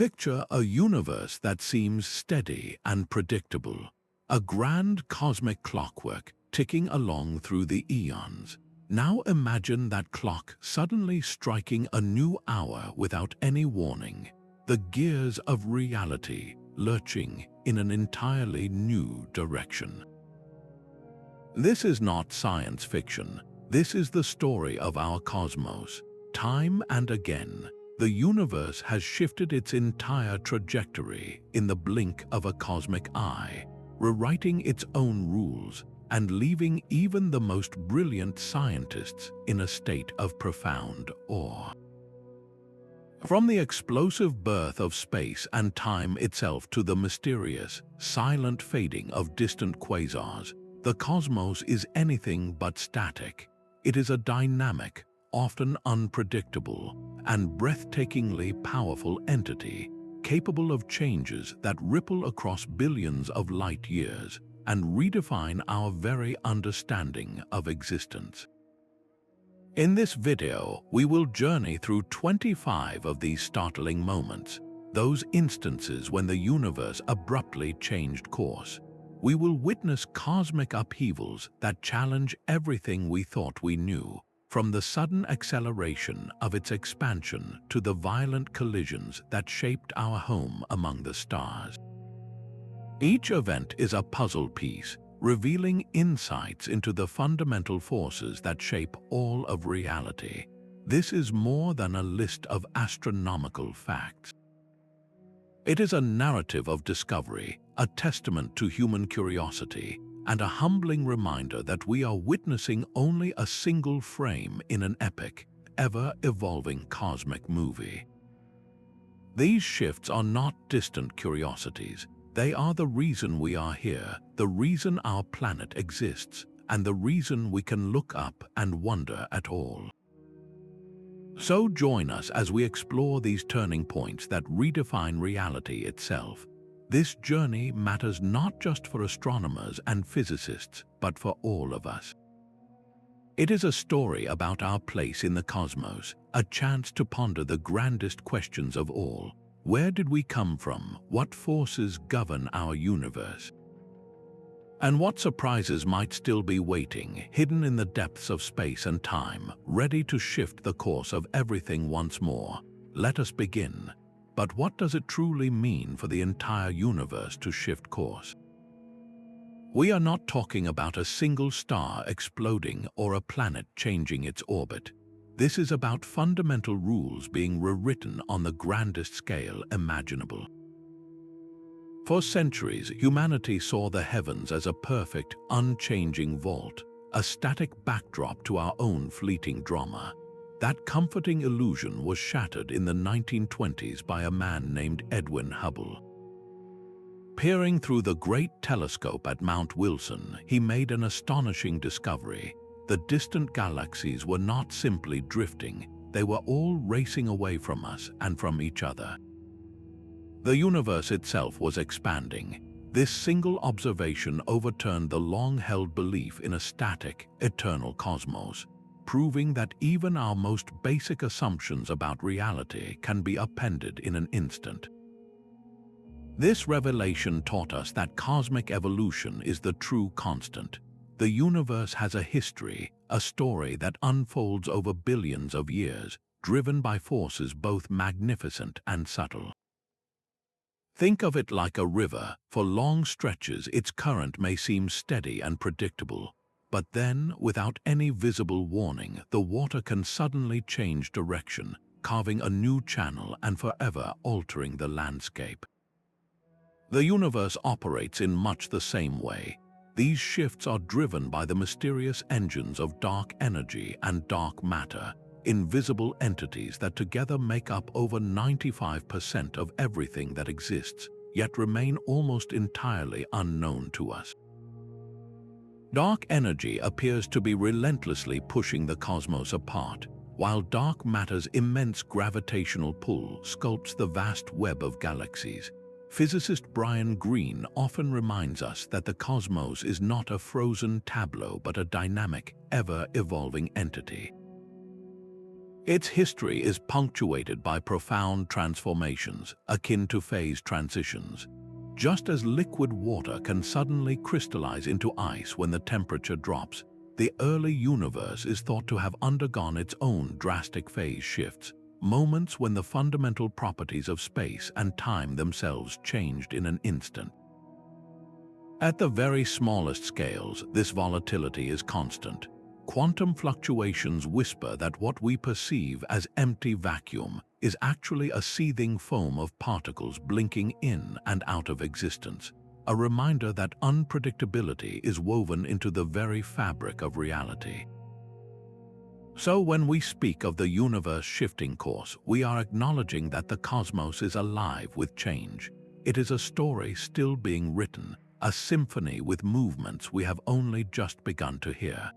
Picture a universe that seems steady and predictable, a grand cosmic clockwork ticking along through the eons. Now imagine that clock suddenly striking a new hour without any warning, the gears of reality lurching in an entirely new direction. This is not science fiction. This is the story of our cosmos. Time and again, the universe has shifted its entire trajectory in the blink of a cosmic eye, rewriting its own rules and leaving even the most brilliant scientists in a state of profound awe. From the explosive birth of space and time itself to the mysterious, silent fading of distant quasars, the cosmos is anything but static. It is a dynamic, often unpredictable, and breathtakingly powerful entity, capable of changes that ripple across billions of light years and redefine our very understanding of existence. In this video, we will journey through 25 of these startling moments, those instances when the universe abruptly changed course. We will witness cosmic upheavals that challenge everything we thought we knew, from the sudden acceleration of its expansion to the violent collisions that shaped our home among the stars. Each event is a puzzle piece, revealing insights into the fundamental forces that shape all of reality. This is more than a list of astronomical facts. It is a narrative of discovery, a testament to human curiosity, and a humbling reminder that we are witnessing only a single frame in an epic, ever-evolving cosmic movie. These shifts are not distant curiosities. They are the reason we are here, the reason our planet exists, and the reason we can look up and wonder at all. So join us as we explore these turning points that redefine reality itself. This journey matters not just for astronomers and physicists, but for all of us. It is a story about our place in the cosmos, a chance to ponder the grandest questions of all. Where did we come from? What forces govern our universe? And what surprises might still be waiting, hidden in the depths of space and time, ready to shift the course of everything once more? Let us begin. But what does it truly mean for the entire universe to shift course? We are not talking about a single star exploding or a planet changing its orbit. This is about fundamental rules being rewritten on the grandest scale imaginable. For centuries, humanity saw the heavens as a perfect, unchanging vault, a static backdrop to our own fleeting drama. That comforting illusion was shattered in the 1920s by a man named Edwin Hubble. Peering through the Great Telescope at Mount Wilson, he made an astonishing discovery. The distant galaxies were not simply drifting, they were all racing away from us and from each other. The universe itself was expanding. This single observation overturned the long-held belief in a static, eternal cosmos, proving that even our most basic assumptions about reality can be upended in an instant. This revelation taught us that cosmic evolution is the true constant. The universe has a history, a story that unfolds over billions of years, driven by forces both magnificent and subtle. Think of it like a river. For long stretches, its current may seem steady and predictable. But then, without any visible warning, the water can suddenly change direction, carving a new channel and forever altering the landscape. The universe operates in much the same way. These shifts are driven by the mysterious engines of dark energy and dark matter, invisible entities that together make up over 95% of everything that exists, yet remain almost entirely unknown to us. Dark energy appears to be relentlessly pushing the cosmos apart, while dark matter's immense gravitational pull sculpts the vast web of galaxies. Physicist Brian Greene often reminds us that the cosmos is not a frozen tableau but a dynamic, ever-evolving entity. Its history is punctuated by profound transformations, akin to phase transitions. Just as liquid water can suddenly crystallize into ice when the temperature drops, the early universe is thought to have undergone its own drastic phase shifts, moments when the fundamental properties of space and time themselves changed in an instant. At the very smallest scales, this volatility is constant. Quantum fluctuations whisper that what we perceive as empty vacuum is actually a seething foam of particles blinking in and out of existence, a reminder that unpredictability is woven into the very fabric of reality. So when we speak of the universe shifting course, we are acknowledging that the cosmos is alive with change. It is a story still being written, a symphony with movements we have only just begun to hear.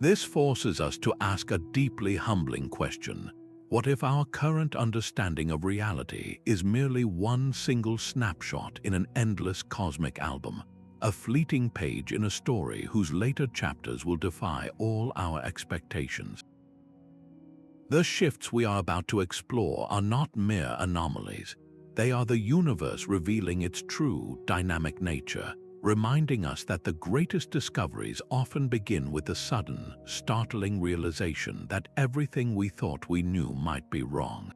This forces us to ask a deeply humbling question. What if our current understanding of reality is merely one single snapshot in an endless cosmic album, a fleeting page in a story whose later chapters will defy all our expectations? The shifts we are about to explore are not mere anomalies. They are the universe revealing its true dynamic nature, reminding us that the greatest discoveries often begin with the sudden, startling realization that everything we thought we knew might be wrong.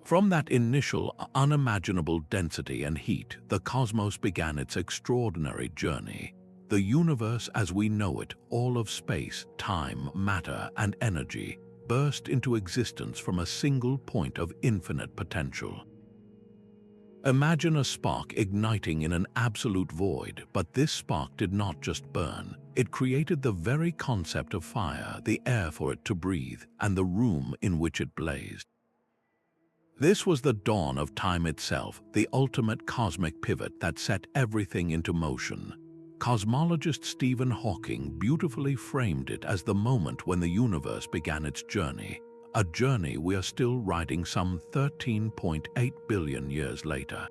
From that initial, unimaginable density and heat, the cosmos began its extraordinary journey. The universe as we know it, all of space, time, matter, and energy, burst into existence from a single point of infinite potential. Imagine a spark igniting in an absolute void, but this spark did not just burn. It created the very concept of fire, the air for it to breathe, and the room in which it blazed. This was the dawn of time itself, the ultimate cosmic pivot that set everything into motion. Cosmologist Stephen Hawking beautifully framed it as the moment when the universe began its journey, a journey we are still riding some 13.8 billion years later.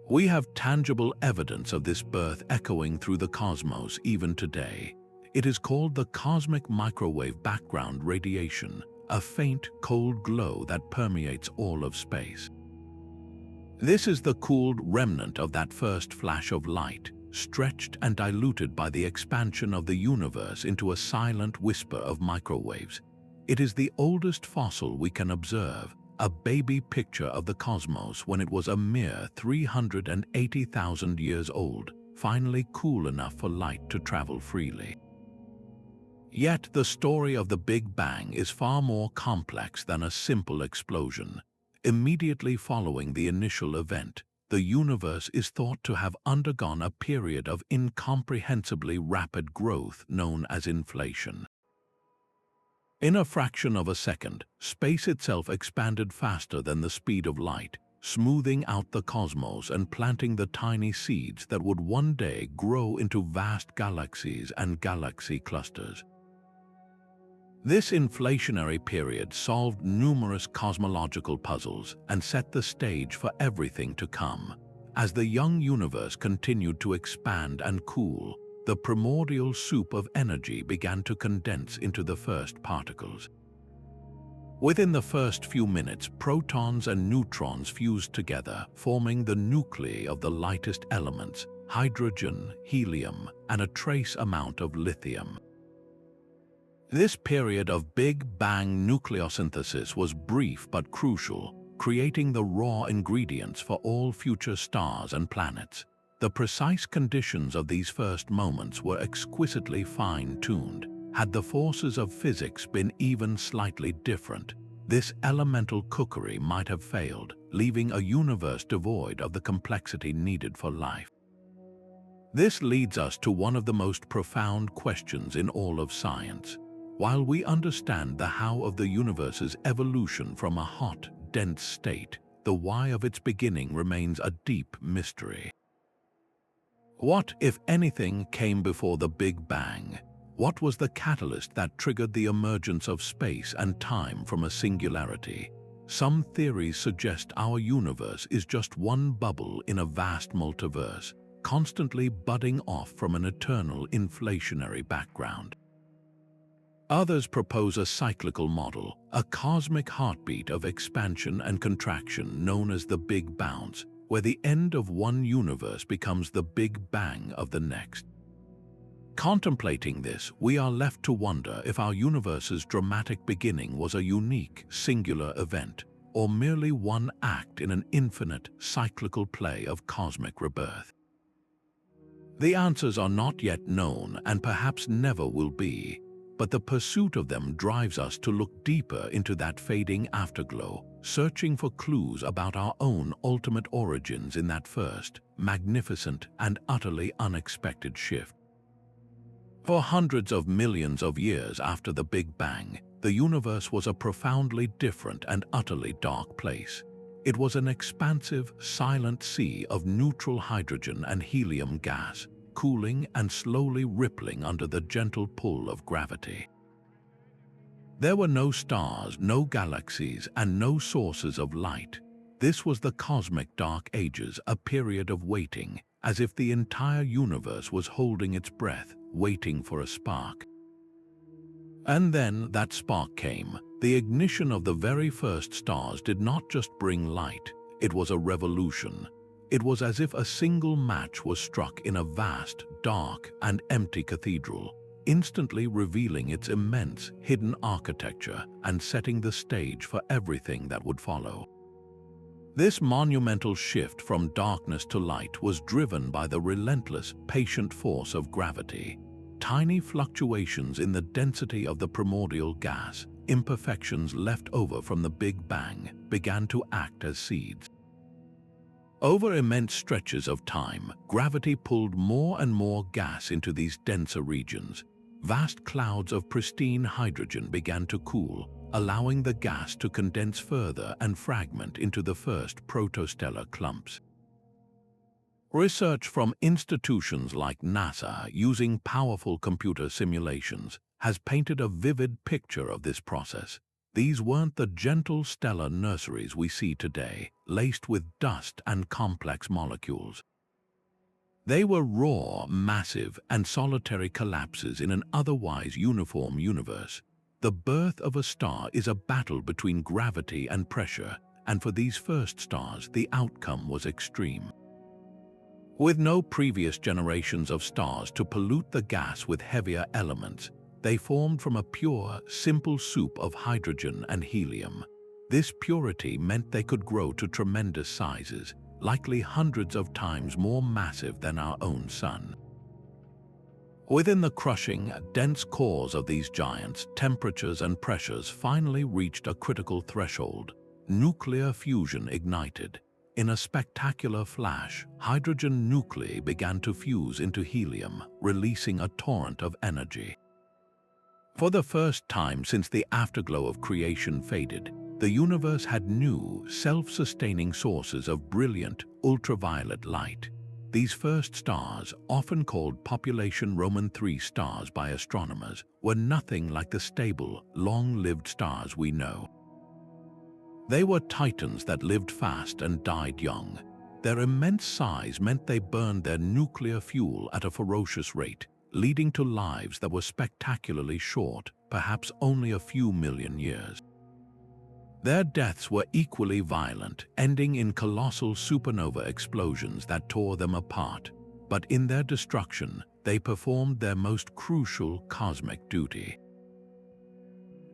We have tangible evidence of this birth echoing through the cosmos even today. It is called the cosmic microwave background radiation, a faint, cold glow that permeates all of space. This is the cooled remnant of that first flash of light, stretched and diluted by the expansion of the universe into a silent whisper of microwaves. It is the oldest fossil we can observe, a baby picture of the cosmos when it was a mere 380,000 years old, finally cool enough for light to travel freely. Yet the story of the Big Bang is far more complex than a simple explosion. Immediately following the initial event, the universe is thought to have undergone a period of incomprehensibly rapid growth known as inflation. In a fraction of a second, space itself expanded faster than the speed of light, smoothing out the cosmos and planting the tiny seeds that would one day grow into vast galaxies and galaxy clusters. This inflationary period solved numerous cosmological puzzles and set the stage for everything to come. As the young universe continued to expand and cool, the primordial soup of energy began to condense into the first particles. Within the first few minutes, protons and neutrons fused together, forming the nuclei of the lightest elements, hydrogen, helium, and a trace amount of lithium. This period of Big Bang nucleosynthesis was brief but crucial, creating the raw ingredients for all future stars and planets. The precise conditions of these first moments were exquisitely fine-tuned. Had the forces of physics been even slightly different, this elemental cookery might have failed, leaving a universe devoid of the complexity needed for life. This leads us to one of the most profound questions in all of science. While we understand the how of the universe's evolution from a hot, dense state, the why of its beginning remains a deep mystery. What, if anything, came before the Big Bang? What was the catalyst that triggered the emergence of space and time from a singularity? Some theories suggest our universe is just one bubble in a vast multiverse, constantly budding off from an eternal inflationary background. Others propose a cyclical model, a cosmic heartbeat of expansion and contraction known as the Big Bounce, where the end of one universe becomes the Big Bang of the next. Contemplating this, we are left to wonder if our universe's dramatic beginning was a unique, singular event, or merely one act in an infinite, cyclical play of cosmic rebirth. The answers are not yet known and perhaps never will be, but the pursuit of them drives us to look deeper into that fading afterglow, searching for clues about our own ultimate origins in that first, magnificent, and utterly unexpected shift. For hundreds of millions of years after the Big Bang, the universe was a profoundly different and utterly dark place. It was an expansive, silent sea of neutral hydrogen and helium gas, cooling and slowly rippling under the gentle pull of gravity. There were no stars, no galaxies, and no sources of light. This was the cosmic dark ages, a period of waiting, as if the entire universe was holding its breath, waiting for a spark. And then that spark came. The ignition of the very first stars did not just bring light, it was a revolution. It was as if a single match was struck in a vast, dark, and empty cathedral, instantly revealing its immense, hidden architecture and setting the stage for everything that would follow. This monumental shift from darkness to light was driven by the relentless, patient force of gravity. Tiny fluctuations in the density of the primordial gas, imperfections left over from the Big Bang, began to act as seeds. Over immense stretches of time, gravity pulled more and more gas into these denser regions. Vast clouds of pristine hydrogen began to cool, allowing the gas to condense further and fragment into the first protostellar clumps. Research from institutions like NASA using powerful computer simulations has painted a vivid picture of this process. These weren't the gentle stellar nurseries we see today, laced with dust and complex molecules. They were raw, massive, and solitary collapses in an otherwise uniform universe. The birth of a star is a battle between gravity and pressure, and for these first stars, the outcome was extreme. With no previous generations of stars to pollute the gas with heavier elements, they formed from a pure, simple soup of hydrogen and helium. This purity meant they could grow to tremendous sizes, likely hundreds of times more massive than our own sun. Within the crushing, dense cores of these giants, temperatures and pressures finally reached a critical threshold. Nuclear fusion ignited. In a spectacular flash, hydrogen nuclei began to fuse into helium, releasing a torrent of energy. For the first time since the afterglow of creation faded, the universe had new, self-sustaining sources of brilliant, ultraviolet light. These first stars, often called population Roman III stars by astronomers, were nothing like the stable, long-lived stars we know. They were titans that lived fast and died young. Their immense size meant they burned their nuclear fuel at a ferocious rate, leading to lives that were spectacularly short, perhaps only a few million years. Their deaths were equally violent, ending in colossal supernova explosions that tore them apart. But in their destruction, they performed their most crucial cosmic duty.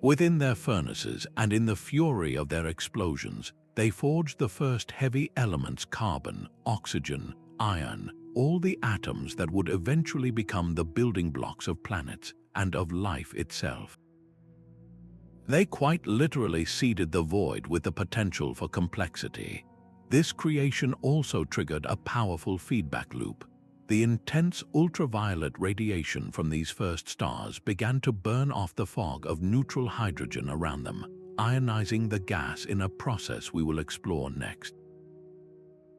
Within their furnaces and in the fury of their explosions, they forged the first heavy elements: carbon, oxygen, iron, all the atoms that would eventually become the building blocks of planets and of life itself. They quite literally seeded the void with the potential for complexity. This creation also triggered a powerful feedback loop. The intense ultraviolet radiation from these first stars began to burn off the fog of neutral hydrogen around them, ionizing the gas in a process we will explore next.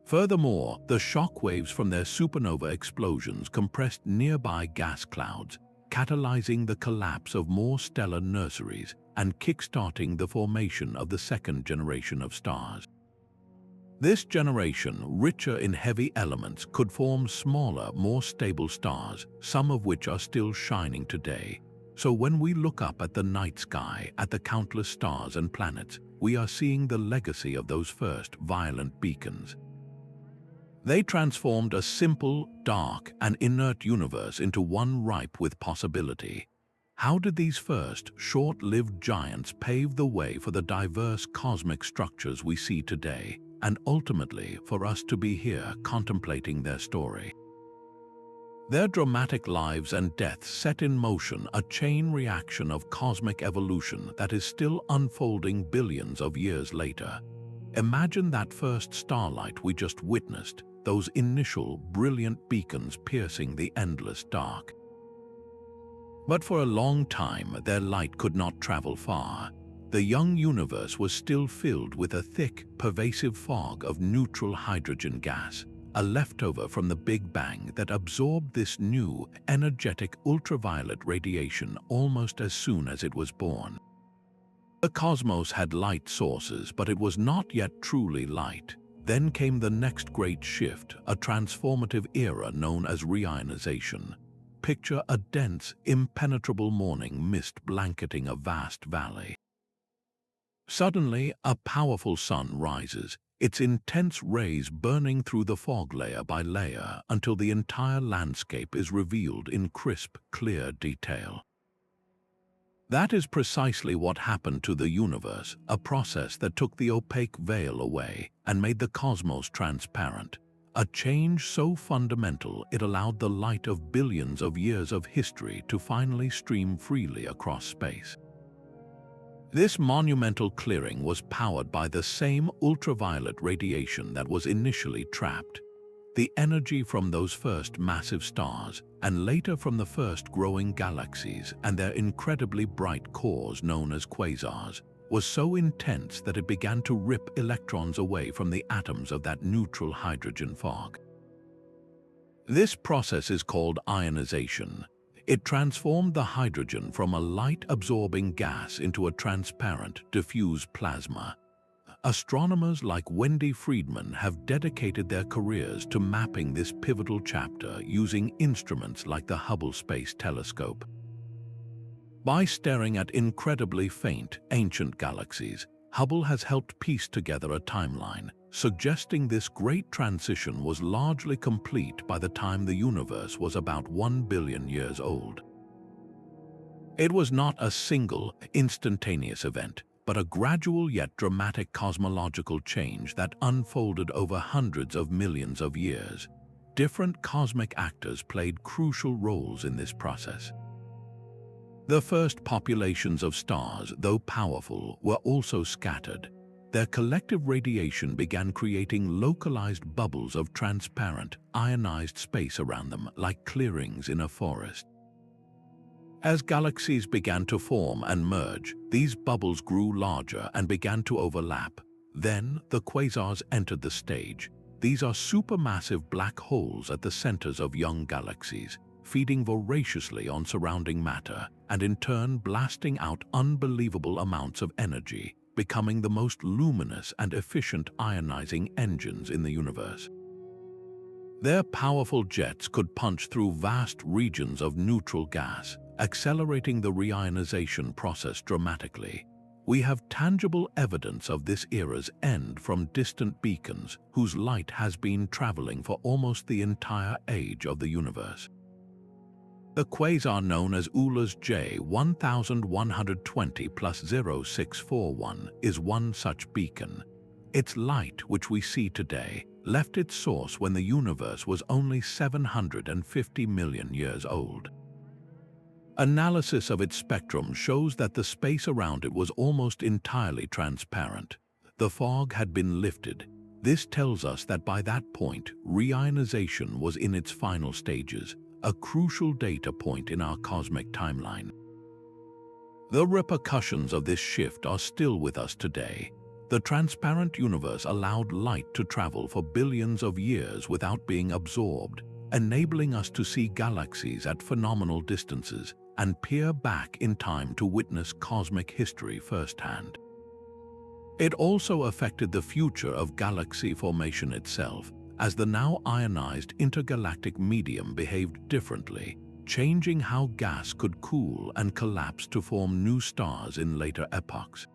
Furthermore, the shock waves from their supernova explosions compressed nearby gas clouds, catalyzing the collapse of more stellar nurseries and kickstarting the formation of the second generation of stars. This generation, richer in heavy elements, could form smaller, more stable stars, some of which are still shining today. So when we look up at the night sky, at the countless stars and planets, we are seeing the legacy of those first violent beacons. They transformed a simple, dark, and inert universe into one ripe with possibility. How did these first, short-lived giants pave the way for the diverse cosmic structures we see today, and ultimately for us to be here contemplating their story? Their dramatic lives and deaths set in motion a chain reaction of cosmic evolution that is still unfolding billions of years later. Imagine that first starlight we just witnessed, those initial brilliant beacons piercing the endless dark. But for a long time, their light could not travel far. The young universe was still filled with a thick, pervasive fog of neutral hydrogen gas, a leftover from the Big Bang that absorbed this new, energetic ultraviolet radiation almost as soon as it was born. The cosmos had light sources, but it was not yet truly light. Then came the next great shift, a transformative era known as reionization. Picture a dense, impenetrable morning mist blanketing a vast valley. Suddenly, a powerful sun rises, its intense rays burning through the fog layer by layer until the entire landscape is revealed in crisp, clear detail. That is precisely what happened to the universe, a process that took the opaque veil away and made the cosmos transparent. A change so fundamental it allowed the light of billions of years of history to finally stream freely across space. This monumental clearing was powered by the same ultraviolet radiation that was initially trapped. The energy from those first massive stars, and later from the first growing galaxies and their incredibly bright cores known as quasars, was so intense that it began to rip electrons away from the atoms of that neutral hydrogen fog. This process is called ionization. It transformed the hydrogen from a light-absorbing gas into a transparent, diffuse plasma. Astronomers like Wendy Friedman have dedicated their careers to mapping this pivotal chapter using instruments like the Hubble Space Telescope. By staring at incredibly faint, ancient galaxies, Hubble has helped piece together a timeline, suggesting this great transition was largely complete by the time the universe was about 1 billion years old. It was not a single, instantaneous event, but a gradual yet dramatic cosmological change that unfolded over hundreds of millions of years. Different cosmic actors played crucial roles in this process. The first populations of stars, though powerful, were also scattered. Their collective radiation began creating localized bubbles of transparent, ionized space around them, like clearings in a forest. As galaxies began to form and merge, these bubbles grew larger and began to overlap. Then, the quasars entered the stage. These are supermassive black holes at the centers of young galaxies, feeding voraciously on surrounding matter, and in turn blasting out unbelievable amounts of energy, becoming the most luminous and efficient ionizing engines in the universe. Their powerful jets could punch through vast regions of neutral gas, accelerating the reionization process dramatically. We have tangible evidence of this era's end from distant beacons whose light has been traveling for almost the entire age of the universe. The quasar known as Euler's J1120+0641 is one such beacon. Its light, which we see today, left its source when the universe was only 750 million years old. Analysis of its spectrum shows that the space around it was almost entirely transparent. The fog had been lifted. This tells us that by that point, reionization was in its final stages, a crucial data point in our cosmic timeline. The repercussions of this shift are still with us today. The transparent universe allowed light to travel for billions of years without being absorbed, enabling us to see galaxies at phenomenal distances and peer back in time to witness cosmic history firsthand. It also affected the future of galaxy formation itself, as the now ionized intergalactic medium behaved differently. changing how gas could cool and collapse to form new stars in later epochs.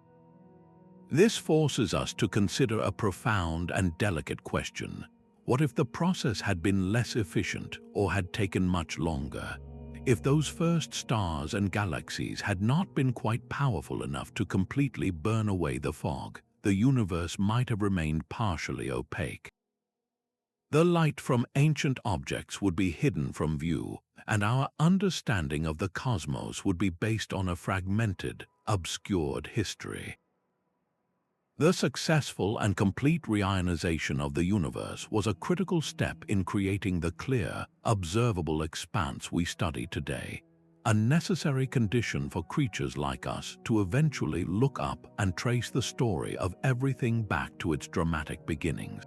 This forces us to consider a profound and delicate question. What if the process had been less efficient or had taken much longer? If those first stars and galaxies had not been quite powerful enough to completely burn away the fog, the universe might have remained partially opaque. The light from ancient objects would be hidden from view, and our understanding of the cosmos would be based on a fragmented, obscured history. The successful and complete reionization of the universe was a critical step in creating the clear, observable expanse we study today, a necessary condition for creatures like us to eventually look up and trace the story of everything back to its dramatic beginnings.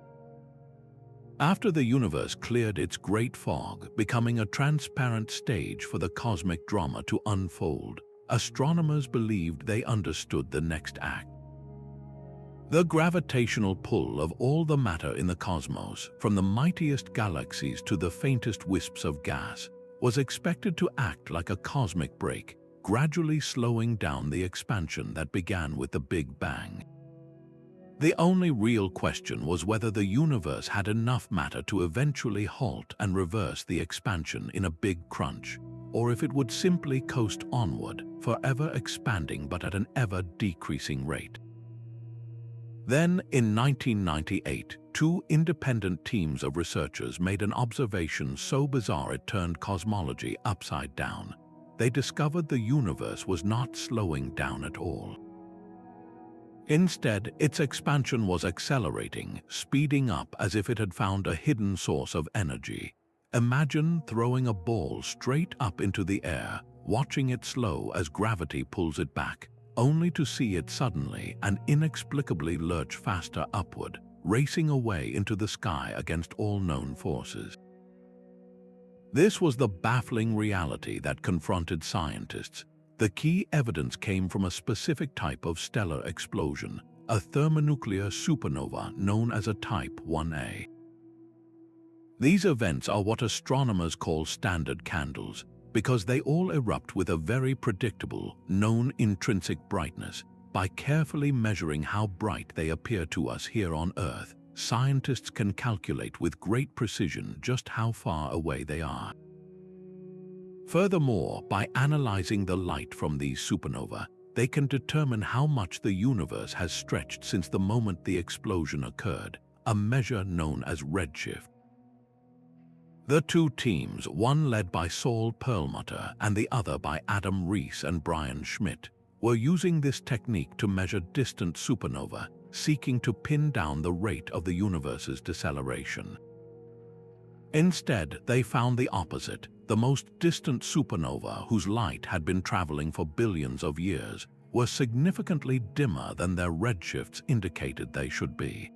After the universe cleared its great fog, becoming a transparent stage for the cosmic drama to unfold, astronomers believed they understood the next act. The gravitational pull of all the matter in the cosmos, from the mightiest galaxies to the faintest wisps of gas, was expected to act like a cosmic brake, gradually slowing down the expansion that began with the Big Bang. The only real question was whether the universe had enough matter to eventually halt and reverse the expansion in a big crunch, or if it would simply coast onward, forever expanding but at an ever-decreasing rate. Then, in 1998, two independent teams of researchers made an observation so bizarre it turned cosmology upside down. They discovered the universe was not slowing down at all. Instead, its expansion was accelerating, speeding up as if it had found a hidden source of energy. Imagine throwing a ball straight up into the air, watching it slow as gravity pulls it back, only to see it suddenly and inexplicably lurch faster upward, racing away into the sky against all known forces. This was the baffling reality that confronted scientists. The key evidence came from a specific type of stellar explosion, a thermonuclear supernova known as a Type 1a. These events are what astronomers call standard candles, because they all erupt with a very predictable, known intrinsic brightness. By carefully measuring how bright they appear to us here on Earth, scientists can calculate with great precision just how far away they are. Furthermore, by analyzing the light from these supernova, they can determine how much the universe has stretched since the moment the explosion occurred, a measure known as redshift. The two teams, one led by Saul Perlmutter and the other by Adam Rees and Brian Schmidt, were using this technique to measure distant supernova, seeking to pin down the rate of the universe's deceleration. Instead, they found the opposite. The most distant supernova, whose light had been traveling for billions of years, were significantly dimmer than their redshifts indicated they should be.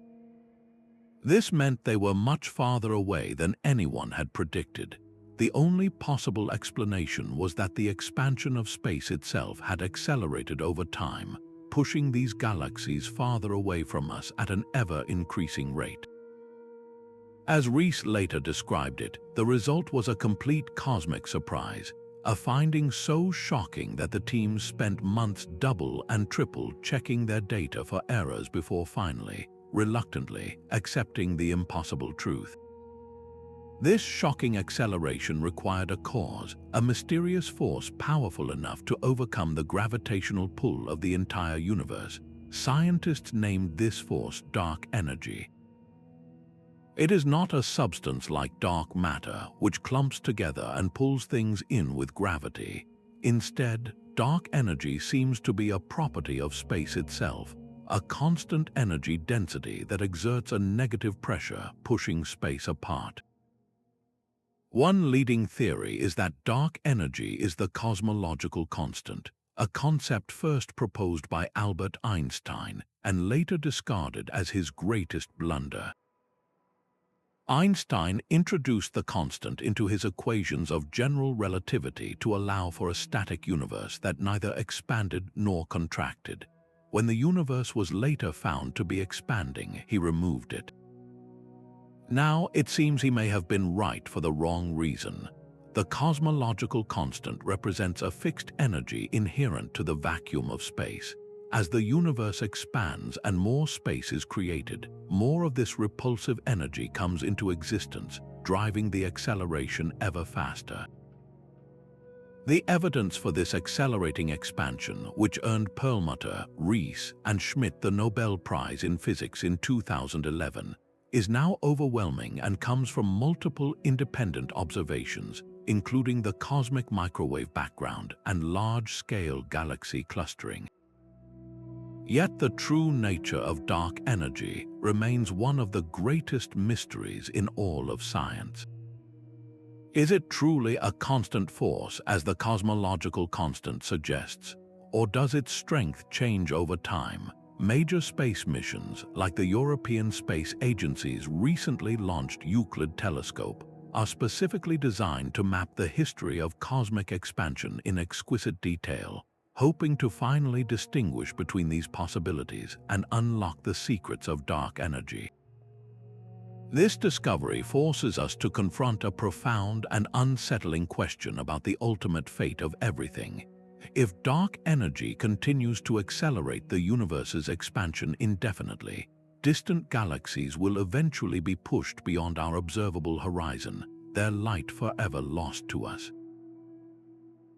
This meant they were much farther away than anyone had predicted. The only possible explanation was that the expansion of space itself had accelerated over time, pushing these galaxies farther away from us at an ever-increasing rate. As Rees later described it, the result was a complete cosmic surprise, a finding so shocking that the teams spent months double and triple checking their data for errors before finally, reluctantly, accepting the impossible truth. This shocking acceleration required a cause, a mysterious force powerful enough to overcome the gravitational pull of the entire universe. Scientists named this force dark energy. It is not a substance like dark matter, which clumps together and pulls things in with gravity. Instead, dark energy seems to be a property of space itself, a constant energy density that exerts a negative pressure, pushing space apart. One leading theory is that dark energy is the cosmological constant, a concept first proposed by Albert Einstein and later discarded as his greatest blunder. Einstein introduced the constant into his equations of general relativity to allow for a static universe that neither expanded nor contracted. When the universe was later found to be expanding, he removed it. Now, it seems he may have been right for the wrong reason. The cosmological constant represents a fixed energy inherent to the vacuum of space. As the universe expands and more space is created, more of this repulsive energy comes into existence, driving the acceleration ever faster. The evidence for this accelerating expansion, which earned Perlmutter, Rees, and Schmidt the Nobel Prize in Physics in 2011, is now overwhelming and comes from multiple independent observations, including the cosmic microwave background and large-scale galaxy clustering. Yet the true nature of dark energy remains one of the greatest mysteries in all of science. Is it truly a constant force, as the cosmological constant suggests, or does its strength change over time? Major space missions, like the European Space Agency's recently launched Euclid telescope, are specifically designed to map the history of cosmic expansion in exquisite detail, hoping to finally distinguish between these possibilities and unlock the secrets of dark energy. This discovery forces us to confront a profound and unsettling question about the ultimate fate of everything. If dark energy continues to accelerate the universe's expansion indefinitely, distant galaxies will eventually be pushed beyond our observable horizon, their light forever lost to us.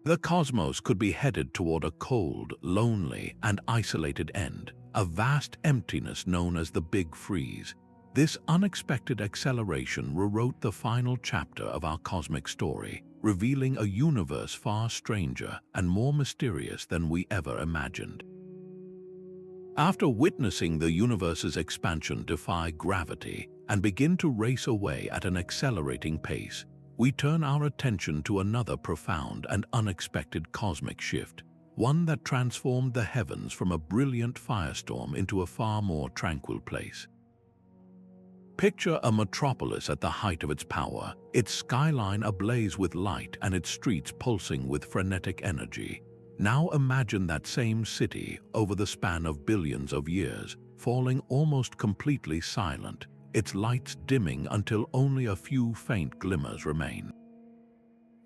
The cosmos could be headed toward a cold, lonely, and isolated end, a vast emptiness known as the Big Freeze. This unexpected acceleration rewrote the final chapter of our cosmic story, revealing a universe far stranger and more mysterious than we ever imagined. After witnessing the universe's expansion defy gravity and begin to race away at an accelerating pace, we turn our attention to another profound and unexpected cosmic shift, one that transformed the heavens from a brilliant firestorm into a far more tranquil place. Picture a metropolis at the height of its power, its skyline ablaze with light and its streets pulsing with frenetic energy. Now imagine that same city, over the span of billions of years, falling almost completely silent, its lights dimming until only a few faint glimmers remain.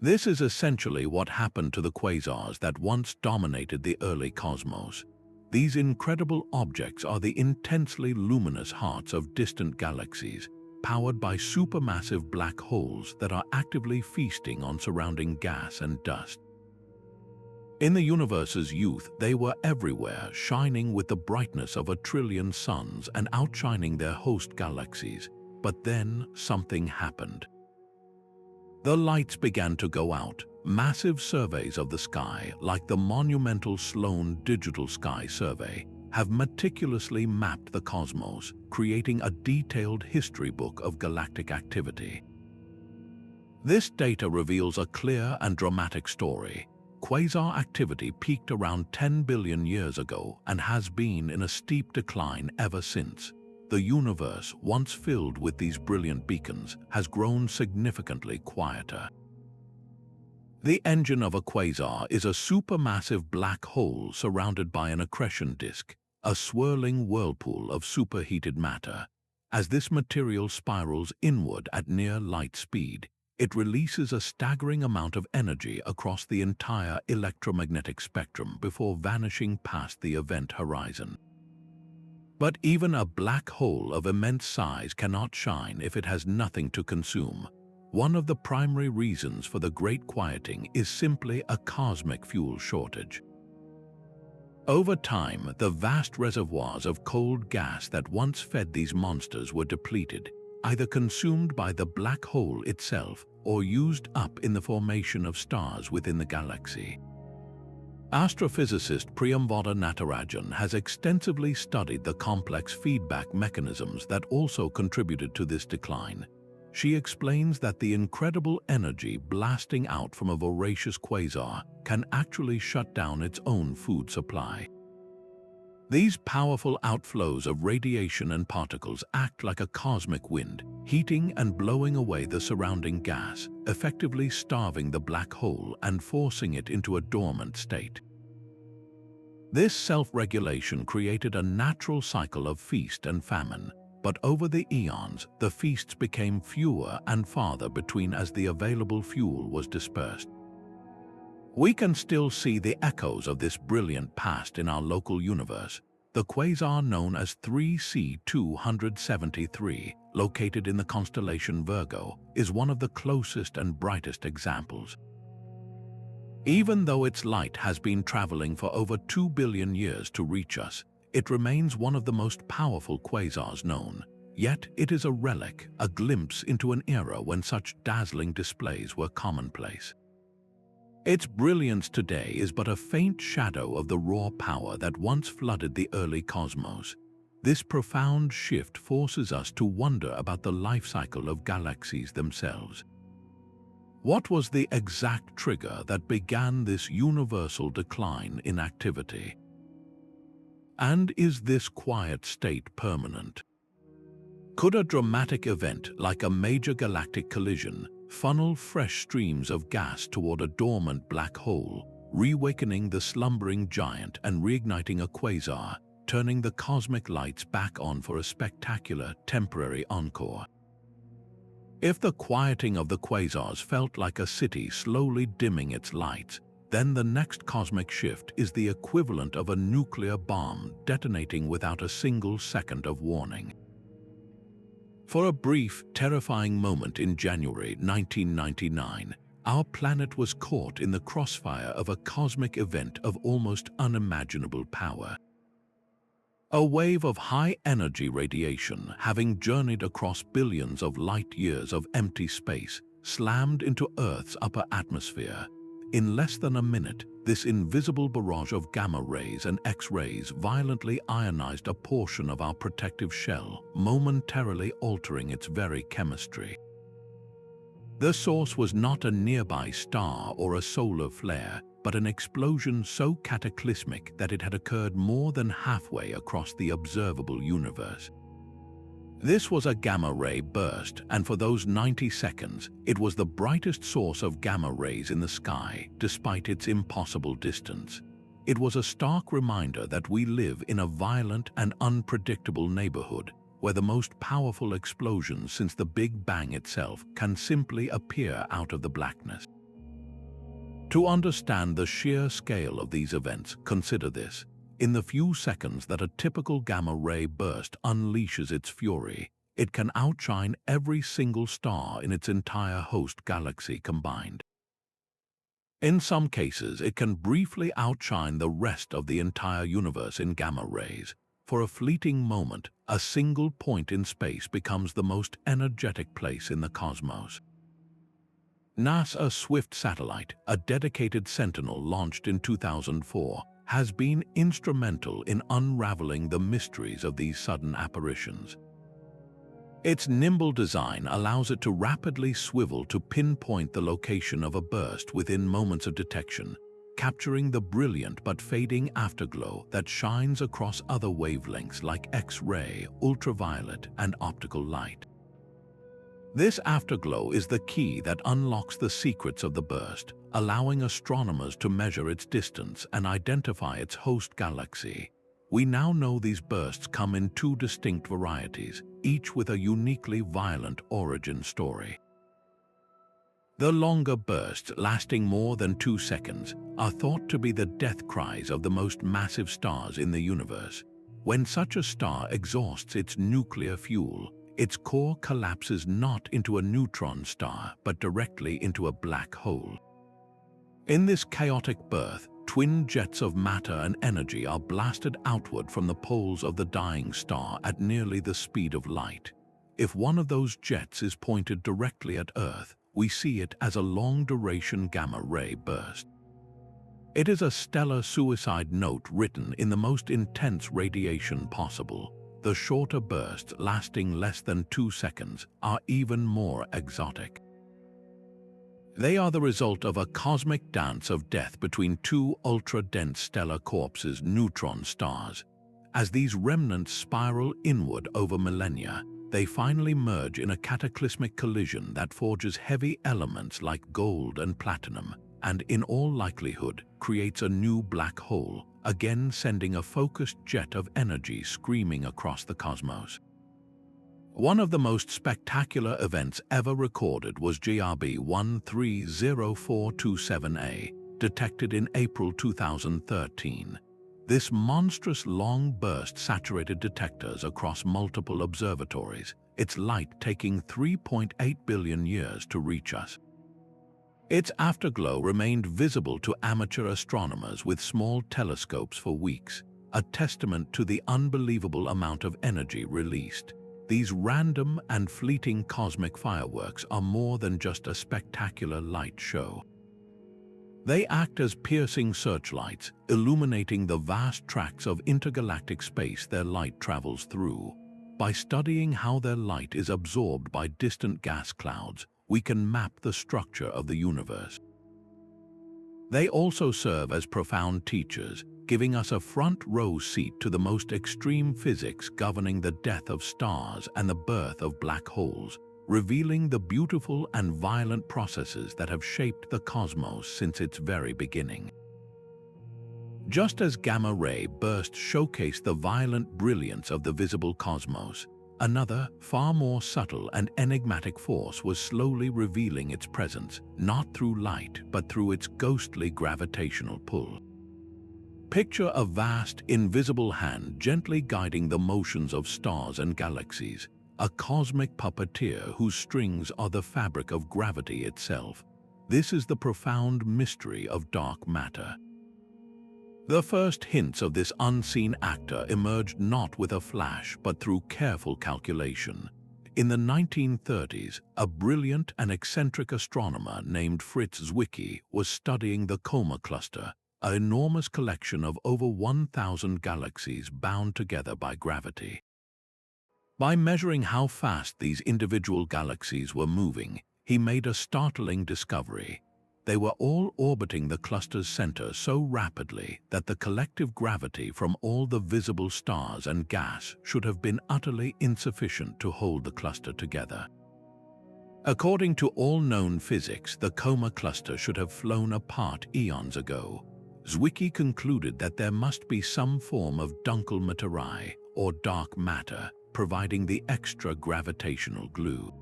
This is essentially what happened to the quasars that once dominated the early cosmos. These incredible objects are the intensely luminous hearts of distant galaxies, powered by supermassive black holes that are actively feasting on surrounding gas and dust. In the universe's youth, they were everywhere, shining with the brightness of 1 trillion suns and outshining their host galaxies. But then something happened. The lights began to go out. Massive surveys of the sky, like the monumental Sloan Digital Sky Survey, have meticulously mapped the cosmos, creating a detailed history book of galactic activity. This data reveals a clear and dramatic story. Quasar activity peaked around 10 billion years ago and has been in a steep decline ever since. The universe, once filled with these brilliant beacons, has grown significantly quieter. The engine of a quasar is a supermassive black hole surrounded by an accretion disk, a swirling whirlpool of superheated matter. As this material spirals inward at near light speed, it releases a staggering amount of energy across the entire electromagnetic spectrum before vanishing past the event horizon. But even a black hole of immense size cannot shine if it has nothing to consume. One of the primary reasons for the great quieting is simply a cosmic fuel shortage. Over time, the vast reservoirs of cold gas that once fed these monsters were depleted, either consumed by the black hole itself or used up in the formation of stars within the galaxy. Astrophysicist Priyamvada Natarajan has extensively studied the complex feedback mechanisms that also contributed to this decline. She explains that the incredible energy blasting out from a voracious quasar can actually shut down its own food supply. These powerful outflows of radiation and particles act like a cosmic wind, heating and blowing away the surrounding gas, effectively starving the black hole and forcing it into a dormant state. This self-regulation created a natural cycle of feast and famine. but over the eons, the feasts became fewer and farther between as the available fuel was dispersed. We can still see the echoes of this brilliant past in our local universe. The quasar known as 3C273, located in the constellation Virgo, is one of the closest and brightest examples. Even though its light has been traveling for over 2 billion years to reach us, it remains one of the most powerful quasars known. Yet it is a relic, a glimpse into an era when such dazzling displays were commonplace. Its brilliance today is but a faint shadow of the raw power that once flooded the early cosmos. This profound shift forces us to wonder about the life cycle of galaxies themselves. What was the exact trigger that began this universal decline in activity? And is this quiet state permanent? Could a dramatic event like a major galactic collision funnel fresh streams of gas toward a dormant black hole, reawakening the slumbering giant and reigniting a quasar, turning the cosmic lights back on for a spectacular temporary encore? If the quieting of the quasars felt like a city slowly dimming its lights, then the next cosmic shift is the equivalent of a nuclear bomb detonating without a single second of warning. For a brief, terrifying moment in January 1999, our planet was caught in the crossfire of a cosmic event of almost unimaginable power. A wave of high-energy radiation, having journeyed across billions of light-years of empty space, slammed into Earth's upper atmosphere. In less than a minute, this invisible barrage of gamma rays and X-rays violently ionized a portion of our protective shell, momentarily altering its very chemistry. The source was not a nearby star or a solar flare, but an explosion so cataclysmic that it had occurred more than halfway across the observable universe. This was a gamma-ray burst, and for those 90 seconds, it was the brightest source of gamma rays in the sky, despite its impossible distance. It was a stark reminder that we live in a violent and unpredictable neighborhood, where the most powerful explosions since the Big Bang itself can simply appear out of the blackness. To understand the sheer scale of these events, consider this. In the few seconds that a typical gamma-ray burst unleashes its fury, it can outshine every single star in its entire host galaxy combined. In some cases, it can briefly outshine the rest of the entire universe in gamma rays. For a fleeting moment, a single point in space becomes the most energetic place in the cosmos. NASA's Swift satellite, a dedicated sentinel launched in 2004, has been instrumental in unraveling the mysteries of these sudden apparitions. Its nimble design allows it to rapidly swivel to pinpoint the location of a burst within moments of detection, capturing the brilliant but fading afterglow that shines across other wavelengths like X-ray, ultraviolet, and optical light. This afterglow is the key that unlocks the secrets of the burst, allowing astronomers to measure its distance and identify its host galaxy. We now know these bursts come in two distinct varieties, each with a uniquely violent origin story. The longer bursts, lasting more than 2 seconds, are thought to be the death cries of the most massive stars in the universe. When such a star exhausts its nuclear fuel, its core collapses not into a neutron star, but directly into a black hole. In this chaotic birth, twin jets of matter and energy are blasted outward from the poles of the dying star at nearly the speed of light. If one of those jets is pointed directly at Earth, we see it as a long-duration gamma-ray burst. It is a stellar suicide note written in the most intense radiation possible. The shorter bursts, lasting less than 2 seconds, are even more exotic. They are the result of a cosmic dance of death between two ultra-dense stellar corpses, neutron stars. As these remnants spiral inward over millennia, they finally merge in a cataclysmic collision that forges heavy elements like gold and platinum, and in all likelihood creates a new black hole, again sending a focused jet of energy screaming across the cosmos. One of the most spectacular events ever recorded was GRB 130427A, detected in April 2013. This monstrous long burst saturated detectors across multiple observatories, its light taking 3.8 billion years to reach us. Its afterglow remained visible to amateur astronomers with small telescopes for weeks, a testament to the unbelievable amount of energy released. These random and fleeting cosmic fireworks are more than just a spectacular light show. They act as piercing searchlights, illuminating the vast tracts of intergalactic space their light travels through. By studying how their light is absorbed by distant gas clouds, we can map the structure of the universe. They also serve as profound teachers, giving us a front-row seat to the most extreme physics governing the death of stars and the birth of black holes, revealing the beautiful and violent processes that have shaped the cosmos since its very beginning. Just as gamma-ray bursts showcase the violent brilliance of the visible cosmos, another, far more subtle and enigmatic force was slowly revealing its presence, not through light but through its ghostly gravitational pull. Picture a vast, invisible hand gently guiding the motions of stars and galaxies, a cosmic puppeteer whose strings are the fabric of gravity itself. This is the profound mystery of dark matter. The first hints of this unseen actor emerged not with a flash but through careful calculation. In the 1930s, a brilliant and eccentric astronomer named Fritz Zwicky was studying the Coma cluster, an enormous collection of over 1,000 galaxies bound together by gravity. By measuring how fast these individual galaxies were moving, he made a startling discovery. They were all orbiting the cluster's center so rapidly that the collective gravity from all the visible stars and gas should have been utterly insufficient to hold the cluster together. According to all known physics, the Coma cluster should have flown apart eons ago. Zwicky concluded that there must be some form of dunkel materie, or dark matter, providing the extra gravitational glue.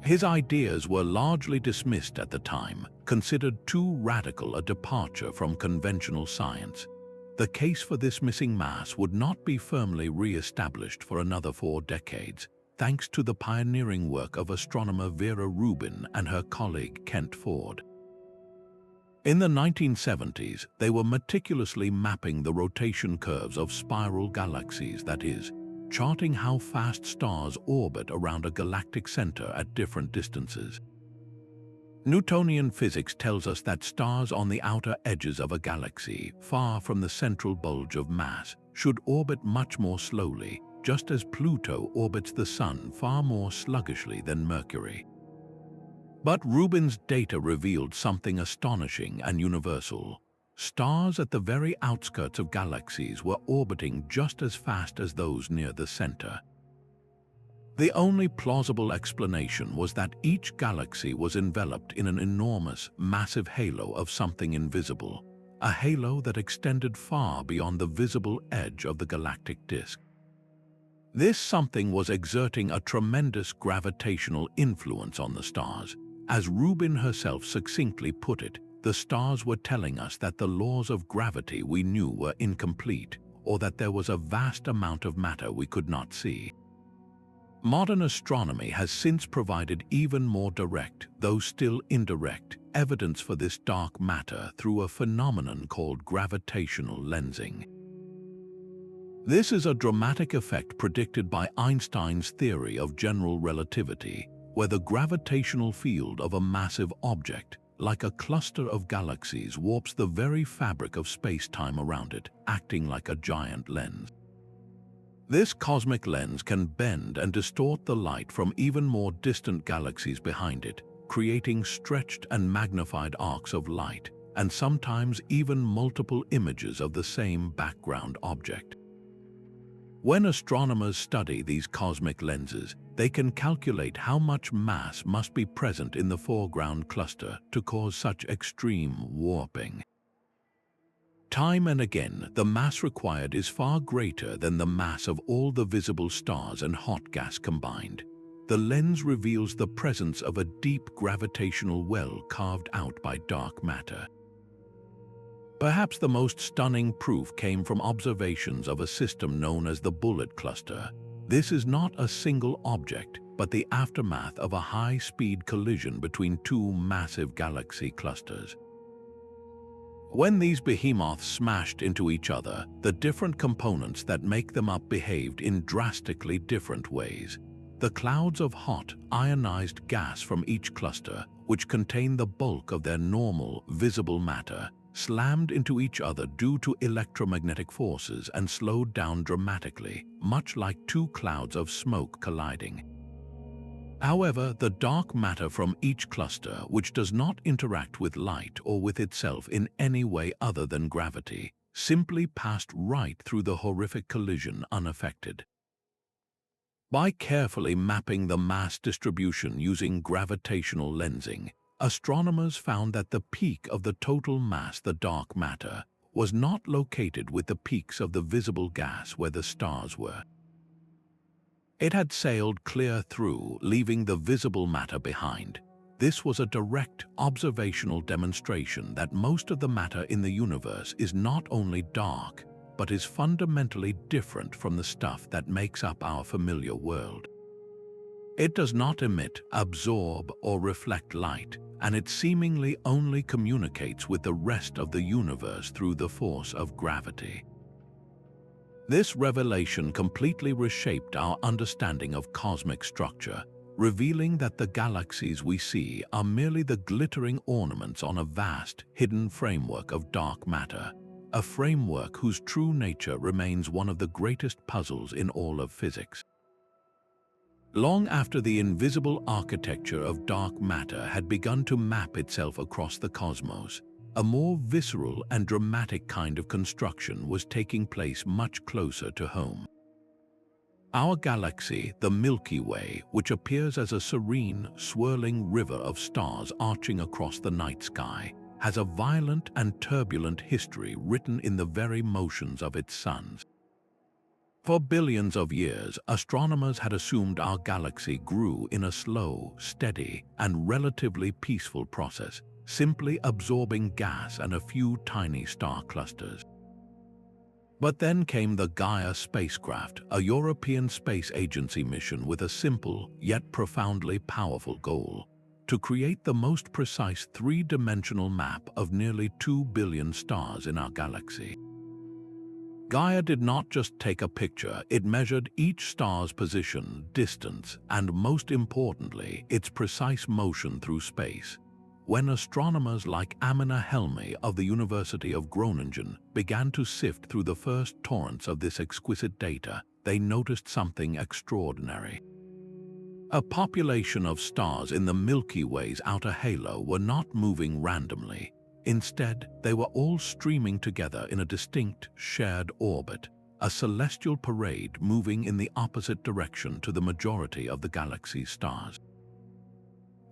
His ideas were largely dismissed at the time, considered too radical a departure from conventional science. The case for this missing mass would not be firmly re-established for another 4 decades, thanks to the pioneering work of astronomer Vera Rubin and her colleague Kent Ford. In the 1970s, they were meticulously mapping the rotation curves of spiral galaxies, that is, charting how fast stars orbit around a galactic center at different distances. Newtonian physics tells us that stars on the outer edges of a galaxy, far from the central bulge of mass, should orbit much more slowly, just as Pluto orbits the Sun far more sluggishly than Mercury. But Rubin's data revealed something astonishing and universal. Stars at the very outskirts of galaxies were orbiting just as fast as those near the center. The only plausible explanation was that each galaxy was enveloped in an enormous, massive halo of something invisible, a halo that extended far beyond the visible edge of the galactic disk. This something was exerting a tremendous gravitational influence on the stars. As Rubin herself succinctly put it, the stars were telling us that the laws of gravity we knew were incomplete, or that there was a vast amount of matter we could not see. Modern astronomy has since provided even more direct, though still indirect, evidence for this dark matter through a phenomenon called gravitational lensing. This is a dramatic effect predicted by Einstein's theory of general relativity, where the gravitational field of a massive object, like a cluster of galaxies, warps the very fabric of space-time around it, acting like a giant lens. This cosmic lens can bend and distort the light from even more distant galaxies behind it, creating stretched and magnified arcs of light, and sometimes even multiple images of the same background object. When astronomers study these cosmic lenses, they can calculate how much mass must be present in the foreground cluster to cause such extreme warping. Time and again, the mass required is far greater than the mass of all the visible stars and hot gas combined. The lens reveals the presence of a deep gravitational well carved out by dark matter. Perhaps the most stunning proof came from observations of a system known as the Bullet Cluster. This is not a single object, but the aftermath of a high-speed collision between two massive galaxy clusters. When these behemoths smashed into each other, the different components that make them up behaved in drastically different ways. The clouds of hot, ionized gas from each cluster, which contain the bulk of their normal, visible matter, slammed into each other due to electromagnetic forces and slowed down dramatically, much like two clouds of smoke colliding. However, the dark matter from each cluster, which does not interact with light or with itself in any way other than gravity, simply passed right through the horrific collision unaffected. By carefully mapping the mass distribution using gravitational lensing, astronomers found that the peak of the total mass, the dark matter, was not located with the peaks of the visible gas where the stars were. It had sailed clear through, leaving the visible matter behind. This was a direct observational demonstration that most of the matter in the universe is not only dark, but is fundamentally different from the stuff that makes up our familiar world. It does not emit, absorb, or reflect light, and it seemingly only communicates with the rest of the universe through the force of gravity. This revelation completely reshaped our understanding of cosmic structure, revealing that the galaxies we see are merely the glittering ornaments on a vast, hidden framework of dark matter, a framework whose true nature remains one of the greatest puzzles in all of physics. Long after the invisible architecture of dark matter had begun to map itself across the cosmos, a more visceral and dramatic kind of construction was taking place much closer to home. Our galaxy, the Milky Way, which appears as a serene, swirling river of stars arching across the night sky, has a violent and turbulent history written in the very motions of its suns. For billions of years, astronomers had assumed our galaxy grew in a slow, steady, and relatively peaceful process, simply absorbing gas and a few tiny star clusters. But then came the Gaia spacecraft, a European Space Agency mission with a simple yet profoundly powerful goal: to create the most precise three-dimensional map of nearly 2 billion stars in our galaxy. Gaia did not just take a picture, it measured each star's position, distance, and most importantly, its precise motion through space. When astronomers like Amina Helmi of the University of Groningen began to sift through the first torrents of this exquisite data, they noticed something extraordinary. A population of stars in the Milky Way's outer halo were not moving randomly. Instead, they were all streaming together in a distinct, shared orbit, a celestial parade moving in the opposite direction to the majority of the galaxy's stars.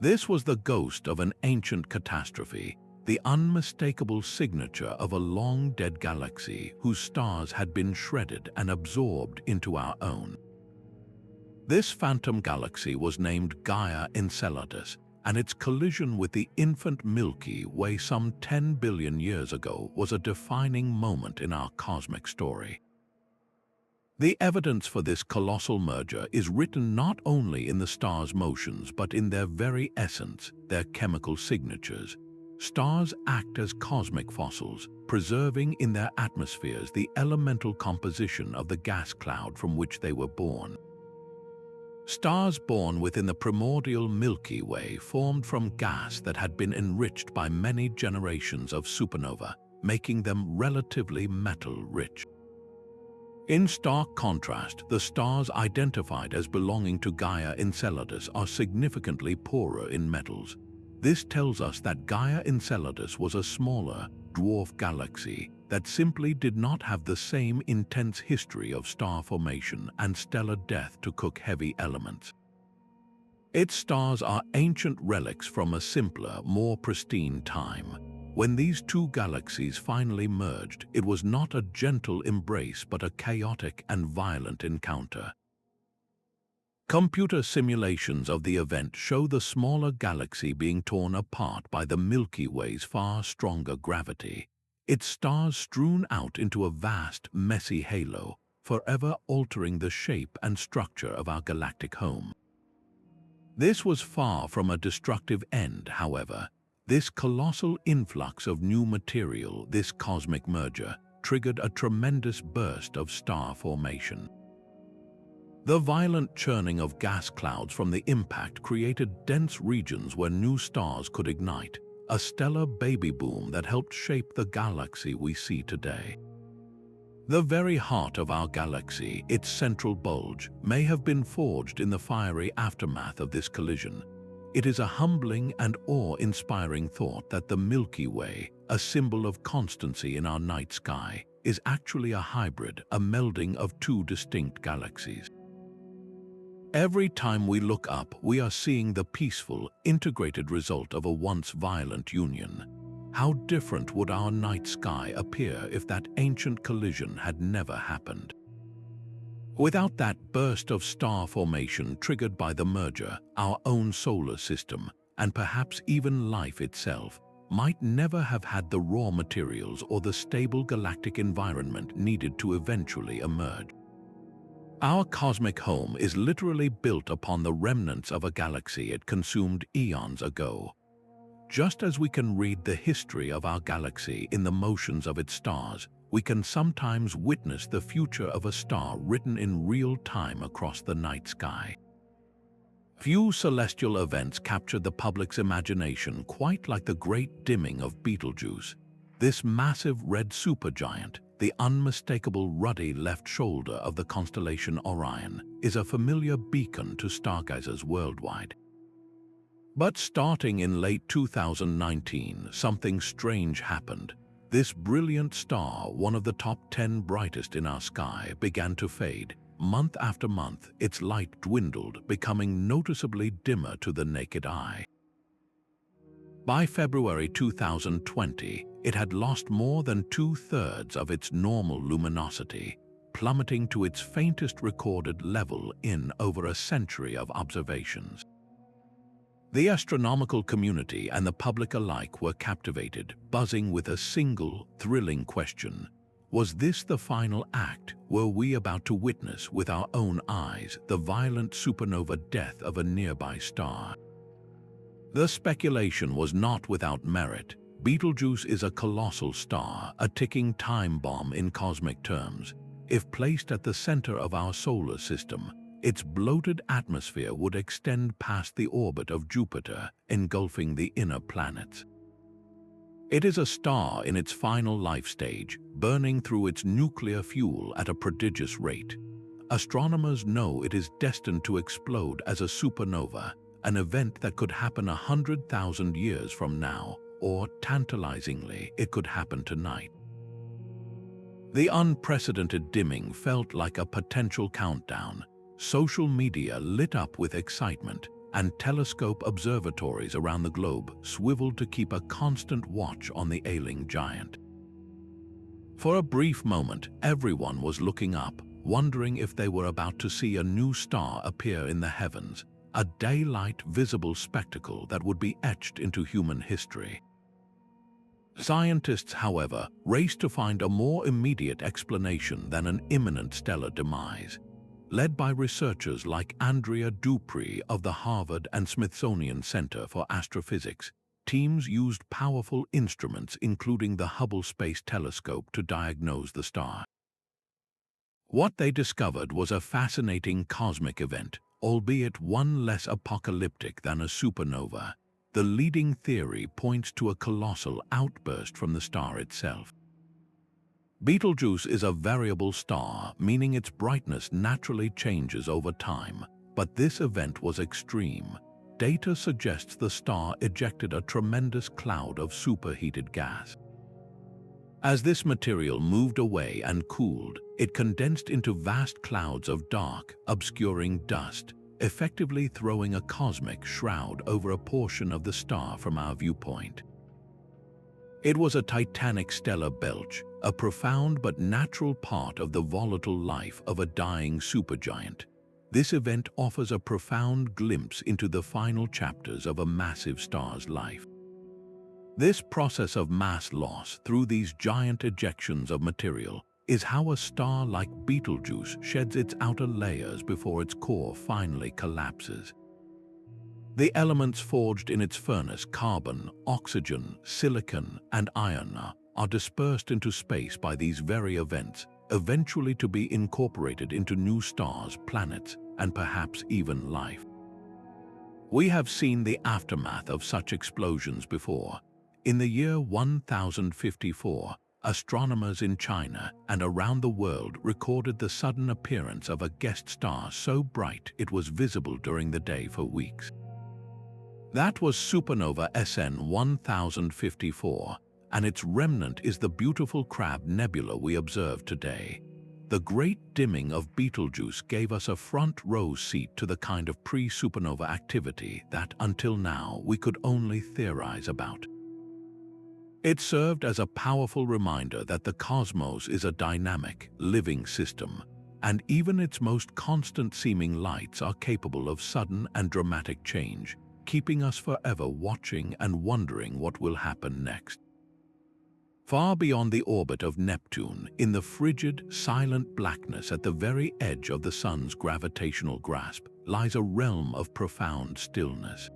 This was the ghost of an ancient catastrophe, the unmistakable signature of a long-dead galaxy whose stars had been shredded and absorbed into our own. This phantom galaxy was named Gaia Enceladus, and its collision with the infant Milky Way some 10 billion years ago was a defining moment in our cosmic story. The evidence for this colossal merger is written not only in the stars' motions but in their very essence, their chemical signatures. Stars act as cosmic fossils, preserving in their atmospheres the elemental composition of the gas cloud from which they were born. Stars born within the primordial Milky Way formed from gas that had been enriched by many generations of supernova, making them relatively metal-rich. In stark contrast, the stars identified as belonging to Gaia Enceladus are significantly poorer in metals. This tells us that Gaia Enceladus was a smaller, dwarf galaxy that simply did not have the same intense history of star formation and stellar death to cook heavy elements. Its stars are ancient relics from a simpler, more pristine time. When these two galaxies finally merged, it was not a gentle embrace but a chaotic and violent encounter. Computer simulations of the event show the smaller galaxy being torn apart by the Milky Way's far stronger gravity, its stars strewn out into a vast, messy halo, forever altering the shape and structure of our galactic home. This was far from a destructive end, however. This colossal influx of new material, this cosmic merger, triggered a tremendous burst of star formation. The violent churning of gas clouds from the impact created dense regions where new stars could ignite, a stellar baby boom that helped shape the galaxy we see today. The very heart of our galaxy, its central bulge, may have been forged in the fiery aftermath of this collision. It is a humbling and awe-inspiring thought that the Milky Way, a symbol of constancy in our night sky, is actually a hybrid, a melding of two distinct galaxies. Every time we look up, we are seeing the peaceful, integrated result of a once violent union. How different would our night sky appear if that ancient collision had never happened? Without that burst of star formation triggered by the merger, our own solar system, and perhaps even life itself, might never have had the raw materials or the stable galactic environment needed to eventually emerge. Our cosmic home is literally built upon the remnants of a galaxy it consumed eons ago. Just as we can read the history of our galaxy in the motions of its stars, we can sometimes witness the future of a star written in real time across the night sky. Few celestial events captured the public's imagination quite like the great dimming of Betelgeuse. This massive red supergiant, the unmistakable ruddy left shoulder of the constellation Orion, is a familiar beacon to stargazers worldwide. But starting in late 2019, something strange happened. This brilliant star, one of the top 10 brightest in our sky, began to fade. Month after month, its light dwindled, becoming noticeably dimmer to the naked eye. By February 2020, it had lost more than 2/3 of its normal luminosity, plummeting to its faintest recorded level in over a century of observations. The astronomical community and the public alike were captivated, buzzing with a single, thrilling question. Was this the final act? Were we about to witness with our own eyes the violent supernova death of a nearby star? The speculation was not without merit. Betelgeuse is a colossal star, a ticking time bomb in cosmic terms. If placed at the center of our solar system, its bloated atmosphere would extend past the orbit of Jupiter, engulfing the inner planets. It is a star in its final life stage, burning through its nuclear fuel at a prodigious rate. Astronomers know it is destined to explode as a supernova, an event that could happen 100,000 years from now, or, tantalizingly, it could happen tonight. The unprecedented dimming felt like a potential countdown. Social media lit up with excitement, and telescope observatories around the globe swiveled to keep a constant watch on the ailing giant. For a brief moment, everyone was looking up, wondering if they were about to see a new star appear in the heavens, a daylight visible spectacle that would be etched into human history. Scientists, however, raced to find a more immediate explanation than an imminent stellar demise. Led by researchers like Andrea Dupree of the Harvard and Smithsonian Center for Astrophysics, teams used powerful instruments including the Hubble Space Telescope to diagnose the star. What they discovered was a fascinating cosmic event, albeit one less apocalyptic than a supernova. The leading theory points to a colossal outburst from the star itself. Betelgeuse is a variable star, meaning its brightness naturally changes over time, but this event was extreme. Data suggests the star ejected a tremendous cloud of superheated gas. As this material moved away and cooled, it condensed into vast clouds of dark, obscuring dust, effectively throwing a cosmic shroud over a portion of the star from our viewpoint. It was a titanic stellar belch, a profound but natural part of the volatile life of a dying supergiant. This event offers a profound glimpse into the final chapters of a massive star's life. This process of mass loss through these giant ejections of material is how a star like Betelgeuse sheds its outer layers before its core finally collapses. The elements forged in its furnace, carbon, oxygen, silicon, and iron, are dispersed into space by these very events, eventually to be incorporated into new stars, planets, and perhaps even life. We have seen the aftermath of such explosions before. In the year 1054, astronomers in China and around the world recorded the sudden appearance of a guest star so bright it was visible during the day for weeks. That was supernova SN 1054, and its remnant is the beautiful Crab Nebula we observe today. The great dimming of Betelgeuse gave us a front-row seat to the kind of pre-supernova activity that, until now, we could only theorize about. It served as a powerful reminder that the cosmos is a dynamic, living system, and even its most constant-seeming lights are capable of sudden and dramatic change, keeping us forever watching and wondering what will happen next. Far beyond the orbit of Neptune, in the frigid, silent blackness at the very edge of the Sun's gravitational grasp, lies a realm of profound stillness.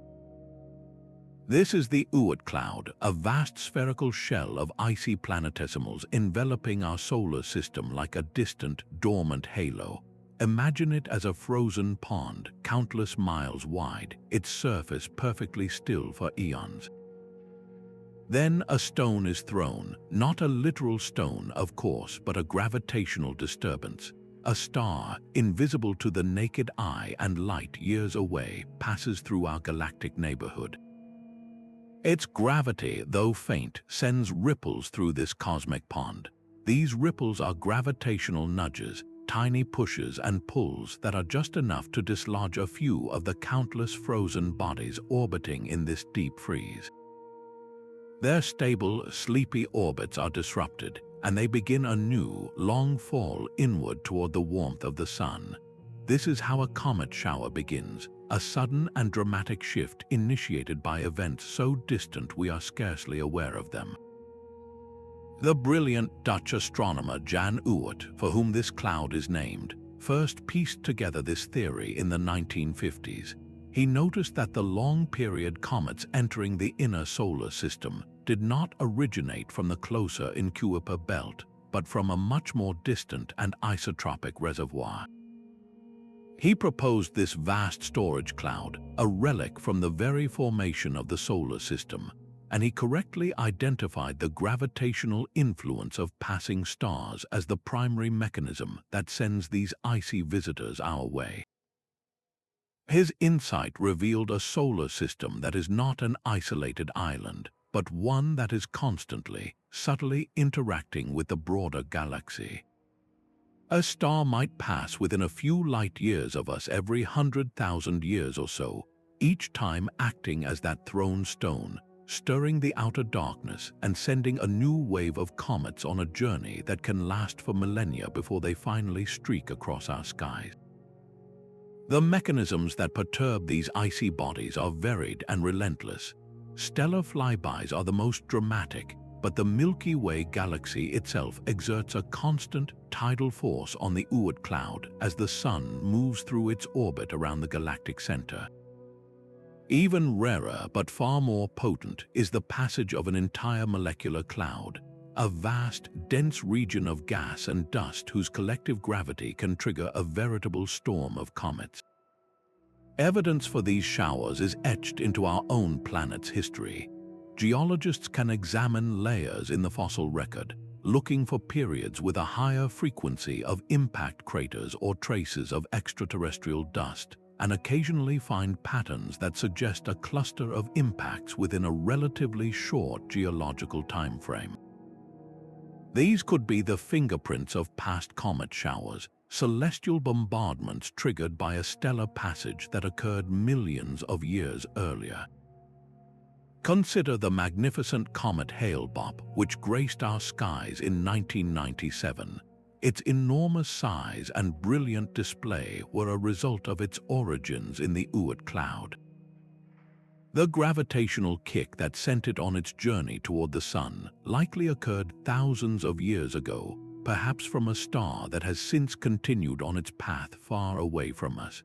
This is the Oort cloud, a vast spherical shell of icy planetesimals enveloping our solar system like a distant, dormant halo. Imagine it as a frozen pond, countless miles wide, its surface perfectly still for eons. Then a stone is thrown, not a literal stone, of course, but a gravitational disturbance. A star, invisible to the naked eye and light years away, passes through our galactic neighborhood. Its gravity, though faint, sends ripples through this cosmic pond. These ripples are gravitational nudges, tiny pushes and pulls that are just enough to dislodge a few of the countless frozen bodies orbiting in this deep freeze. Their stable, sleepy orbits are disrupted, and they begin a new, long fall inward toward the warmth of the sun. This is how a comet shower begins, a sudden and dramatic shift initiated by events so distant we are scarcely aware of them. The brilliant Dutch astronomer Jan Oort, for whom this cloud is named, first pieced together this theory in the 1950s. He noticed that the long-period comets entering the inner solar system did not originate from the closer in Kuiper belt, but from a much more distant and isotropic reservoir. He proposed this vast storage cloud, a relic from the very formation of the solar system, and he correctly identified the gravitational influence of passing stars as the primary mechanism that sends these icy visitors our way. His insight revealed a solar system that is not an isolated island, but one that is constantly, subtly interacting with the broader galaxy. A star might pass within a few light years of us every 100,000 years or so, each time acting as that thrown stone, stirring the outer darkness and sending a new wave of comets on a journey that can last for millennia before they finally streak across our skies. The mechanisms that perturb these icy bodies are varied and relentless. Stellar flybys are the most dramatic, but the Milky Way galaxy itself exerts a constant tidal force on the Oort cloud as the Sun moves through its orbit around the galactic center. Even rarer but far more potent is the passage of an entire molecular cloud, a vast, dense region of gas and dust whose collective gravity can trigger a veritable storm of comets. Evidence for these showers is etched into our own planet's history. Geologists can examine layers in the fossil record, looking for periods with a higher frequency of impact craters or traces of extraterrestrial dust, and occasionally find patterns that suggest a cluster of impacts within a relatively short geological time frame. These could be the fingerprints of past comet showers, celestial bombardments triggered by a stellar passage that occurred millions of years earlier. Consider the magnificent comet Hale-Bopp, which graced our skies in 1997. Its enormous size and brilliant display were a result of its origins in the Oort cloud. The gravitational kick that sent it on its journey toward the Sun likely occurred thousands of years ago, perhaps from a star that has since continued on its path far away from us.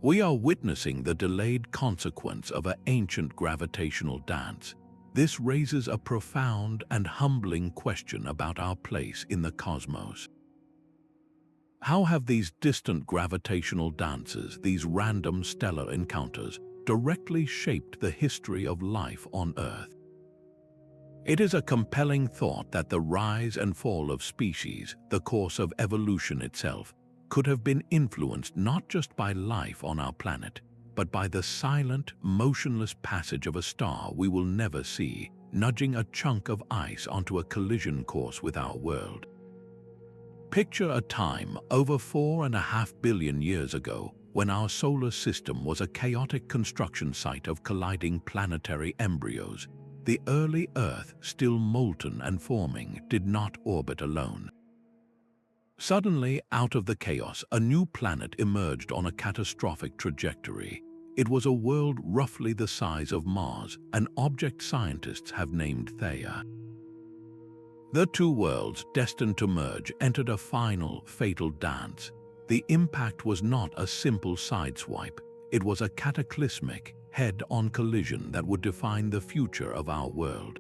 We are witnessing the delayed consequence of an ancient gravitational dance. This raises a profound and humbling question about our place in the cosmos. How have these distant gravitational dances, these random stellar encounters, directly shaped the history of life on Earth? It is a compelling thought that the rise and fall of species, the course of evolution itself, could have been influenced not just by life on our planet, but by the silent, motionless passage of a star we will never see, nudging a chunk of ice onto a collision course with our world. Picture a time over 4.5 billion years ago when our solar system was a chaotic construction site of colliding planetary embryos. The early Earth, still molten and forming, did not orbit alone. Suddenly, out of the chaos, a new planet emerged on a catastrophic trajectory. It was a world roughly the size of Mars, an object scientists have named Theia. The two worlds, destined to merge, entered a final, fatal dance. The impact was not a simple sideswipe. It was a cataclysmic, head-on collision that would define the future of our world.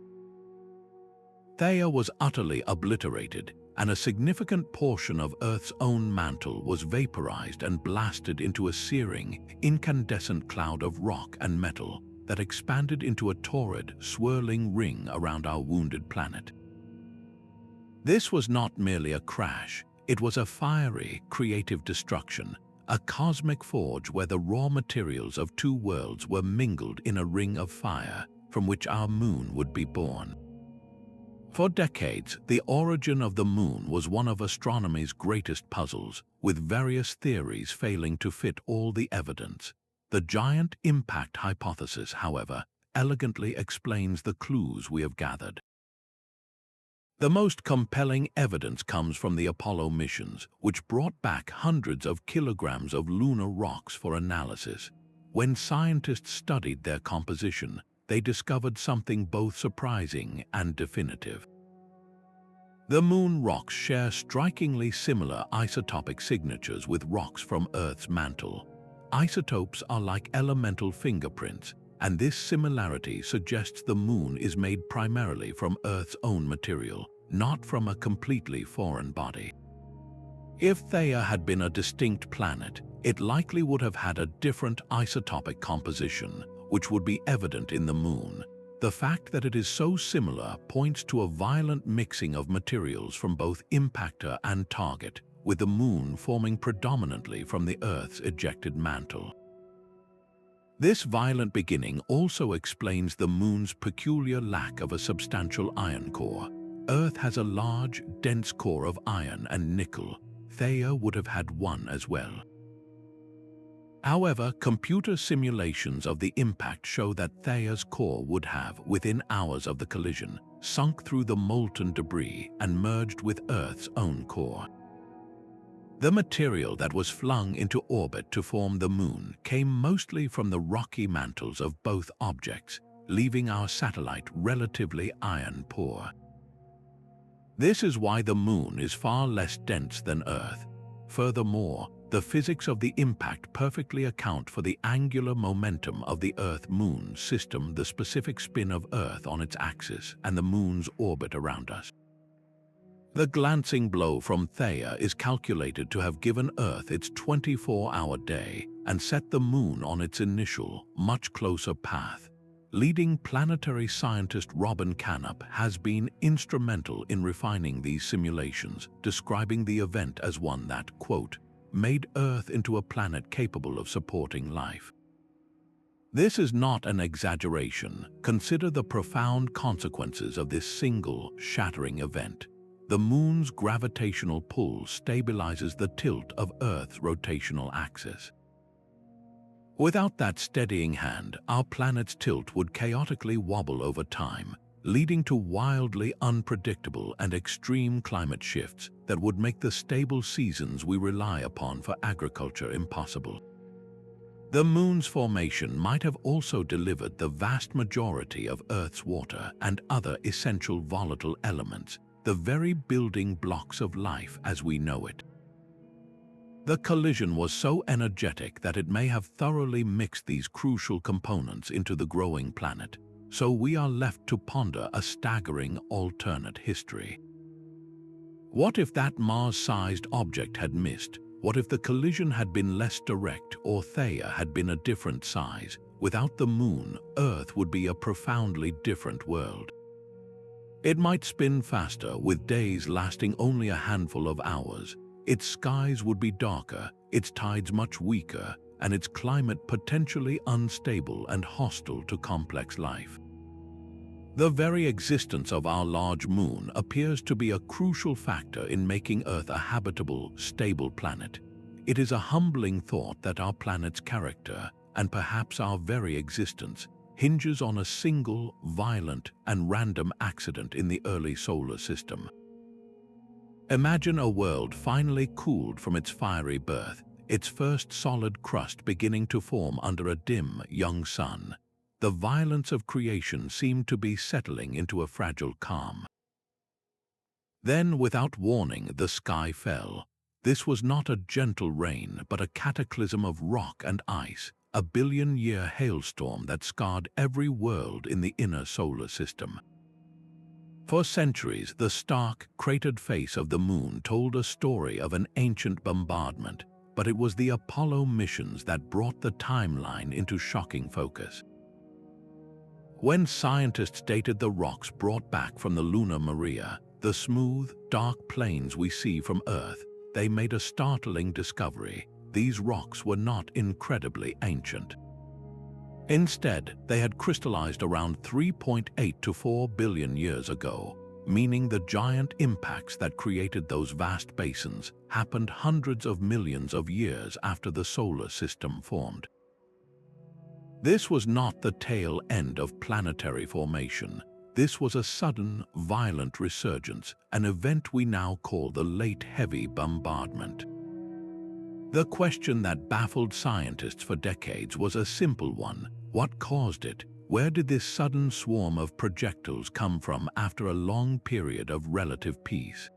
Theia was utterly obliterated, and a significant portion of Earth's own mantle was vaporized and blasted into a searing, incandescent cloud of rock and metal that expanded into a torrid, swirling ring around our wounded planet. This was not merely a crash, it was a fiery, creative destruction, a cosmic forge where the raw materials of two worlds were mingled in a ring of fire from which our moon would be born. For decades, the origin of the moon was one of astronomy's greatest puzzles, with various theories failing to fit all the evidence. The giant impact hypothesis, however, elegantly explains the clues we have gathered. The most compelling evidence comes from the Apollo missions, which brought back hundreds of kilograms of lunar rocks for analysis. When scientists studied their composition, they discovered something both surprising and definitive. The moon rocks share strikingly similar isotopic signatures with rocks from Earth's mantle. Isotopes are like elemental fingerprints, and this similarity suggests the moon is made primarily from Earth's own material, not from a completely foreign body. If Theia had been a distinct planet, it likely would have had a different isotopic composition, which would be evident in the moon. The fact that it is so similar points to a violent mixing of materials from both impactor and target, with the moon forming predominantly from the Earth's ejected mantle. This violent beginning also explains the moon's peculiar lack of a substantial iron core. Earth has a large, dense core of iron and nickel. Theia would have had one as well. However, computer simulations of the impact show that Theia's core would have, within hours of the collision, sunk through the molten debris and merged with Earth's own core. The material that was flung into orbit to form the moon came mostly from the rocky mantles of both objects, leaving our satellite relatively iron poor. This is why the moon is far less dense than Earth. Furthermore, the physics of the impact perfectly account for the angular momentum of the Earth-Moon system, the specific spin of Earth on its axis, and the moon's orbit around us. The glancing blow from Theia is calculated to have given Earth its 24-hour day and set the moon on its initial, much closer path. Leading planetary scientist Robin Canup has been instrumental in refining these simulations, describing the event as one that, quote, made Earth into a planet capable of supporting life. This is not an exaggeration. Consider the profound consequences of this single, shattering event. The moon's gravitational pull stabilizes the tilt of Earth's rotational axis. Without that steadying hand, our planet's tilt would chaotically wobble over time, leading to wildly unpredictable and extreme climate shifts that would make the stable seasons we rely upon for agriculture impossible. The Moon's formation might have also delivered the vast majority of Earth's water and other essential volatile elements, the very building blocks of life as we know it. The collision was so energetic that it may have thoroughly mixed these crucial components into the growing planet, so we are left to ponder a staggering alternate history. What if that Mars-sized object had missed? What if the collision had been less direct or Theia had been a different size? Without the Moon, Earth would be a profoundly different world. It might spin faster, with days lasting only a handful of hours. Its skies would be darker, its tides much weaker, and its climate potentially unstable and hostile to complex life. The very existence of our large moon appears to be a crucial factor in making Earth a habitable, stable planet. It is a humbling thought that our planet's character, and perhaps our very existence, hinges on a single, violent, and random accident in the early solar system. Imagine a world finally cooled from its fiery birth, its first solid crust beginning to form under a dim, young sun. The violence of creation seemed to be settling into a fragile calm. Then, without warning, the sky fell. This was not a gentle rain, but a cataclysm of rock and ice, a billion-year hailstorm that scarred every world in the inner solar system. For centuries, the stark, cratered face of the Moon told a story of an ancient bombardment, but it was the Apollo missions that brought the timeline into shocking focus. When scientists dated the rocks brought back from the lunar Maria, the smooth, dark plains we see from Earth, they made a startling discovery. These rocks were not incredibly ancient. Instead, they had crystallized around 3.8 to 4 billion years ago, meaning the giant impacts that created those vast basins happened hundreds of millions of years after the solar system formed. This was not the tail end of planetary formation. This was a sudden, violent resurgence, an event we now call the Late Heavy Bombardment. The question that baffled scientists for decades was a simple one. What caused it? Where did this sudden swarm of projectiles come from after a long period of relative peace?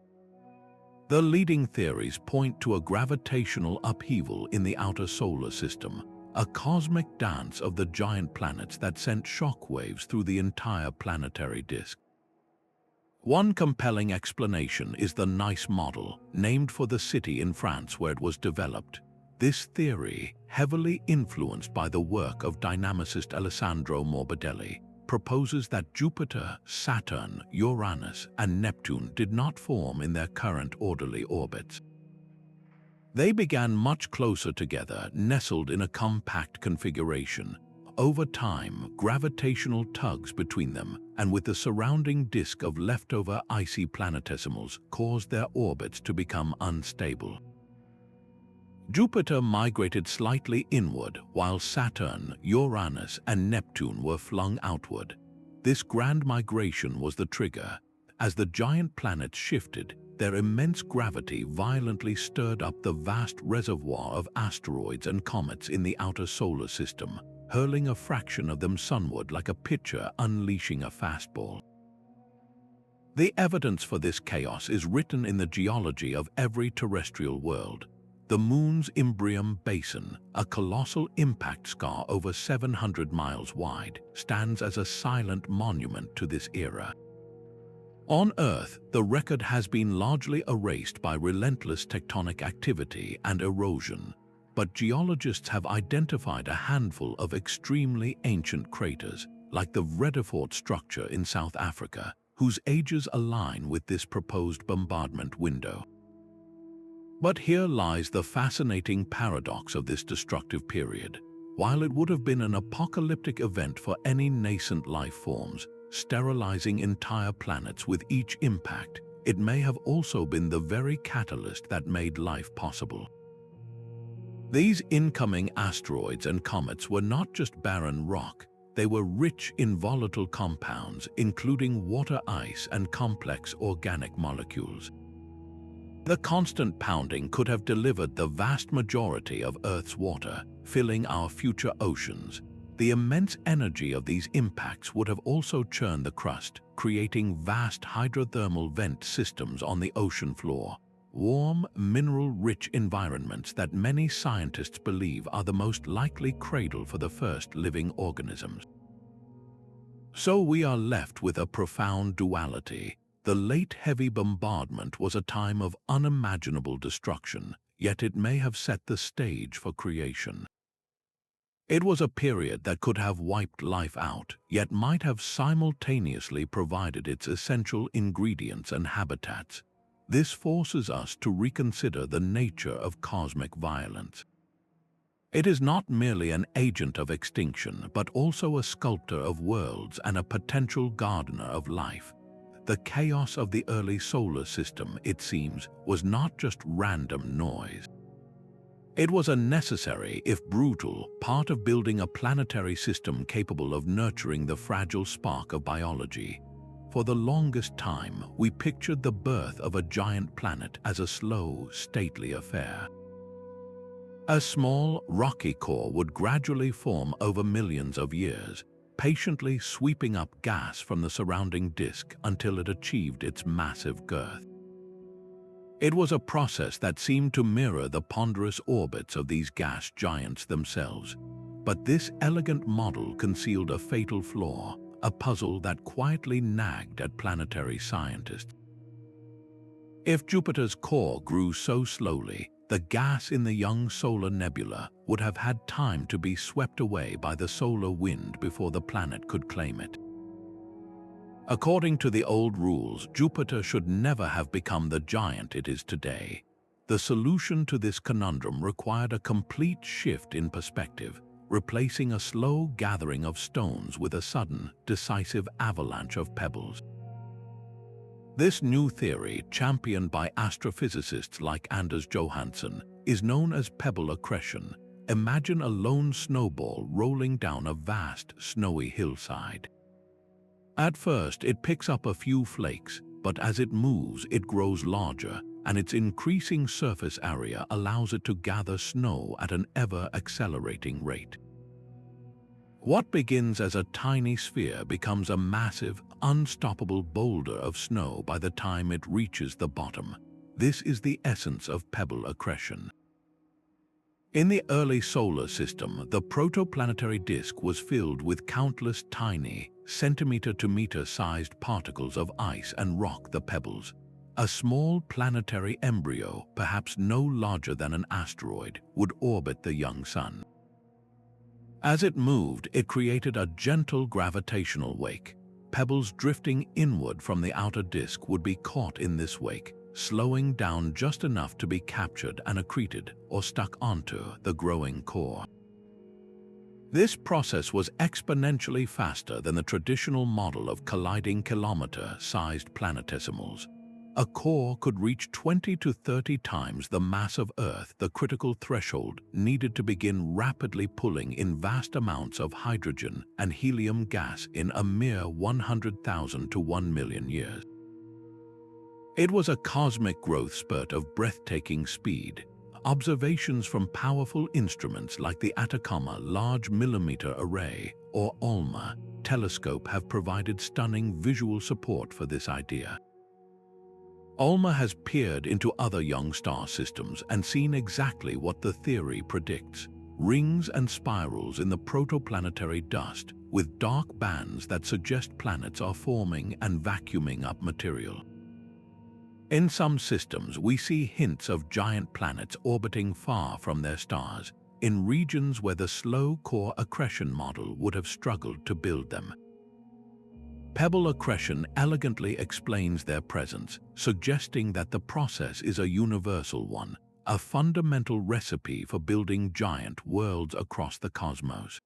The leading theories point to a gravitational upheaval in the outer solar system, a cosmic dance of the giant planets that sent shockwaves through the entire planetary disk. One compelling explanation is the Nice model, named for the city in France where it was developed. This theory, heavily influenced by the work of dynamicist Alessandro Morbidelli, proposes that Jupiter, Saturn, Uranus, and Neptune did not form in their current orderly orbits. They began much closer together, nestled in a compact configuration. Over time, gravitational tugs between them and with the surrounding disk of leftover icy planetesimals caused their orbits to become unstable. Jupiter migrated slightly inward, while Saturn, Uranus, and Neptune were flung outward. This grand migration was the trigger. As the giant planets shifted, their immense gravity violently stirred up the vast reservoir of asteroids and comets in the outer solar system, hurling a fraction of them sunward like a pitcher unleashing a fastball. The evidence for this chaos is written in the geology of every terrestrial world. The Moon's Imbrium Basin, a colossal impact scar over 700 miles wide, stands as a silent monument to this era. On Earth, the record has been largely erased by relentless tectonic activity and erosion, but geologists have identified a handful of extremely ancient craters, like the Vredefort structure in South Africa, whose ages align with this proposed bombardment window. But here lies the fascinating paradox of this destructive period. While it would have been an apocalyptic event for any nascent life forms, sterilizing entire planets with each impact, it may have also been the very catalyst that made life possible. These incoming asteroids and comets were not just barren rock, they were rich in volatile compounds, including water ice and complex organic molecules. The constant pounding could have delivered the vast majority of Earth's water, filling our future oceans. The immense energy of these impacts would have also churned the crust, creating vast hydrothermal vent systems on the ocean floor. Warm, mineral-rich environments that many scientists believe are the most likely cradle for the first living organisms. So we are left with a profound duality. The late heavy bombardment was a time of unimaginable destruction, yet it may have set the stage for creation. It was a period that could have wiped life out, yet might have simultaneously provided its essential ingredients and habitats. This forces us to reconsider the nature of cosmic violence. It is not merely an agent of extinction, but also a sculptor of worlds and a potential gardener of life. The chaos of the early solar system, it seems, was not just random noise. It was a necessary, if brutal, part of building a planetary system capable of nurturing the fragile spark of biology. For the longest time, we pictured the birth of a giant planet as a slow, stately affair. A small, rocky core would gradually form over millions of years, patiently sweeping up gas from the surrounding disk until it achieved its massive girth. It was a process that seemed to mirror the ponderous orbits of these gas giants themselves. But this elegant model concealed a fatal flaw, a puzzle that quietly nagged at planetary scientists. If Jupiter's core grew so slowly, the gas in the young solar nebula would have had time to be swept away by the solar wind before the planet could claim it. According to the old rules, Jupiter should never have become the giant it is today. The solution to this conundrum required a complete shift in perspective, replacing a slow gathering of stones with a sudden, decisive avalanche of pebbles. This new theory, championed by astrophysicists like Anders Johansson, is known as Pebble accretion. Imagine a lone snowball rolling down a vast, snowy hillside. At first, it picks up a few flakes, but as it moves, it grows larger, and its increasing surface area allows it to gather snow at an ever-accelerating rate. What begins as a tiny sphere becomes a massive, unstoppable boulder of snow by the time it reaches the bottom. This is the essence of Pebble accretion. In the early solar system, the protoplanetary disk was filled with countless tiny, centimeter-to-meter-sized particles of ice and rock, the pebbles. A small planetary embryo, perhaps no larger than an asteroid, would orbit the young sun. As it moved, it created a gentle gravitational wake. Pebbles drifting inward from the outer disk would be caught in this wake, slowing down just enough to be captured and accreted or stuck onto the growing core. This process was exponentially faster than the traditional model of colliding kilometer-sized planetesimals. A core could reach 20 to 30 times the mass of Earth, the critical threshold needed to begin rapidly pulling in vast amounts of hydrogen and helium gas in a mere 100,000 to 1 million years. It was a cosmic growth spurt of breathtaking speed. Observations from powerful instruments like the Atacama Large Millimeter Array or ALMA telescope have provided stunning visual support for this idea. ALMA has peered into other young star systems and seen exactly what the theory predicts: rings and spirals in the protoplanetary dust, with dark bands that suggest planets are forming and vacuuming up material. In some systems, we see hints of giant planets orbiting far from their stars, in regions where the slow core accretion model would have struggled to build them. Pebble accretion elegantly explains their presence, suggesting that the process is a universal one, a fundamental recipe for building giant worlds across the cosmos.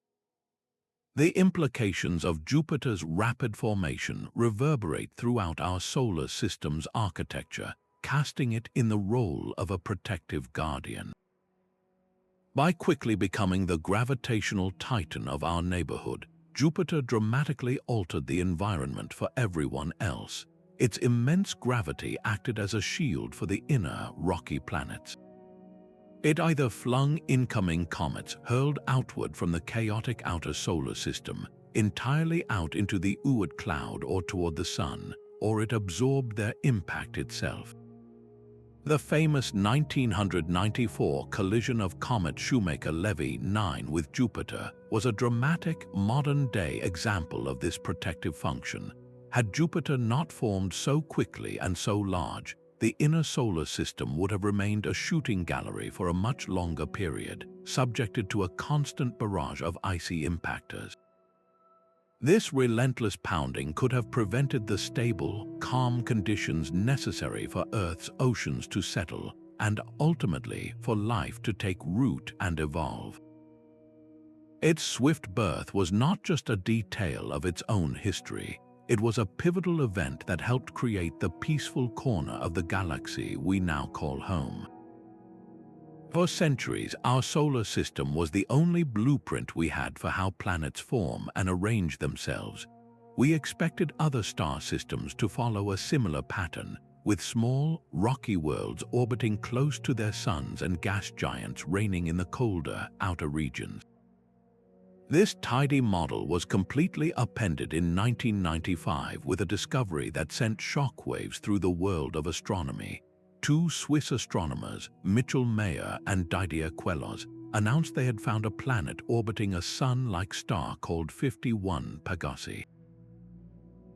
The implications of Jupiter's rapid formation reverberate throughout our solar system's architecture, casting it in the role of a protective guardian. By quickly becoming the gravitational titan of our neighborhood, Jupiter dramatically altered the environment for everyone else. Its immense gravity acted as a shield for the inner, rocky planets. It either flung incoming comets hurled outward from the chaotic outer solar system, entirely out into the Oort cloud or toward the Sun, or it absorbed their impact itself. The famous 1994 collision of comet Shoemaker-Levy 9 with Jupiter was a dramatic, modern-day example of this protective function. Had Jupiter not formed so quickly and so large, the inner solar system would have remained a shooting gallery for a much longer period, subjected to a constant barrage of icy impactors. This relentless pounding could have prevented the stable, calm conditions necessary for Earth's oceans to settle and ultimately for life to take root and evolve. Its swift birth was not just a detail of its own history. It was a pivotal event that helped create the peaceful corner of the galaxy we now call home. For centuries, our solar system was the only blueprint we had for how planets form and arrange themselves. We expected other star systems to follow a similar pattern, with small, rocky worlds orbiting close to their suns and gas giants reigning in the colder, outer regions. This tidy model was completely upended in 1995 with a discovery that sent shockwaves through the world of astronomy. Two Swiss astronomers, Michel Mayer and Didier Queloz, announced they had found a planet orbiting a sun-like star called 51 Pegasi.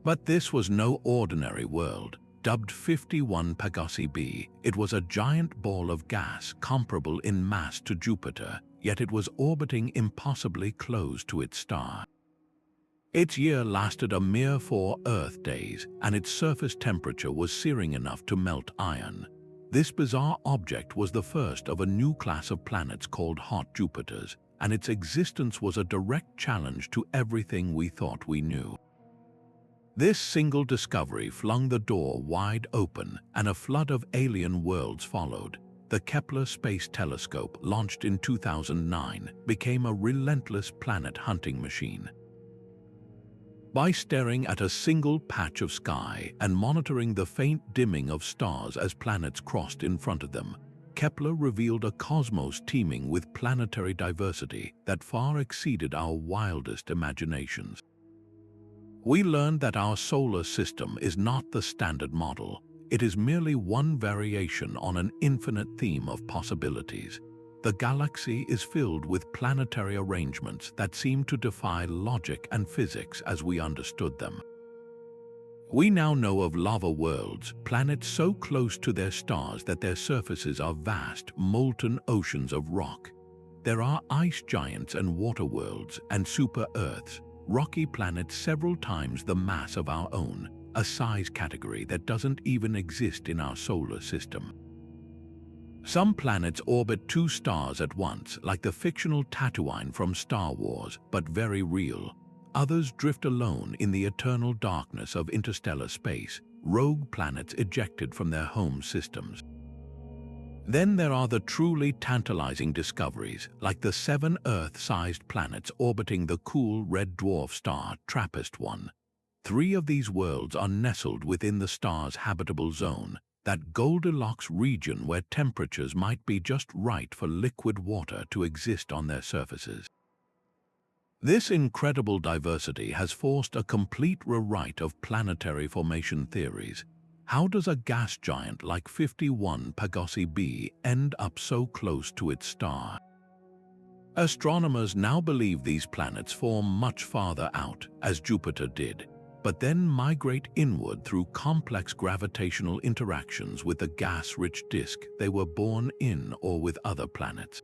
But this was no ordinary world. Dubbed 51 Pegasi b, it was a giant ball of gas comparable in mass to Jupiter, yet it was orbiting impossibly close to its star. Its year lasted a mere 4 Earth days, and its surface temperature was searing enough to melt iron. This bizarre object was the first of a new class of planets called hot Jupiters, and its existence was a direct challenge to everything we thought we knew. This single discovery flung the door wide open, and a flood of alien worlds followed. The Kepler Space Telescope, launched in 2009, became a relentless planet hunting machine. By staring at a single patch of sky and monitoring the faint dimming of stars as planets crossed in front of them, Kepler revealed a cosmos teeming with planetary diversity that far exceeded our wildest imaginations. We learned that our solar system is not the standard model. It is merely one variation on an infinite theme of possibilities. The galaxy is filled with planetary arrangements that seem to defy logic and physics as we understood them. We now know of lava worlds, planets so close to their stars that their surfaces are vast, molten oceans of rock. There are ice giants and water worlds and super-Earths, rocky planets several times the mass of our own, a size category that doesn't even exist in our solar system. Some planets orbit 2 stars at once, like the fictional Tatooine from Star Wars, but very real. Others drift alone in the eternal darkness of interstellar space, rogue planets ejected from their home systems. Then there are the truly tantalizing discoveries, like the 7 Earth-sized planets orbiting the cool red dwarf star TRAPPIST-1. 3 of these worlds are nestled within the star's habitable zone, that Goldilocks region where temperatures might be just right for liquid water to exist on their surfaces. This incredible diversity has forced a complete rewrite of planetary formation theories. How does a gas giant like 51 Pegasi b end up so close to its star? Astronomers now believe these planets form much farther out, as Jupiter did, but then migrate inward through complex gravitational interactions with the gas-rich disk they were born in or with other planets.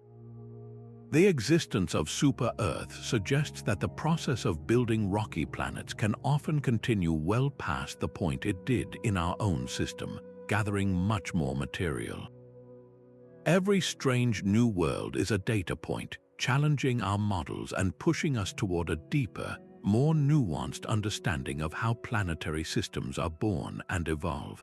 The existence of super-Earth suggests that the process of building rocky planets can often continue well past the point it did in our own system, gathering much more material. Every strange new world is a data point, challenging our models and pushing us toward a deeper, more nuanced understanding of how planetary systems are born and evolve.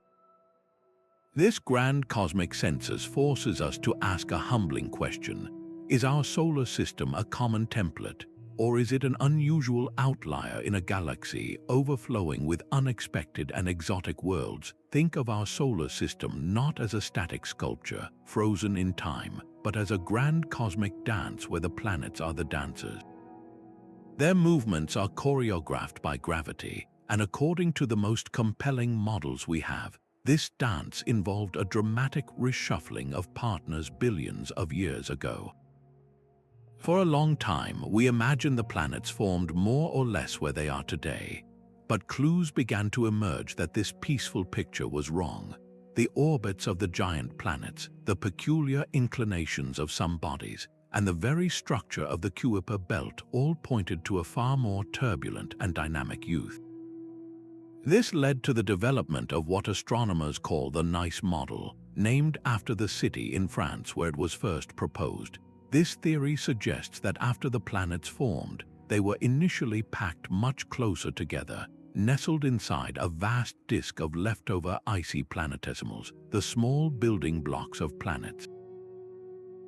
This grand cosmic census forces us to ask a humbling question. Is our solar system a common template, or is it an unusual outlier in a galaxy overflowing with unexpected and exotic worlds? Think of our solar system not as a static sculpture, frozen in time, but as a grand cosmic dance where the planets are the dancers. Their movements are choreographed by gravity, and according to the most compelling models we have, this dance involved a dramatic reshuffling of partners billions of years ago. For a long time, we imagined the planets formed more or less where they are today, but clues began to emerge that this peaceful picture was wrong. The orbits of the giant planets, the peculiar inclinations of some bodies, and the very structure of the Kuiper belt all pointed to a far more turbulent and dynamic youth. This led to the development of what astronomers call the Nice model, named after the city in France where it was first proposed. This theory suggests that after the planets formed, they were initially packed much closer together, nestled inside a vast disk of leftover icy planetesimals, the small building blocks of planets.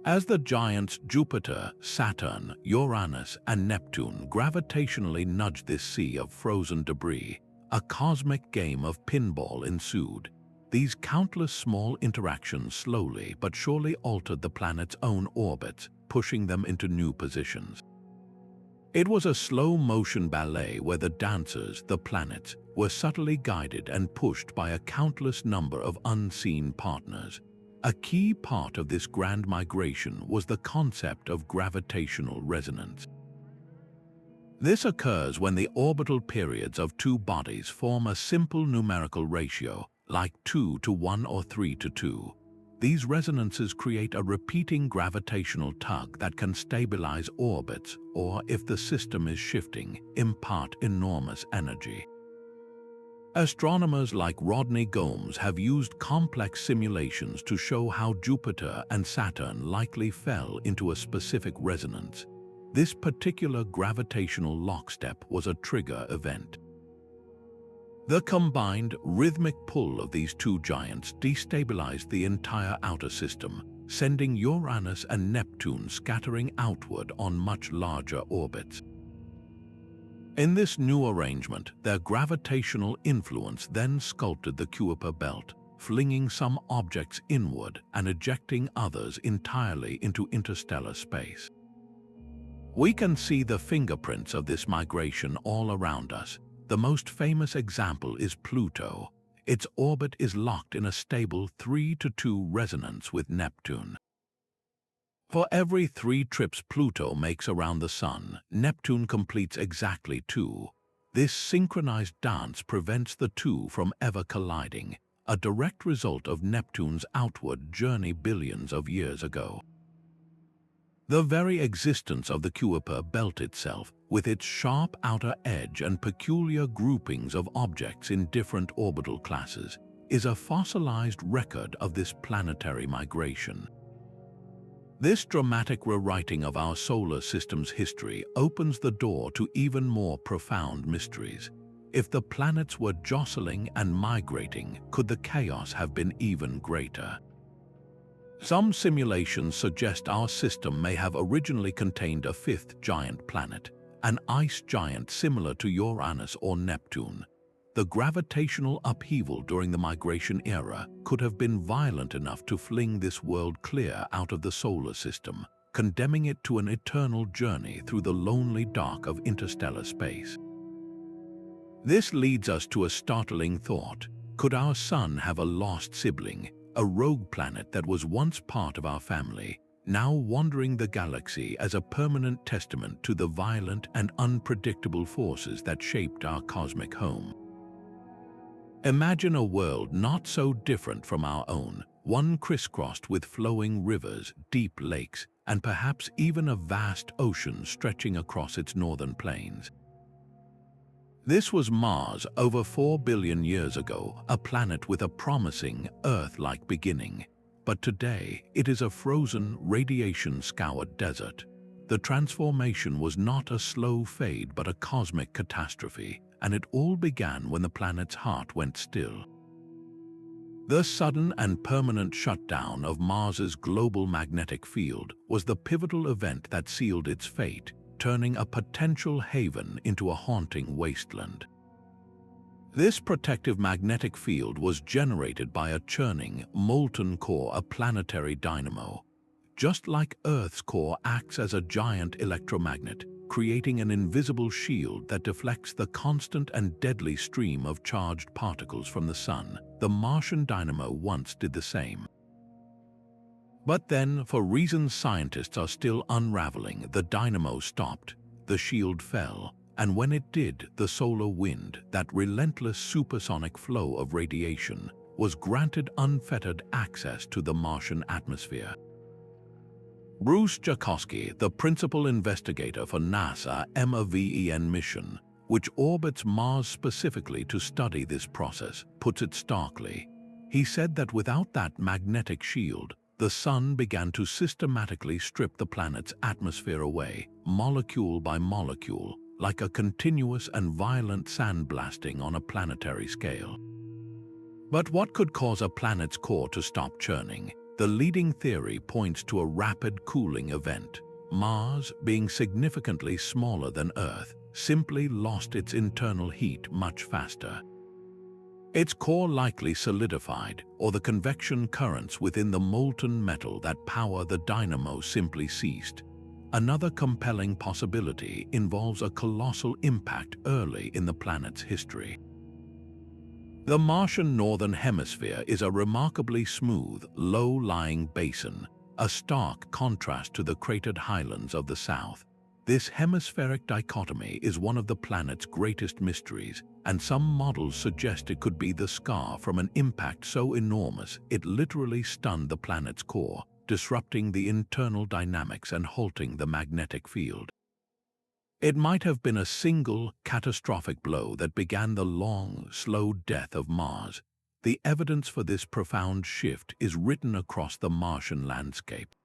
As the giants Jupiter, Saturn, Uranus, and Neptune gravitationally nudged this sea of frozen debris, a cosmic game of pinball ensued. These countless small interactions slowly but surely altered the planet's own orbits, pushing them into new positions. It was a slow-motion ballet where the dancers, the planets, were subtly guided and pushed by a countless number of unseen partners. A key part of this grand migration was the concept of gravitational resonance. This occurs when the orbital periods of two bodies form a simple numerical ratio, like 2 to 1 or 3 to 2. These resonances create a repeating gravitational tug that can stabilize orbits or, if the system is shifting, impart enormous energy. Astronomers like Rodney Gomes have used complex simulations to show how Jupiter and Saturn likely fell into a specific resonance. This particular gravitational lockstep was a trigger event. The combined rhythmic pull of these two giants destabilized the entire outer system, sending Uranus and Neptune scattering outward on much larger orbits. In this new arrangement, their gravitational influence then sculpted the Kuiper belt, flinging some objects inward and ejecting others entirely into interstellar space. We can see the fingerprints of this migration all around us. The most famous example is Pluto. Its orbit is locked in a stable 3 to 2 resonance with Neptune. For every 3 trips Pluto makes around the Sun, Neptune completes exactly 2. This synchronized dance prevents the two from ever colliding, a direct result of Neptune's outward journey billions of years ago. The very existence of the Kuiper belt itself, with its sharp outer edge and peculiar groupings of objects in different orbital classes, is a fossilized record of this planetary migration. This dramatic rewriting of our solar system's history opens the door to even more profound mysteries. If the planets were jostling and migrating, could the chaos have been even greater? Some simulations suggest our system may have originally contained a 5th giant planet, an ice giant similar to Uranus or Neptune. The gravitational upheaval during the migration era could have been violent enough to fling this world clear out of the solar system, condemning it to an eternal journey through the lonely dark of interstellar space. This leads us to a startling thought. Could our Sun have a lost sibling, a rogue planet that was once part of our family, now wandering the galaxy as a permanent testament to the violent and unpredictable forces that shaped our cosmic home? Imagine a world not so different from our own, one crisscrossed with flowing rivers, deep lakes, and perhaps even a vast ocean stretching across its northern plains. This was Mars over 4 billion years ago, a planet with a promising Earth-like beginning. But today, it is a frozen, radiation-scoured desert. The transformation was not a slow fade but a cosmic catastrophe, and it all began when the planet's heart went still. The sudden and permanent shutdown of Mars's global magnetic field was the pivotal event that sealed its fate, turning a potential haven into a haunting wasteland. This protective magnetic field was generated by a churning, molten core, a planetary dynamo. Just like Earth's core acts as a giant electromagnet, creating an invisible shield that deflects the constant and deadly stream of charged particles from the Sun, the Martian dynamo once did the same. But then, for reasons scientists are still unraveling, the dynamo stopped, the shield fell, and when it did, the solar wind, that relentless supersonic flow of radiation, was granted unfettered access to the Martian atmosphere. Bruce Jakosky, the principal investigator for NASA EMA-VEN mission, which orbits Mars specifically to study this process, puts it starkly. He said that without that magnetic shield, the Sun began to systematically strip the planet's atmosphere away, molecule by molecule, like a continuous and violent sandblasting on a planetary scale. But what could cause a planet's core to stop churning? The leading theory points to a rapid cooling event. Mars, being significantly smaller than Earth, simply lost its internal heat much faster. Its core likely solidified, or the convection currents within the molten metal that power the dynamo simply ceased. Another compelling possibility involves a colossal impact early in the planet's history. The Martian northern hemisphere is a remarkably smooth, low-lying basin, a stark contrast to the cratered highlands of the south. This hemispheric dichotomy is one of the planet's greatest mysteries, and some models suggest it could be the scar from an impact so enormous it literally stunned the planet's core, disrupting the internal dynamics and halting the magnetic field. It might have been a single, catastrophic blow that began the long, slow death of Mars. The evidence for this profound shift is written across the Martian landscape.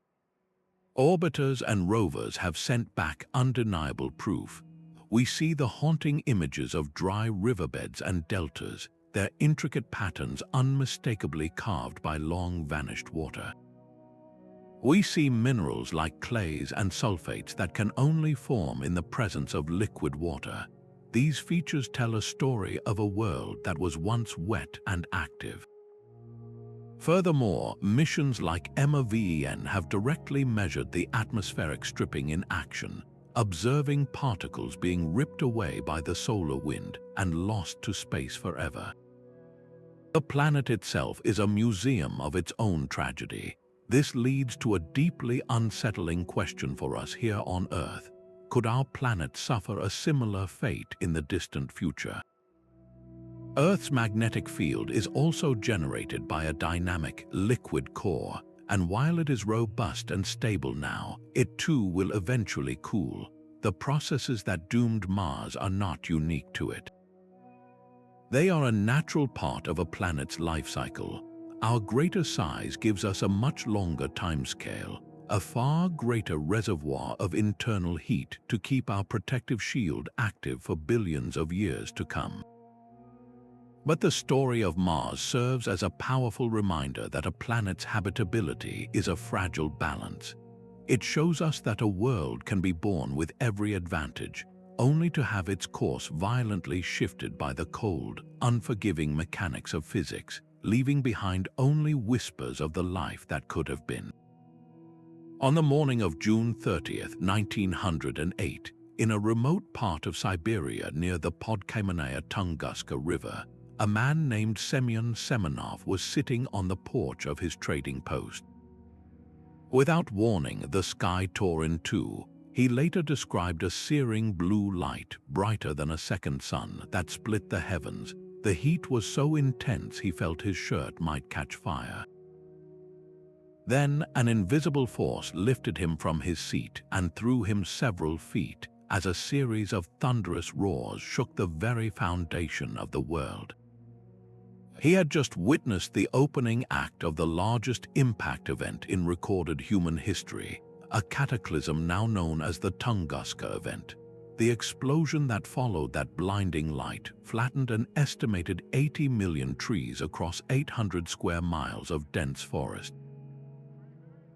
Orbiters and rovers have sent back undeniable proof. We see the haunting images of dry riverbeds and deltas, their intricate patterns unmistakably carved by long-vanished water. We see minerals like clays and sulfates that can only form in the presence of liquid water. These features tell a story of a world that was once wet and active. Furthermore, missions like EMA-VEN have directly measured the atmospheric stripping in action, observing particles being ripped away by the solar wind and lost to space forever. The planet itself is a museum of its own tragedy. This leads to a deeply unsettling question for us here on Earth. Could our planet suffer a similar fate in the distant future? Earth's magnetic field is also generated by a dynamic, liquid core, and while it is robust and stable now, it too will eventually cool. The processes that doomed Mars are not unique to it. They are a natural part of a planet's life cycle. Our greater size gives us a much longer timescale, a far greater reservoir of internal heat to keep our protective shield active for billions of years to come. But the story of Mars serves as a powerful reminder that a planet's habitability is a fragile balance. It shows us that a world can be born with every advantage, only to have its course violently shifted by the cold, unforgiving mechanics of physics, leaving behind only whispers of the life that could have been. On the morning of June 30th, 1908, in a remote part of Siberia near the Podkamennaya Tunguska River, a man named Semyon Semenov was sitting on the porch of his trading post. Without warning, the sky tore in two. He later described a searing blue light, brighter than a second sun, that split the heavens. The heat was so intense he felt his shirt might catch fire. Then an invisible force lifted him from his seat and threw him several feet as a series of thunderous roars shook the very foundation of the world. He had just witnessed the opening act of the largest impact event in recorded human history, a cataclysm now known as the Tunguska Event. The explosion that followed that blinding light flattened an estimated 80 million trees across 800 square miles of dense forest.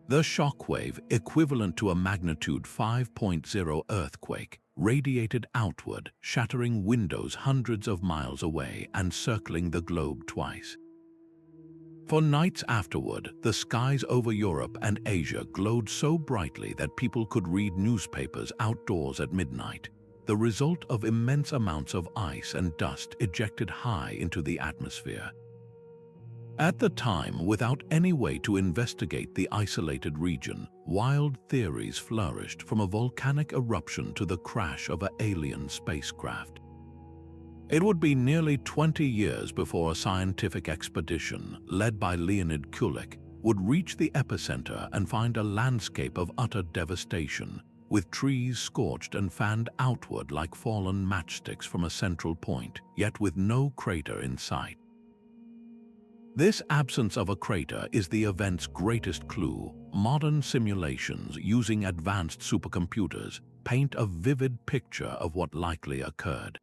The shockwave, equivalent to a magnitude 5.0 earthquake, radiated outward, shattering windows hundreds of miles away and circling the globe twice. For nights afterward, the skies over Europe and Asia glowed so brightly that people could read newspapers outdoors at midnight, the result of immense amounts of ice and dust ejected high into the atmosphere. At the time, without any way to investigate the isolated region, wild theories flourished, from a volcanic eruption to the crash of an alien spacecraft. It would be nearly 20 years before a scientific expedition, led by Leonid Kulik, would reach the epicenter and find a landscape of utter devastation, with trees scorched and fanned outward like fallen matchsticks from a central point, yet with no crater in sight. This absence of a crater is the event's greatest clue. Modern simulations using advanced supercomputers paint a vivid picture of what likely occurred.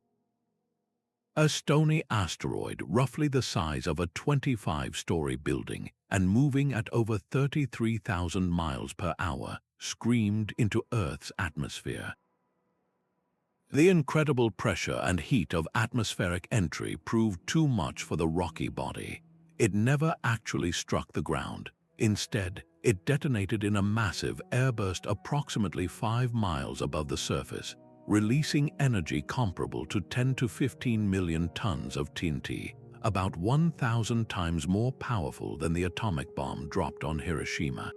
A stony asteroid, roughly the size of a 25-story building and moving at over 33,000 miles per hour, screamed into Earth's atmosphere. The incredible pressure and heat of atmospheric entry proved too much for the rocky body. It never actually struck the ground. Instead, it detonated in a massive airburst approximately 5 miles above the surface, releasing energy comparable to 10 to 15 million tons of TNT, about 1,000 times more powerful than the atomic bomb dropped on Hiroshima.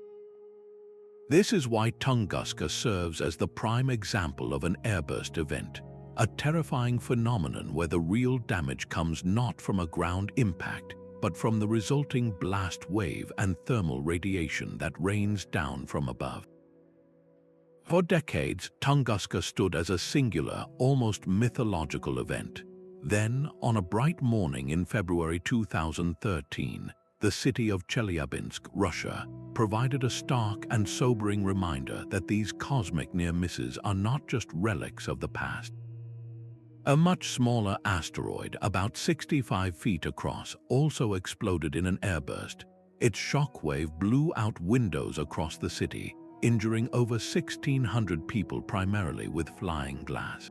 This is why Tunguska serves as the prime example of an airburst event, a terrifying phenomenon where the real damage comes not from a ground impact, but from the resulting blast wave and thermal radiation that rains down from above. For decades, Tunguska stood as a singular, almost mythological event. Then, on a bright morning in February 2013, the city of Chelyabinsk, Russia, provided a stark and sobering reminder that these cosmic near-misses are not just relics of the past. A much smaller asteroid, about 65 feet across, also exploded in an airburst. Its shockwave blew out windows across the city, injuring over 1,600 people, primarily with flying glass.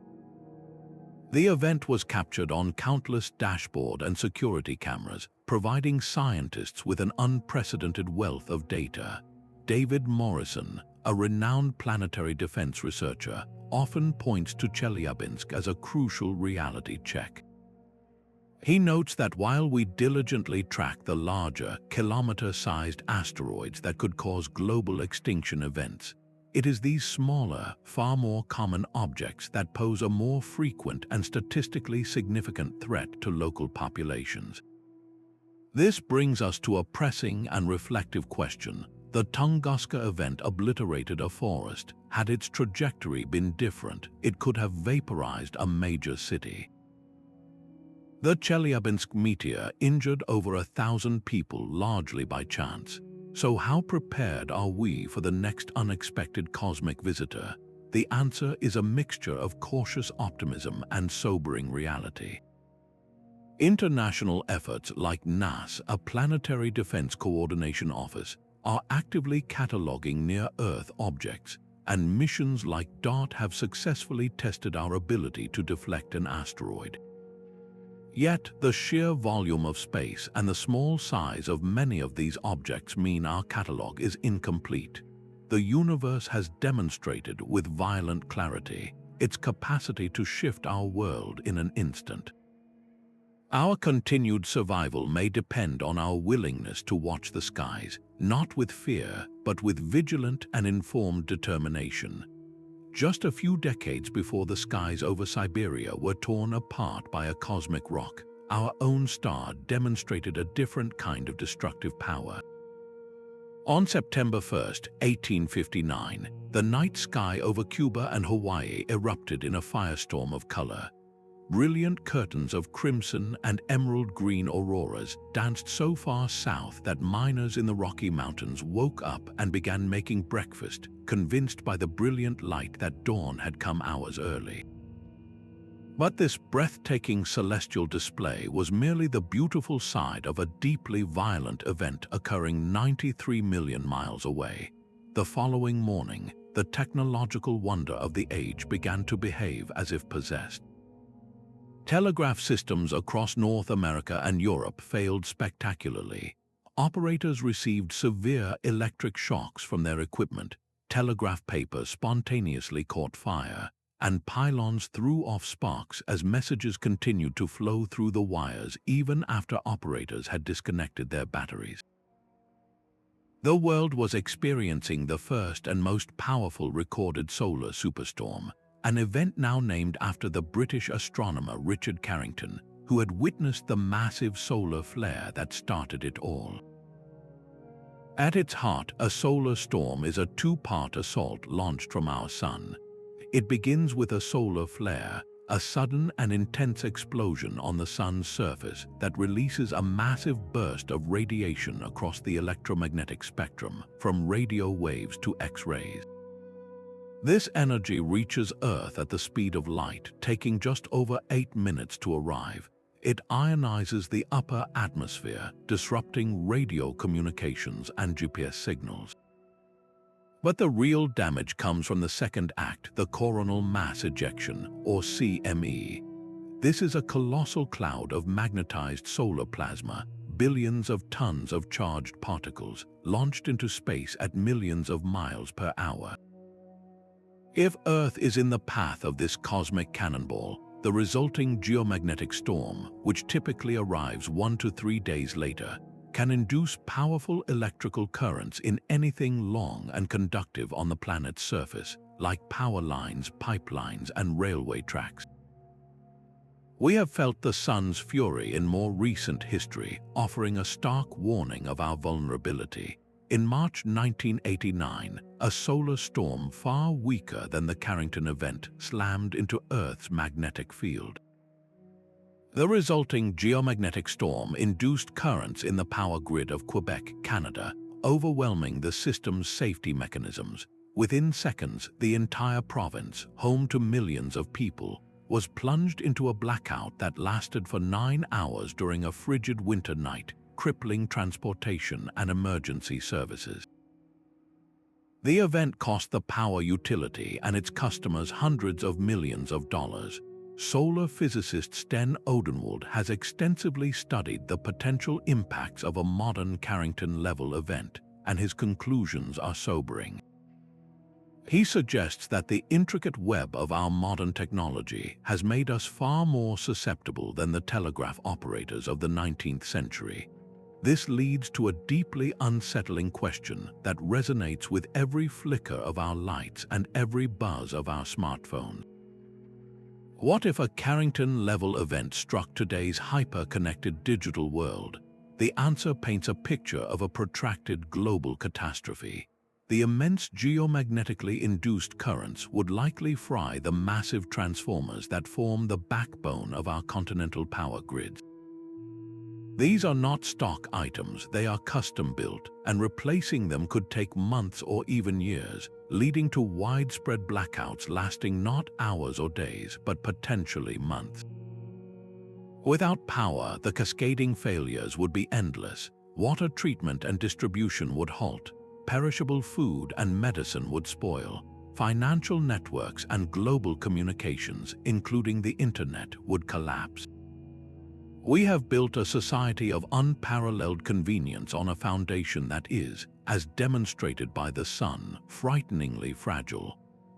The event was captured on countless dashboard and security cameras, providing scientists with an unprecedented wealth of data. David Morrison, a renowned planetary defense researcher, often points to Chelyabinsk as a crucial reality check. He notes that while we diligently track the larger, kilometer-sized asteroids that could cause global extinction events, it is these smaller, far more common objects that pose a more frequent and statistically significant threat to local populations. This brings us to a pressing and reflective question. The Tunguska event obliterated a forest. Had its trajectory been different, it could have vaporized a major city. The Chelyabinsk meteor injured over 1,000 people, largely by chance. So how prepared are we for the next unexpected cosmic visitor? The answer is a mixture of cautious optimism and sobering reality. International efforts like NAS, a Planetary Defense Coordination Office, are actively cataloging near-Earth objects, and missions like DART have successfully tested our ability to deflect an asteroid. Yet, the sheer volume of space and the small size of many of these objects mean our catalog is incomplete. The universe has demonstrated with violent clarity its capacity to shift our world in an instant. Our continued survival may depend on our willingness to watch the skies, not with fear, but with vigilant and informed determination. Just a few decades before the skies over Siberia were torn apart by a cosmic rock, our own star demonstrated a different kind of destructive power. On September 1, 1859, the night sky over Cuba and Hawaii erupted in a firestorm of color. Brilliant curtains of crimson and emerald green auroras danced so far south that miners in the Rocky Mountains woke up and began making breakfast, convinced by the brilliant light that dawn had come hours early. But this breathtaking celestial display was merely the beautiful side of a deeply violent event occurring 93 million miles away. The following morning, the technological wonder of the age began to behave as if possessed. Telegraph systems across North America and Europe failed spectacularly. Operators received severe electric shocks from their equipment, telegraph paper spontaneously caught fire, and pylons threw off sparks as messages continued to flow through the wires even after operators had disconnected their batteries. The world was experiencing the first and most powerful recorded solar superstorm, an event now named after the British astronomer Richard Carrington, who had witnessed the massive solar flare that started it all. At its heart, a solar storm is a two-part assault launched from our sun. It begins with a solar flare, a sudden and intense explosion on the sun's surface that releases a massive burst of radiation across the electromagnetic spectrum, from radio waves to X-rays. This energy reaches Earth at the speed of light, taking just over 8 minutes to arrive. It ionizes the upper atmosphere, disrupting radio communications and GPS signals. But the real damage comes from the second act, the coronal mass ejection, or CME. This is a colossal cloud of magnetized solar plasma, billions of tons of charged particles, launched into space at millions of miles per hour. If Earth is in the path of this cosmic cannonball, the resulting geomagnetic storm, which typically arrives 1 to 3 days later, can induce powerful electrical currents in anything long and conductive on the planet's surface, like power lines, pipelines, and railway tracks. We have felt the sun's fury in more recent history, offering a stark warning of our vulnerability. In March 1989, a solar storm far weaker than the Carrington event slammed into Earth's magnetic field. The resulting geomagnetic storm induced currents in the power grid of Quebec, Canada, overwhelming the system's safety mechanisms. Within seconds, the entire province, home to millions of people, was plunged into a blackout that lasted for 9 hours during a frigid winter night, crippling transportation and emergency services. The event cost the power utility and its customers hundreds of millions of dollars. Solar physicist Sten Odenwald has extensively studied the potential impacts of a modern Carrington-level event, and his conclusions are sobering. He suggests that the intricate web of our modern technology has made us far more susceptible than the telegraph operators of the 19th century. This leads to a deeply unsettling question that resonates with every flicker of our lights and every buzz of our smartphones. What if a Carrington-level event struck today's hyper-connected digital world? The answer paints a picture of a protracted global catastrophe. The immense geomagnetically induced currents would likely fry the massive transformers that form the backbone of our continental power grids. These are not stock items, they are custom-built, and replacing them could take months or even years, leading to widespread blackouts lasting not hours or days, but potentially months. Without power, the cascading failures would be endless. Water treatment and distribution would halt. Perishable food and medicine would spoil. Financial networks and global communications, including the internet, would collapse. We have built a society of unparalleled convenience on a foundation that is, as demonstrated by the sun, frighteningly fragile.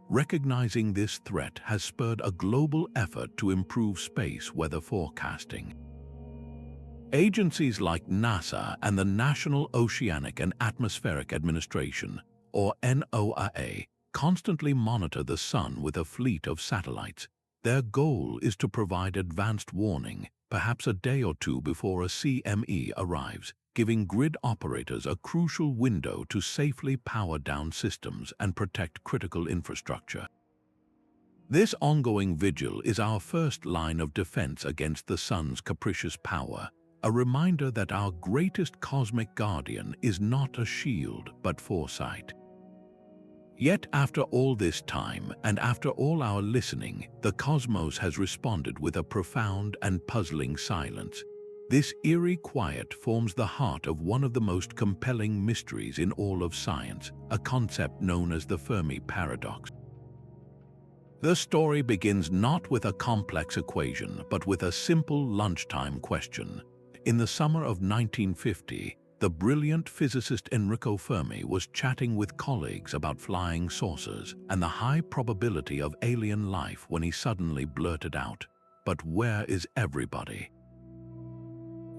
Recognizing this threat has spurred a global effort to improve space weather forecasting. Agencies like NASA and the National Oceanic and Atmospheric Administration, or NOAA, constantly monitor the sun with a fleet of satellites. Their goal is to provide advanced warning, perhaps a day or two before a CME arrives, giving grid operators a crucial window to safely power down systems and protect critical infrastructure. This ongoing vigil is our first line of defense against the sun's capricious power, a reminder that our greatest cosmic guardian is not a shield but foresight. Yet after all this time, and after all our listening, the cosmos has responded with a profound and puzzling silence. This eerie quiet forms the heart of one of the most compelling mysteries in all of science, a concept known as the Fermi paradox. The story begins not with a complex equation, but with a simple lunchtime question. In the summer of 1950, the brilliant physicist Enrico Fermi was chatting with colleagues about flying saucers and the high probability of alien life when he suddenly blurted out, "But where is everybody?"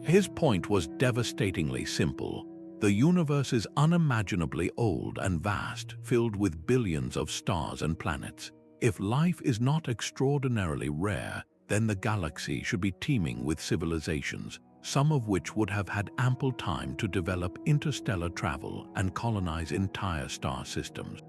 His point was devastatingly simple. The universe is unimaginably old and vast, filled with billions of stars and planets. If life is not extraordinarily rare, then the galaxy should be teeming with civilizations, some of which would have had ample time to develop interstellar travel and colonize entire star systems.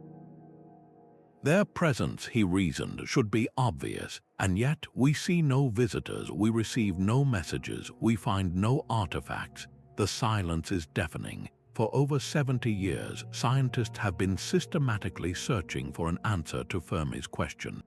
Their presence, he reasoned, should be obvious, and yet we see no visitors, we receive no messages, we find no artifacts. The silence is deafening. For over 70 years, scientists have been systematically searching for an answer to Fermi's question.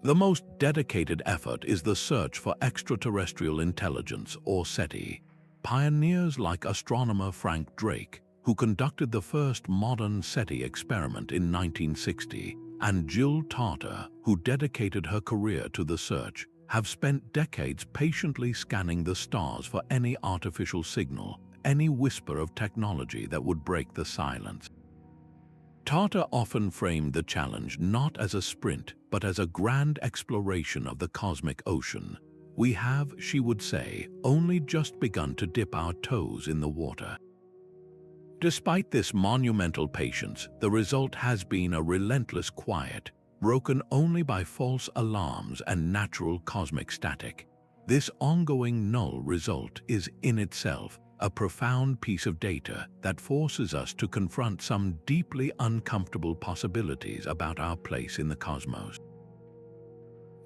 The most dedicated effort is the search for extraterrestrial intelligence, or SETI. Pioneers like astronomer Frank Drake, who conducted the first modern SETI experiment in 1960, and Jill Tarter, who dedicated her career to the search, have spent decades patiently scanning the stars for any artificial signal, any whisper of technology that would break the silence. Tarter often framed the challenge not as a sprint, but as a grand exploration of the cosmic ocean. We have, she would say, only just begun to dip our toes in the water. Despite this monumental patience, the result has been a relentless quiet, broken only by false alarms and natural cosmic static. This ongoing null result is, in itself, a profound piece of data that forces us to confront some deeply uncomfortable possibilities about our place in the cosmos.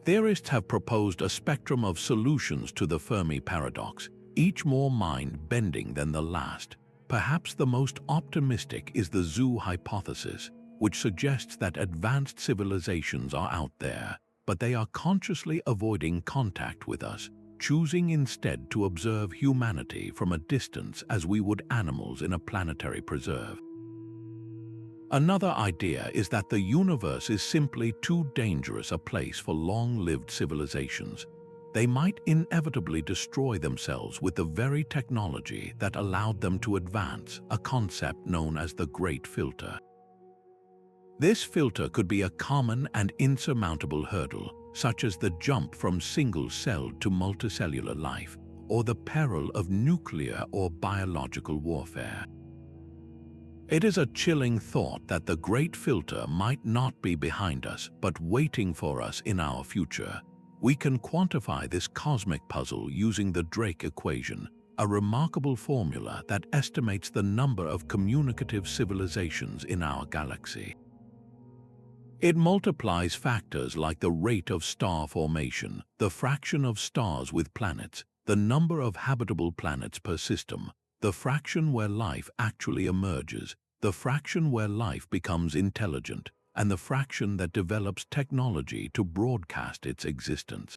Theorists have proposed a spectrum of solutions to the Fermi paradox, each more mind-bending than the last. Perhaps the most optimistic is the zoo hypothesis, which suggests that advanced civilizations are out there, but they are consciously avoiding contact with us, choosing instead to observe humanity from a distance as we would animals in a planetary preserve. Another idea is that the universe is simply too dangerous a place for long-lived civilizations. They might inevitably destroy themselves with the very technology that allowed them to advance, a concept known as the Great Filter. This filter could be a common and insurmountable hurdle, such as the jump from single-celled to multicellular life, or the peril of nuclear or biological warfare. It is a chilling thought that the Great Filter might not be behind us, but waiting for us in our future. We can quantify this cosmic puzzle using the Drake equation, a remarkable formula that estimates the number of communicative civilizations in our galaxy. It multiplies factors like the rate of star formation, the fraction of stars with planets, the number of habitable planets per system, the fraction where life actually emerges, the fraction where life becomes intelligent, and the fraction that develops technology to broadcast its existence.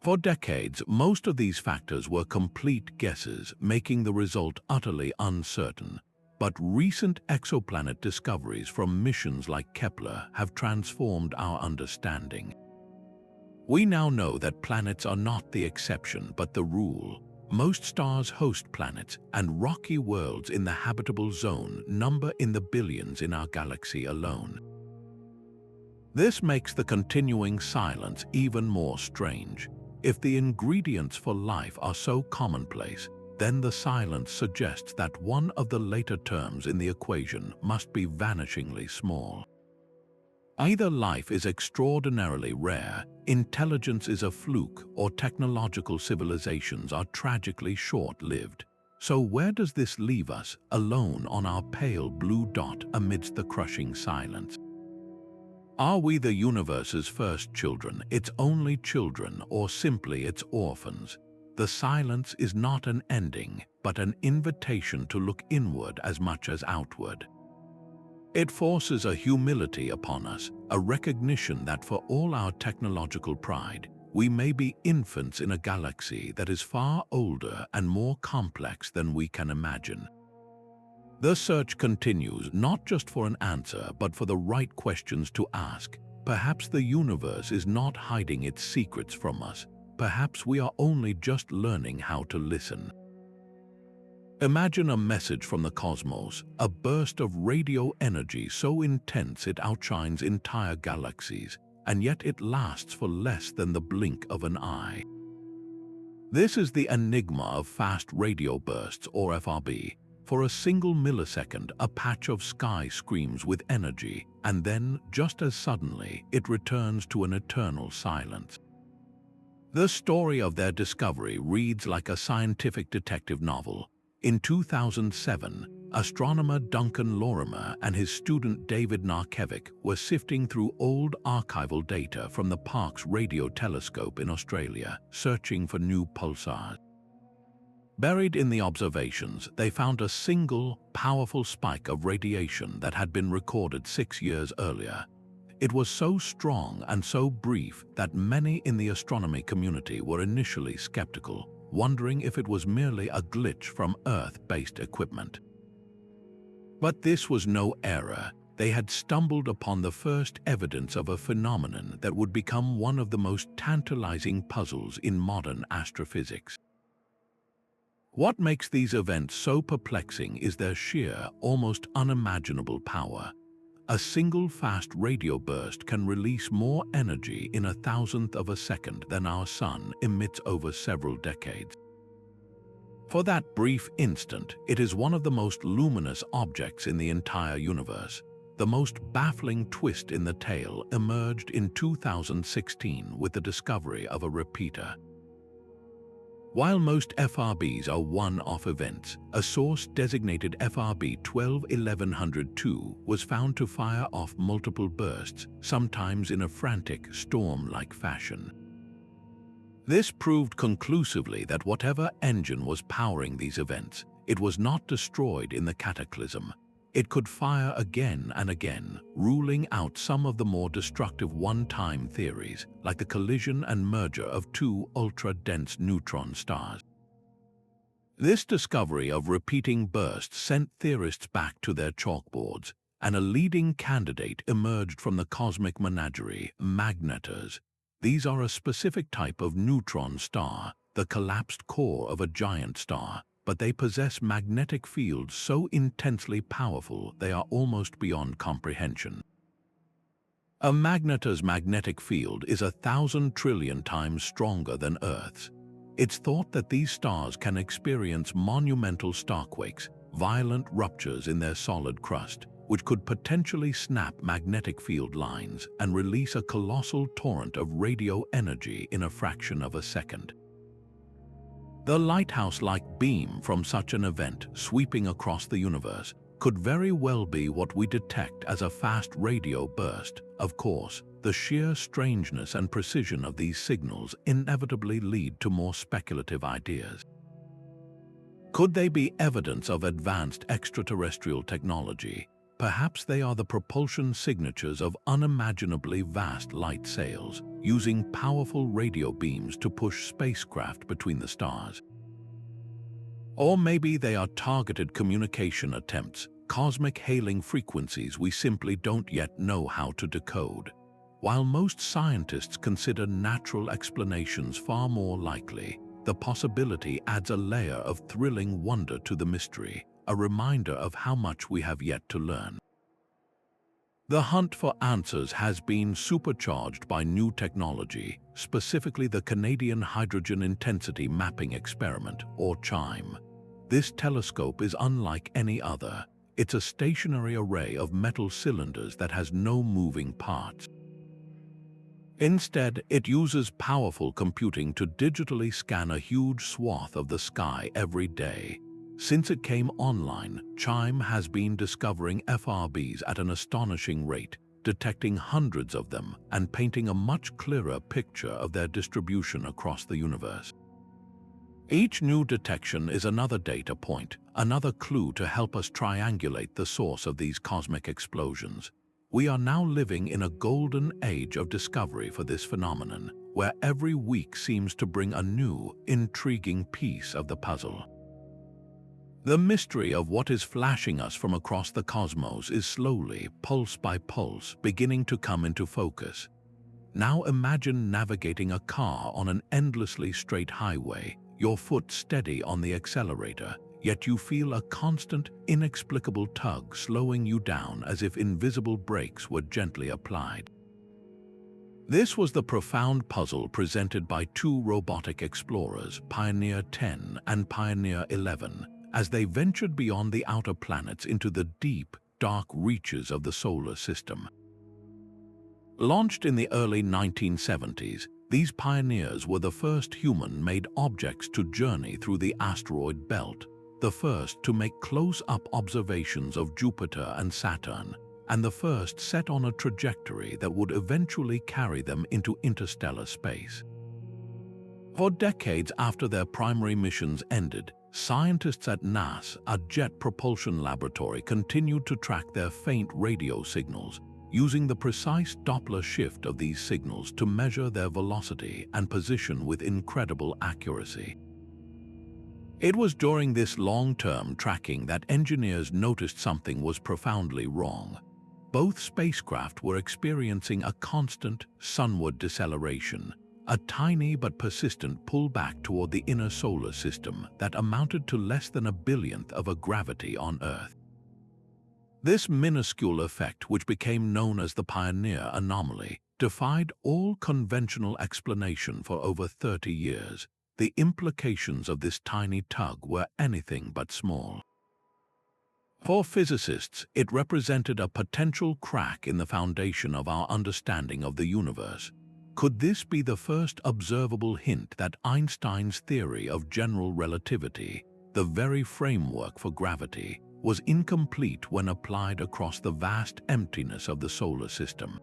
For decades, most of these factors were complete guesses, making the result utterly uncertain. But recent exoplanet discoveries from missions like Kepler have transformed our understanding. We now know that planets are not the exception but the rule. Most stars host planets, and rocky worlds in the habitable zone number in the billions in our galaxy alone. This makes the continuing silence even more strange. If the ingredients for life are so commonplace, then the silence suggests that one of the later terms in the equation must be vanishingly small. Either life is extraordinarily rare, intelligence is a fluke, or technological civilizations are tragically short-lived. So where does this leave us, alone on our pale blue dot amidst the crushing silence? Are we the universe's first children, its only children, or simply its orphans? The silence is not an ending, but an invitation to look inward as much as outward. It forces a humility upon us, a recognition that for all our technological pride, we may be infants in a galaxy that is far older and more complex than we can imagine. The search continues not just for an answer, but for the right questions to ask. Perhaps the universe is not hiding its secrets from us. Perhaps we are only just learning how to listen. Imagine a message from the cosmos, a burst of radio energy so intense it outshines entire galaxies, and yet it lasts for less than the blink of an eye. This is the enigma of fast radio bursts, or FRB. For a single millisecond, a patch of sky screams with energy, and then, just as suddenly, it returns to an eternal silence. The story of their discovery reads like a scientific detective novel. In 2007, astronomer Duncan Lorimer and his student David Narkevic were sifting through old archival data from the Parkes Radio Telescope in Australia, searching for new pulsars. Buried in the observations, they found a single, powerful spike of radiation that had been recorded 6 years earlier. It was so strong and so brief that many in the astronomy community were initially skeptical, wondering if it was merely a glitch from Earth-based equipment. But this was no error. They had stumbled upon the first evidence of a phenomenon that would become one of the most tantalizing puzzles in modern astrophysics. What makes these events so perplexing is their sheer, almost unimaginable power. A single fast radio burst can release more energy in 1,000th of a second than our Sun emits over several decades. For that brief instant, it is one of the most luminous objects in the entire universe. The most baffling twist in the tale emerged in 2016 with the discovery of a repeater. While most FRBs are one-off events, a source designated FRB 121102 was found to fire off multiple bursts, sometimes in a frantic, storm-like fashion. This proved conclusively that whatever engine was powering these events, it was not destroyed in the cataclysm. It could fire again and again, ruling out some of the more destructive one-time theories, like the collision and merger of two ultra-dense neutron stars. This discovery of repeating bursts sent theorists back to their chalkboards, and a leading candidate emerged from the cosmic menagerie, magnetars. These are a specific type of neutron star, the collapsed core of a giant star, but they possess magnetic fields so intensely powerful they are almost beyond comprehension. A magnetar's magnetic field is 1,000 trillion times stronger than Earth's. It's thought that these stars can experience monumental starquakes, violent ruptures in their solid crust, which could potentially snap magnetic field lines and release a colossal torrent of radio energy in a fraction of a second. The lighthouse-like beam from such an event sweeping across the universe could very well be what we detect as a fast radio burst. Of course, the sheer strangeness and precision of these signals inevitably lead to more speculative ideas. Could they be evidence of advanced extraterrestrial technology? Perhaps they are the propulsion signatures of unimaginably vast light sails, using powerful radio beams to push spacecraft between the stars. Or maybe they are targeted communication attempts, cosmic hailing frequencies we simply don't yet know how to decode. While most scientists consider natural explanations far more likely, the possibility adds a layer of thrilling wonder to the mystery, a reminder of how much we have yet to learn. The hunt for answers has been supercharged by new technology, specifically the Canadian Hydrogen Intensity Mapping Experiment, or CHIME. This telescope is unlike any other. It's a stationary array of metal cylinders that has no moving parts. Instead, it uses powerful computing to digitally scan a huge swath of the sky every day. Since it came online, CHIME has been discovering FRBs at an astonishing rate, detecting hundreds of them and painting a much clearer picture of their distribution across the universe. Each new detection is another data point, another clue to help us triangulate the source of these cosmic explosions. We are now living in a golden age of discovery for this phenomenon, where every week seems to bring a new, intriguing piece of the puzzle. The mystery of what is flashing us from across the cosmos is slowly, pulse by pulse, beginning to come into focus. Now imagine navigating a car on an endlessly straight highway, your foot steady on the accelerator, yet you feel a constant, inexplicable tug slowing you down as if invisible brakes were gently applied. This was the profound puzzle presented by two robotic explorers, Pioneer 10 and Pioneer 11, as they ventured beyond the outer planets into the deep, dark reaches of the solar system. Launched in the early 1970s, these pioneers were the first human-made objects to journey through the asteroid belt, the first to make close-up observations of Jupiter and Saturn, and the first set on a trajectory that would eventually carry them into interstellar space. For decades after their primary missions ended, scientists at NASA, a jet propulsion laboratory, continued to track their faint radio signals, using the precise Doppler shift of these signals to measure their velocity and position with incredible accuracy. It was during this long-term tracking that engineers noticed something was profoundly wrong. Both spacecraft were experiencing a constant sunward deceleration, a tiny but persistent pullback toward the inner solar system that amounted to less than a billionth of a gravity on Earth. This minuscule effect, which became known as the Pioneer Anomaly, defied all conventional explanation for over 30 years. The implications of this tiny tug were anything but small. For physicists, it represented a potential crack in the foundation of our understanding of the universe. Could this be the first observable hint that Einstein's theory of general relativity, the very framework for gravity, was incomplete when applied across the vast emptiness of the solar system?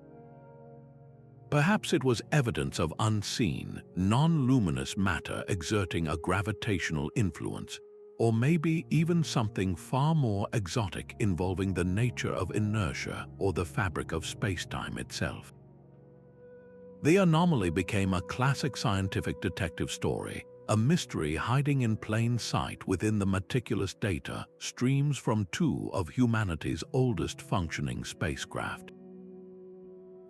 Perhaps it was evidence of unseen, non-luminous matter exerting a gravitational influence, or maybe even something far more exotic involving the nature of inertia or the fabric of space-time itself. The anomaly became a classic scientific detective story, a mystery hiding in plain sight within the meticulous data streams from two of humanity's oldest functioning spacecraft.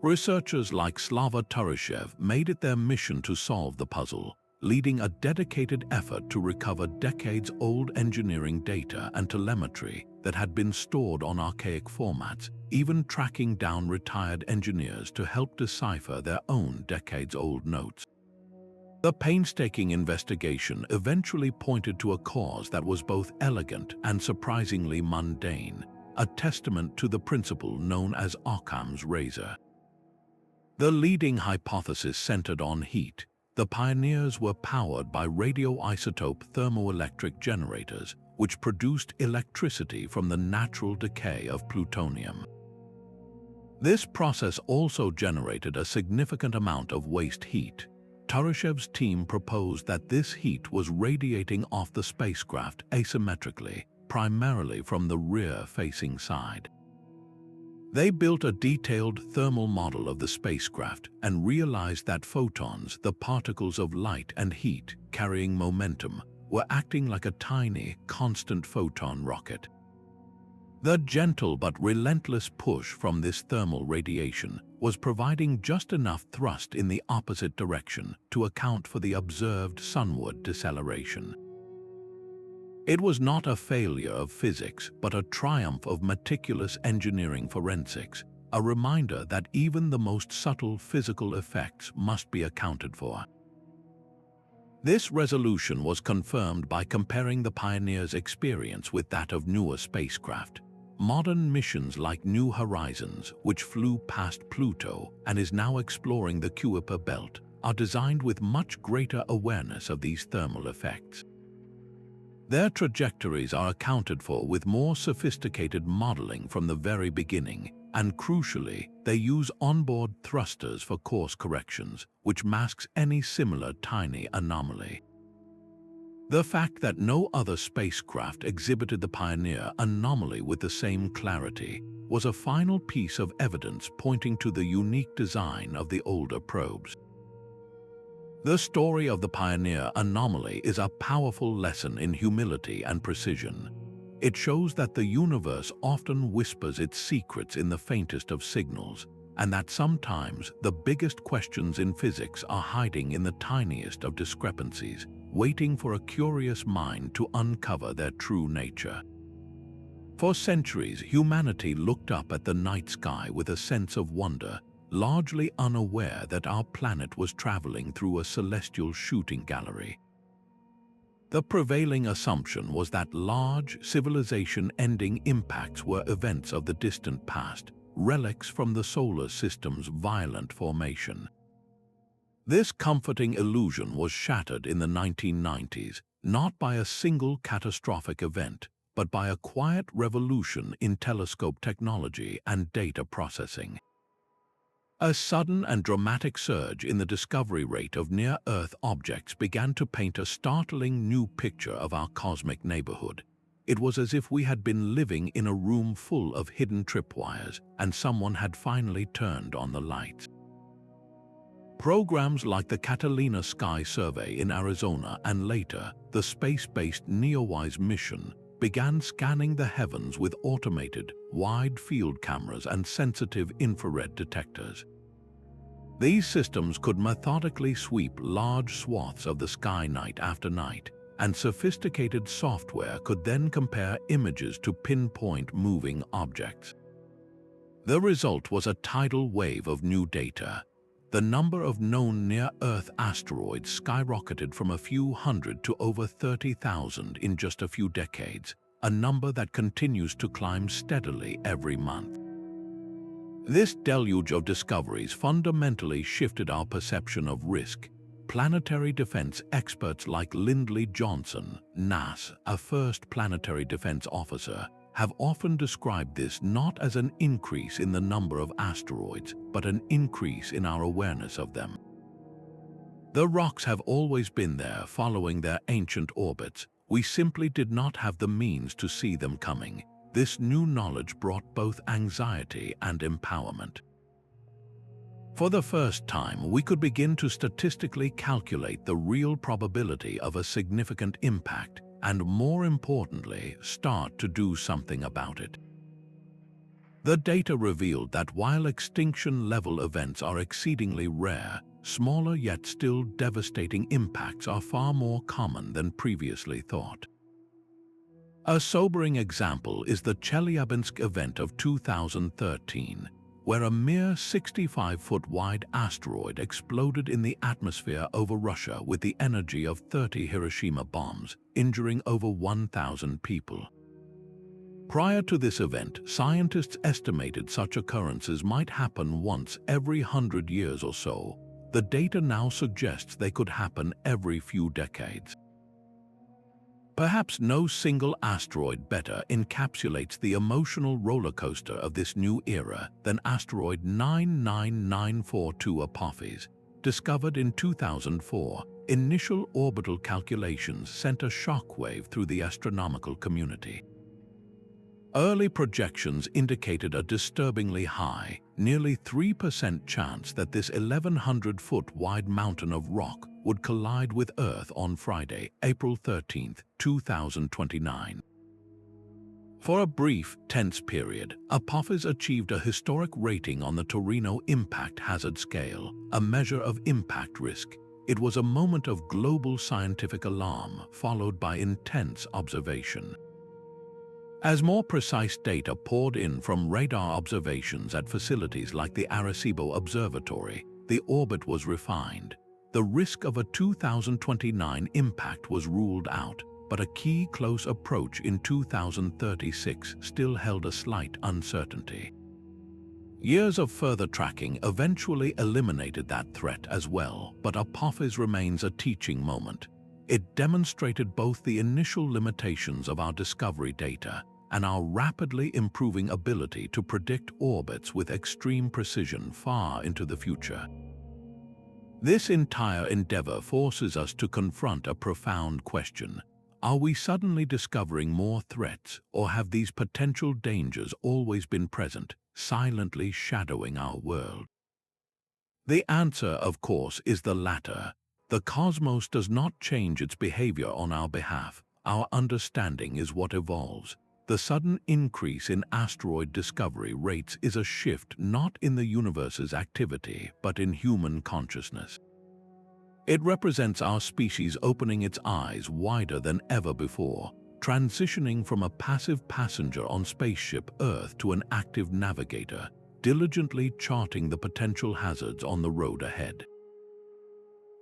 Researchers like Slava Turyshev made it their mission to solve the puzzle, leading a dedicated effort to recover decades-old engineering data and telemetry that had been stored on archaic formats, even tracking down retired engineers to help decipher their own decades-old notes. The painstaking investigation eventually pointed to a cause that was both elegant and surprisingly mundane, a testament to the principle known as Occam's razor. The leading hypothesis centered on heat. The pioneers were powered by radioisotope thermoelectric generators, which produced electricity from the natural decay of plutonium. This process also generated a significant amount of waste heat. Turyshev's team proposed that this heat was radiating off the spacecraft asymmetrically, primarily from the rear-facing side. They built a detailed thermal model of the spacecraft and realized that photons, the particles of light and heat carrying momentum, were acting like a tiny, constant photon rocket. The gentle but relentless push from this thermal radiation was providing just enough thrust in the opposite direction to account for the observed sunward deceleration. It was not a failure of physics, but a triumph of meticulous engineering forensics, a reminder that even the most subtle physical effects must be accounted for. This resolution was confirmed by comparing the Pioneer's experience with that of newer spacecraft. Modern missions like New Horizons, which flew past Pluto and is now exploring the Kuiper belt, are designed with much greater awareness of these thermal effects. Their trajectories are accounted for with more sophisticated modeling from the very beginning, and crucially, they use onboard thrusters for course corrections, which masks any similar tiny anomaly. The fact that no other spacecraft exhibited the Pioneer Anomaly with the same clarity was a final piece of evidence pointing to the unique design of the older probes. The story of the Pioneer Anomaly is a powerful lesson in humility and precision. It shows that the universe often whispers its secrets in the faintest of signals, and that sometimes the biggest questions in physics are hiding in the tiniest of discrepancies, waiting for a curious mind to uncover their true nature. For centuries, humanity looked up at the night sky with a sense of wonder, largely unaware that our planet was traveling through a celestial shooting gallery. The prevailing assumption was that large, civilization-ending impacts were events of the distant past, relics from the solar system's violent formation. This comforting illusion was shattered in the 1990s, not by a single catastrophic event, but by a quiet revolution in telescope technology and data processing. A sudden and dramatic surge in the discovery rate of near-Earth objects began to paint a startling new picture of our cosmic neighborhood. It was as if we had been living in a room full of hidden tripwires, and someone had finally turned on the lights. Programs like the Catalina Sky Survey in Arizona and later the space-based NEOWISE mission began scanning the heavens with automated, wide-field cameras and sensitive infrared detectors. These systems could methodically sweep large swaths of the sky night after night, and sophisticated software could then compare images to pinpoint moving objects. The result was a tidal wave of new data. The number of known near-Earth asteroids skyrocketed from a few hundred to over 30,000 in just a few decades, a number that continues to climb steadily every month. This deluge of discoveries fundamentally shifted our perception of risk. Planetary defense experts like Lindley Johnson, NASA, a first planetary defense officer, have often described this not as an increase in the number of asteroids, but an increase in our awareness of them. The rocks have always been there, following their ancient orbits. We simply did not have the means to see them coming. This new knowledge brought both anxiety and empowerment. For the first time, we could begin to statistically calculate the real probability of a significant impact, and more importantly, start to do something about it. The data revealed that while extinction-level events are exceedingly rare, smaller yet still devastating impacts are far more common than previously thought. A sobering example is the Chelyabinsk event of 2013, where a mere 65-foot-wide asteroid exploded in the atmosphere over Russia with the energy of 30 Hiroshima bombs, injuring over 1,000 people. Prior to this event, scientists estimated such occurrences might happen once every 100 years or so. The data now suggests they could happen every few decades. Perhaps no single asteroid better encapsulates the emotional roller coaster of this new era than asteroid 99942 Apophis. Discovered in 2004, initial orbital calculations sent a shockwave through the astronomical community. Early projections indicated a disturbingly high, nearly 3% chance that this 1,100-foot-wide mountain of rock would collide with Earth on Friday, April 13, 2029. For a brief, tense period, Apophis achieved a historic rating on the Torino Impact Hazard Scale, a measure of impact risk. It was a moment of global scientific alarm, followed by intense observation. As more precise data poured in from radar observations at facilities like the Arecibo Observatory, the orbit was refined. The risk of a 2029 impact was ruled out, but a key close approach in 2036 still held a slight uncertainty. Years of further tracking eventually eliminated that threat as well, but Apophis remains a teaching moment. It demonstrated both the initial limitations of our discovery data and our rapidly improving ability to predict orbits with extreme precision far into the future. This entire endeavor forces us to confront a profound question. Are we suddenly discovering more threats, or have these potential dangers always been present, silently shadowing our world? The answer, of course, is the latter. The cosmos does not change its behavior on our behalf. Our understanding is what evolves. The sudden increase in asteroid discovery rates is a shift not in the universe's activity, but in human consciousness. It represents our species opening its eyes wider than ever before, transitioning from a passive passenger on spaceship Earth to an active navigator, diligently charting the potential hazards on the road ahead.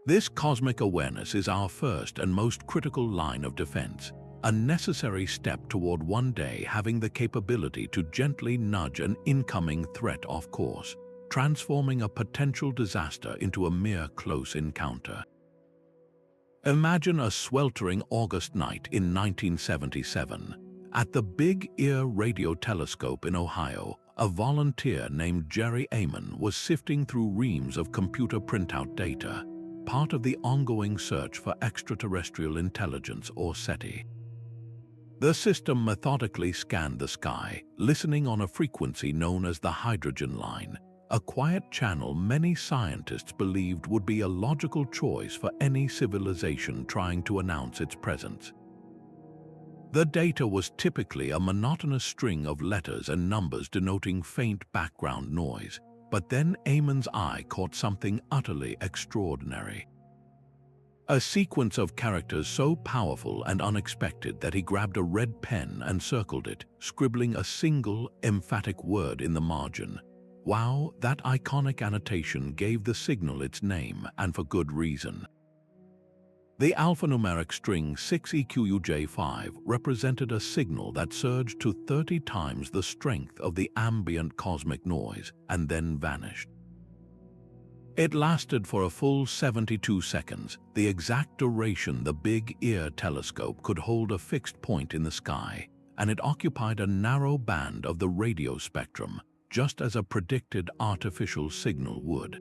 This cosmic awareness is our first and most critical line of defense, a necessary step toward one day having the capability to gently nudge an incoming threat off course, transforming a potential disaster into a mere close encounter. Imagine a sweltering August night in 1977. At the Big Ear Radio Telescope in Ohio, a volunteer named Jerry Amon was sifting through reams of computer printout data, part of the ongoing search for extraterrestrial intelligence, or SETI. The system methodically scanned the sky, listening on a frequency known as the hydrogen line, a quiet channel many scientists believed would be a logical choice for any civilization trying to announce its presence. The data was typically a monotonous string of letters and numbers denoting faint background noise, but then Amon's eye caught something utterly extraordinary. A sequence of characters so powerful and unexpected that he grabbed a red pen and circled it, scribbling a single, emphatic word in the margin. Wow, that iconic annotation gave the signal its name, and for good reason. The alphanumeric string 6EQUJ5 represented a signal that surged to 30 times the strength of the ambient cosmic noise and then vanished. It lasted for a full 72 seconds, the exact duration the Big Ear telescope could hold a fixed point in the sky, and it occupied a narrow band of the radio spectrum, just as a predicted artificial signal would.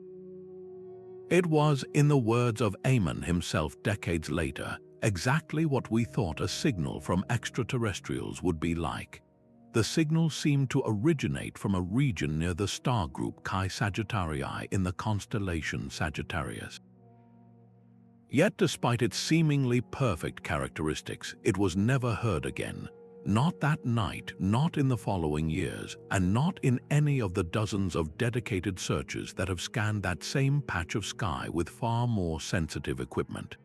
It was, in the words of Amon himself decades later, exactly what we thought a signal from extraterrestrials would be like. The signal seemed to originate from a region near the star group Chi Sagittarii in the constellation Sagittarius. Yet despite its seemingly perfect characteristics, it was never heard again. Not that night, not in the following years, and not in any of the dozens of dedicated searchers that have scanned that same patch of sky with far more sensitive equipment.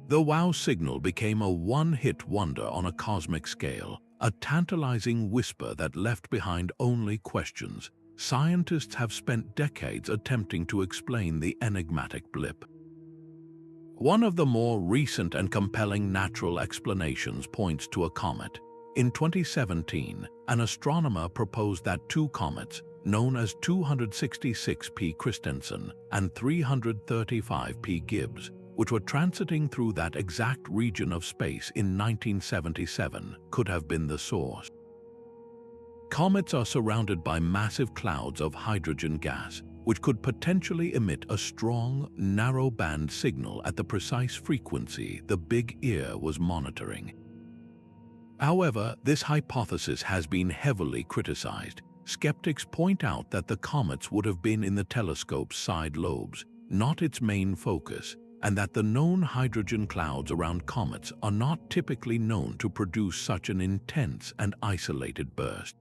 The WOW signal became a one-hit wonder on a cosmic scale, a tantalizing whisper that left behind only questions. Scientists have spent decades attempting to explain the enigmatic blip. One of the more recent and compelling natural explanations points to a comet. In 2017, an astronomer proposed that two comets, known as 266P Christensen and 335P Gibbs, which were transiting through that exact region of space in 1977, could have been the source. Comets are surrounded by massive clouds of hydrogen gas, which could potentially emit a strong, narrow-band signal at the precise frequency the Big Ear was monitoring. However, this hypothesis has been heavily criticized. Skeptics point out that the comets would have been in the telescope's side lobes, not its main focus, and that the known hydrogen clouds around comets are not typically known to produce such an intense and isolated burst.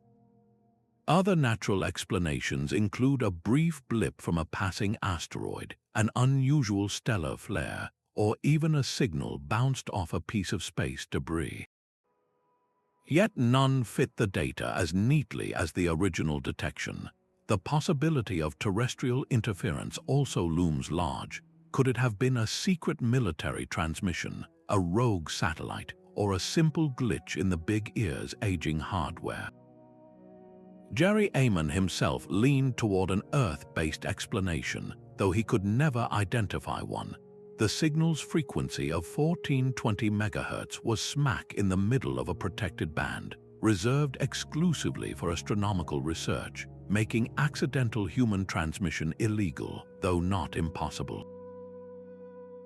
Other natural explanations include a brief blip from a passing asteroid, an unusual stellar flare, or even a signal bounced off a piece of space debris. Yet none fit the data as neatly as the original detection. The possibility of terrestrial interference also looms large. Could it have been a secret military transmission, a rogue satellite, or a simple glitch in the Big Ear's aging hardware? Jerry Amon himself leaned toward an Earth-based explanation, though he could never identify one. The signal's frequency of 1420 MHz was smack in the middle of a protected band, reserved exclusively for astronomical research, making accidental human transmission illegal, though not impossible.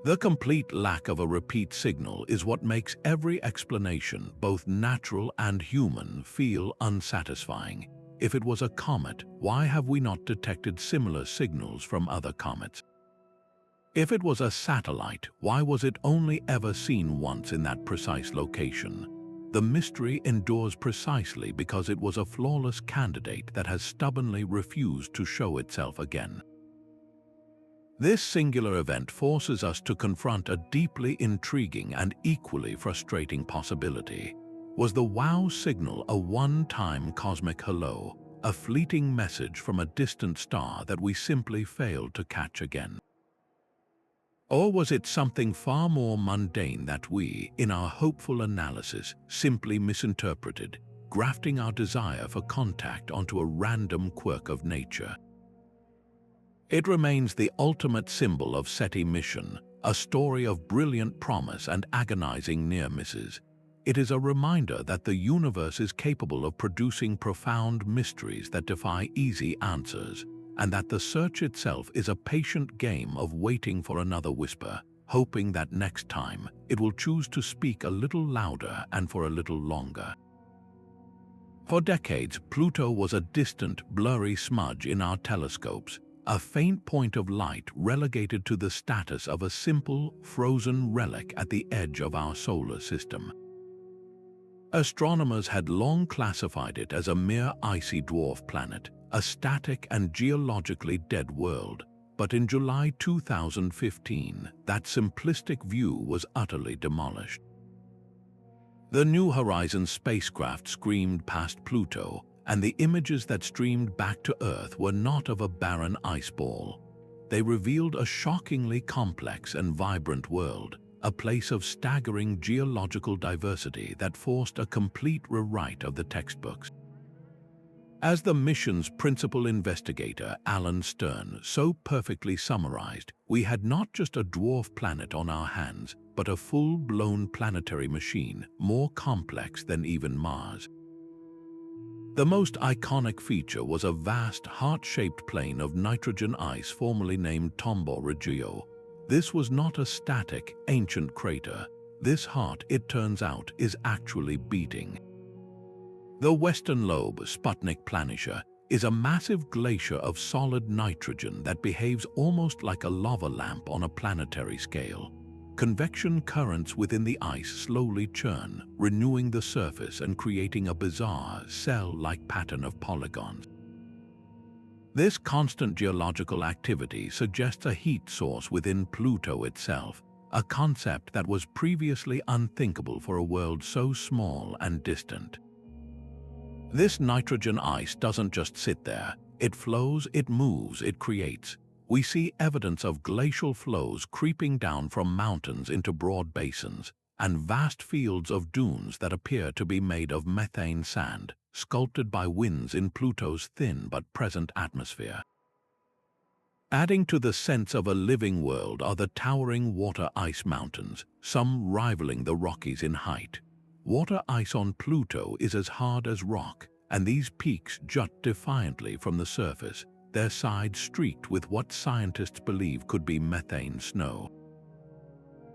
The complete lack of a repeat signal is what makes every explanation, both natural and human, feel unsatisfying. If it was a comet, why have we not detected similar signals from other comets? If it was a satellite, why was it only ever seen once in that precise location? The mystery endures precisely because it was a flawless candidate that has stubbornly refused to show itself again. This singular event forces us to confront a deeply intriguing and equally frustrating possibility. Was the WOW signal a one-time cosmic hello, a fleeting message from a distant star that we simply failed to catch again? Or was it something far more mundane that we, in our hopeful analysis, simply misinterpreted, grafting our desire for contact onto a random quirk of nature? It remains the ultimate symbol of SETI mission, a story of brilliant promise and agonizing near misses. It is a reminder that the universe is capable of producing profound mysteries that defy easy answers, and that the search itself is a patient game of waiting for another whisper, hoping that next time it will choose to speak a little louder and for a little longer. For decades, Pluto was a distant, blurry smudge in our telescopes, a faint point of light relegated to the status of a simple, frozen relic at the edge of our solar system. Astronomers had long classified it as a mere icy dwarf planet, a static and geologically dead world, but in July 2015, that simplistic view was utterly demolished. The New Horizons spacecraft screamed past Pluto, and the images that streamed back to Earth were not of a barren ice ball. They revealed a shockingly complex and vibrant world, a place of staggering geological diversity that forced a complete rewrite of the textbooks. As the mission's principal investigator, Alan Stern, so perfectly summarized, we had not just a dwarf planet on our hands, but a full-blown planetary machine, more complex than even Mars. The most iconic feature was a vast, heart-shaped plain of nitrogen ice formerly named Tombaugh Regio. This was not a static, ancient crater. This heart, it turns out, is actually beating. The western lobe, Sputnik Planitia, is a massive glacier of solid nitrogen that behaves almost like a lava lamp on a planetary scale. Convection currents within the ice slowly churn, renewing the surface and creating a bizarre, cell-like pattern of polygons. This constant geological activity suggests a heat source within Pluto itself, a concept that was previously unthinkable for a world so small and distant. This nitrogen ice doesn't just sit there. It flows, it moves, it creates. We see evidence of glacial flows creeping down from mountains into broad basins, and vast fields of dunes that appear to be made of methane sand, sculpted by winds in Pluto's thin but present atmosphere. Adding to the sense of a living world are the towering water ice mountains, some rivaling the Rockies in height. Water ice on Pluto is as hard as rock, and these peaks jut defiantly from the surface, their sides streaked with what scientists believe could be methane snow.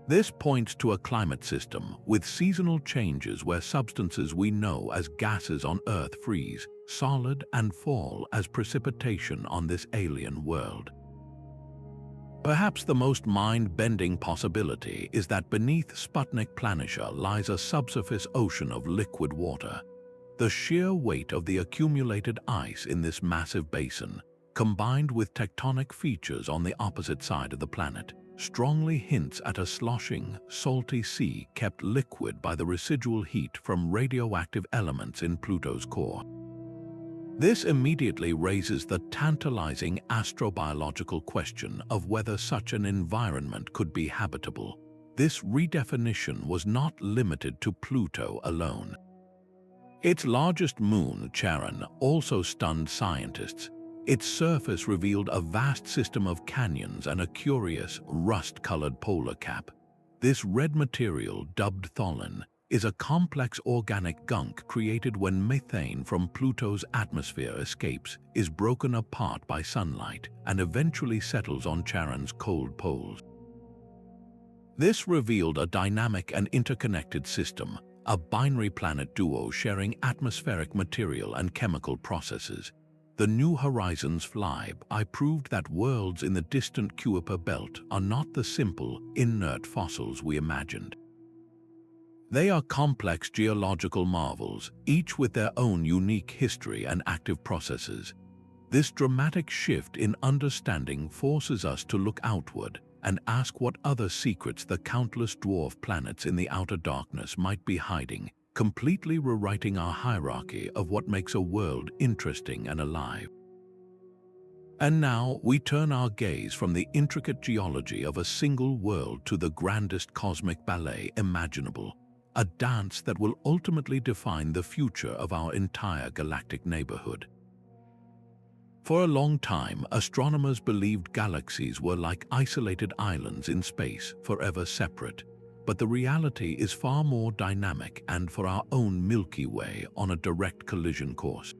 This points to a climate system with seasonal changes where substances we know as gases on Earth freeze, solid, and fall as precipitation on this alien world. Perhaps the most mind-bending possibility is that beneath Sputnik Planitia lies a subsurface ocean of liquid water. The sheer weight of the accumulated ice in this massive basin, combined with tectonic features on the opposite side of the planet, strongly hints at a sloshing, salty sea kept liquid by the residual heat from radioactive elements in Pluto's core. This immediately raises the tantalizing astrobiological question of whether such an environment could be habitable. This redefinition was not limited to Pluto alone. Its largest moon, Charon, also stunned scientists. Its surface revealed a vast system of canyons and a curious, rust-colored polar cap. This red material, dubbed tholin, is a complex organic gunk created when methane from Pluto's atmosphere escapes, is broken apart by sunlight, and eventually settles on Charon's cold poles. This revealed a dynamic and interconnected system, a binary planet duo sharing atmospheric material and chemical processes. The New Horizons flyby proved that worlds in the distant Kuiper belt are not the simple, inert fossils we imagined. They are complex geological marvels, each with their own unique history and active processes. This dramatic shift in understanding forces us to look outward and ask what other secrets the countless dwarf planets in the outer darkness might be hiding, completely rewriting our hierarchy of what makes a world interesting and alive. And now we turn our gaze from the intricate geology of a single world to the grandest cosmic ballet imaginable, a dance that will ultimately define the future of our entire galactic neighborhood. For a long time, astronomers believed galaxies were like isolated islands in space, forever separate. But the reality is far more dynamic and for our own Milky Way on a direct collision course.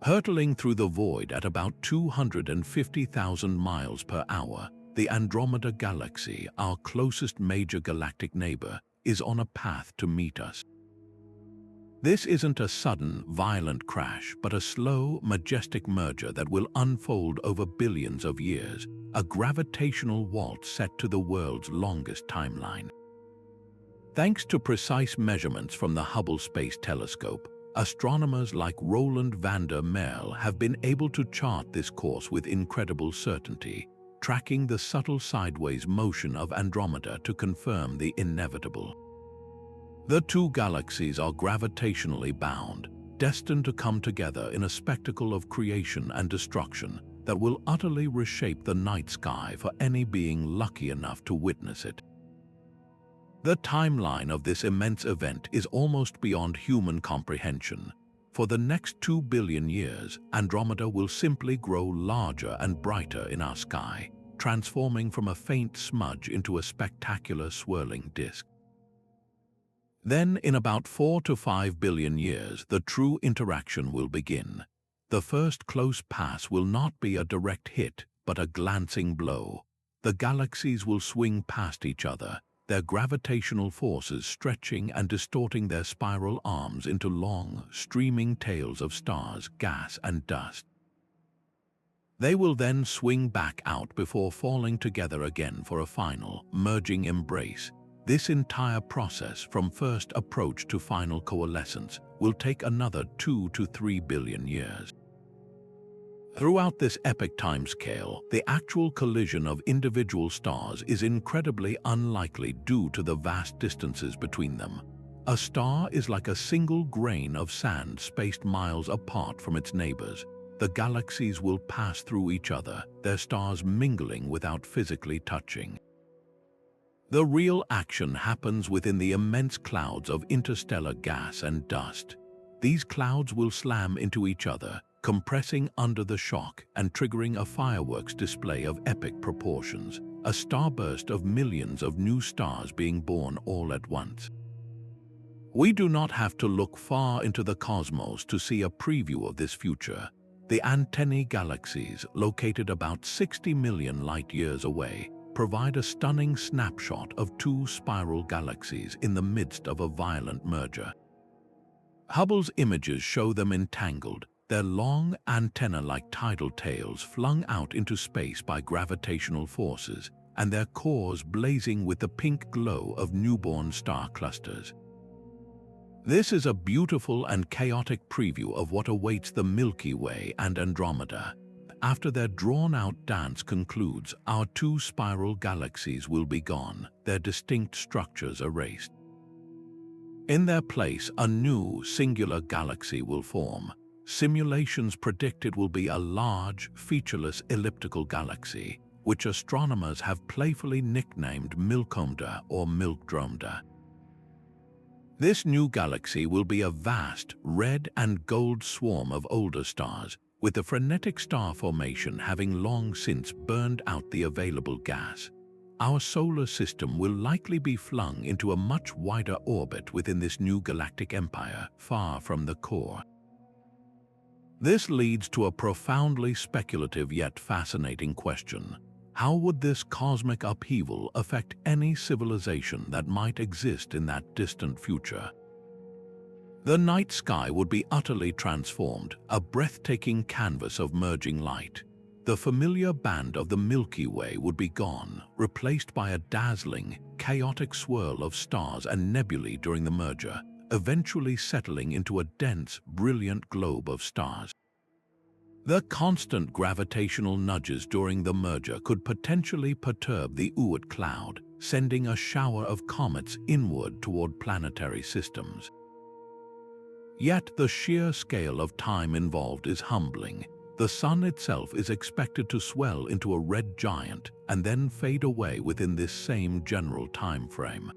Hurtling through the void at about 250,000 miles per hour, the Andromeda Galaxy, our closest major galactic neighbor, is on a path to meet us. This isn't a sudden, violent crash, but a slow, majestic merger that will unfold over billions of years, a gravitational waltz set to the world's longest timeline. Thanks to precise measurements from the Hubble Space Telescope, astronomers like Roland van der Merwe have been able to chart this course with incredible certainty, tracking the subtle sideways motion of Andromeda to confirm the inevitable. The two galaxies are gravitationally bound, destined to come together in a spectacle of creation and destruction that will utterly reshape the night sky for any being lucky enough to witness it. The timeline of this immense event is almost beyond human comprehension. For the next 2 billion years, Andromeda will simply grow larger and brighter in our sky, transforming from a faint smudge into a spectacular swirling disk. Then, in about 4 to 5 billion years, the true interaction will begin. The first close pass will not be a direct hit, but a glancing blow. The galaxies will swing past each other, their gravitational forces stretching and distorting their spiral arms into long, streaming tails of stars, gas, and dust. They will then swing back out before falling together again for a final, merging embrace. This entire process, from first approach to final coalescence, will take another 2 to 3 billion years. Throughout this epic timescale, the actual collision of individual stars is incredibly unlikely due to the vast distances between them. A star is like a single grain of sand spaced miles apart from its neighbors. The galaxies will pass through each other, their stars mingling without physically touching. The real action happens within the immense clouds of interstellar gas and dust. These clouds will slam into each other, compressing under the shock and triggering a fireworks display of epic proportions, a starburst of millions of new stars being born all at once. We do not have to look far into the cosmos to see a preview of this future. The Antennae galaxies, located about 60 million light-years away, provide a stunning snapshot of two spiral galaxies in the midst of a violent merger. Hubble's images show them entangled, their long antenna-like tidal tails flung out into space by gravitational forces, and their cores blazing with the pink glow of newborn star clusters. This is a beautiful and chaotic preview of what awaits the Milky Way and Andromeda. After their drawn-out dance concludes, our two spiral galaxies will be gone, their distinct structures erased. In their place, a new, singular galaxy will form. Simulations predict it will be a large, featureless elliptical galaxy, which astronomers have playfully nicknamed Milkomda or Milkdromda. This new galaxy will be a vast, red and gold swarm of older stars, with the frenetic star formation having long since burned out the available gas. our solar system will likely be flung into a much wider orbit within this new galactic empire, far from the core. This leads to a profoundly speculative yet fascinating question. How would this cosmic upheaval affect any civilization that might exist in that distant future? The night sky would be utterly transformed, a breathtaking canvas of merging light. The familiar band of the Milky Way would be gone, replaced by a dazzling, chaotic swirl of stars and nebulae during the merger, eventually settling into a dense, brilliant globe of stars. The constant gravitational nudges during the merger could potentially perturb the Oort cloud, sending a shower of comets inward toward planetary systems. Yet the sheer scale of time involved is humbling. The Sun itself is expected to swell into a red giant and then fade away within this same general time frame.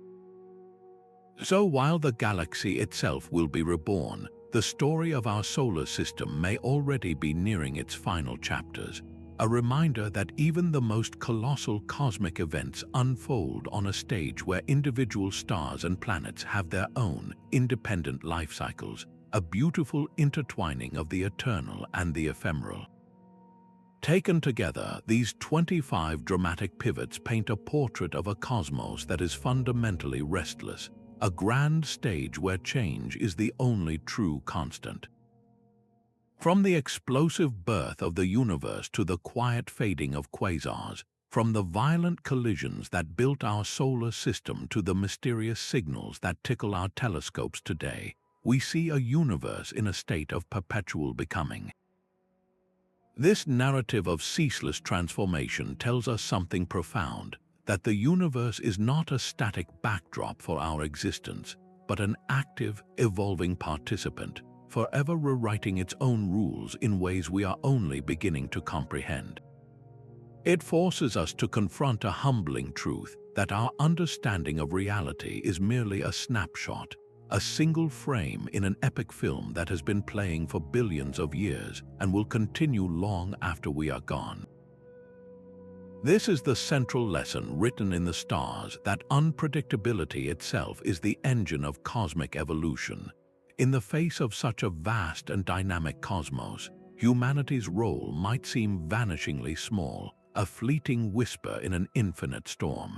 So while the galaxy itself will be reborn, the story of our solar system may already be nearing its final chapters, a reminder that even the most colossal cosmic events unfold on a stage where individual stars and planets have their own independent life cycles, a beautiful intertwining of the eternal and the ephemeral. Taken together, these 25 dramatic pivots paint a portrait of a cosmos that is fundamentally restless, a grand stage where change is the only true constant. From the explosive birth of the universe to the quiet fading of quasars, from the violent collisions that built our solar system to the mysterious signals that tickle our telescopes today, we see a universe in a state of perpetual becoming. This narrative of ceaseless transformation tells us something profound, that the universe is not a static backdrop for our existence, but an active, evolving participant, forever rewriting its own rules in ways we are only beginning to comprehend. It forces us to confront a humbling truth that our understanding of reality is merely a snapshot, a single frame in an epic film that has been playing for billions of years and will continue long after we are gone. This is the central lesson written in the stars, that unpredictability itself is the engine of cosmic evolution. In the face of such a vast and dynamic cosmos, humanity's role might seem vanishingly small, a fleeting whisper in an infinite storm.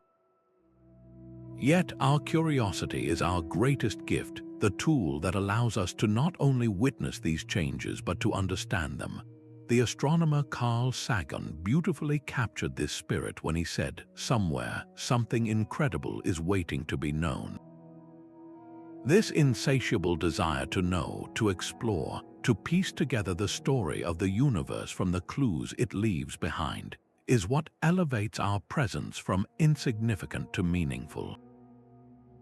Yet our curiosity is our greatest gift, the tool that allows us to not only witness these changes but to understand them. The astronomer Carl Sagan beautifully captured this spirit when he said, "Somewhere, something incredible is waiting to be known." This insatiable desire to know, to explore, to piece together the story of the universe from the clues it leaves behind, is what elevates our presence from insignificant to meaningful.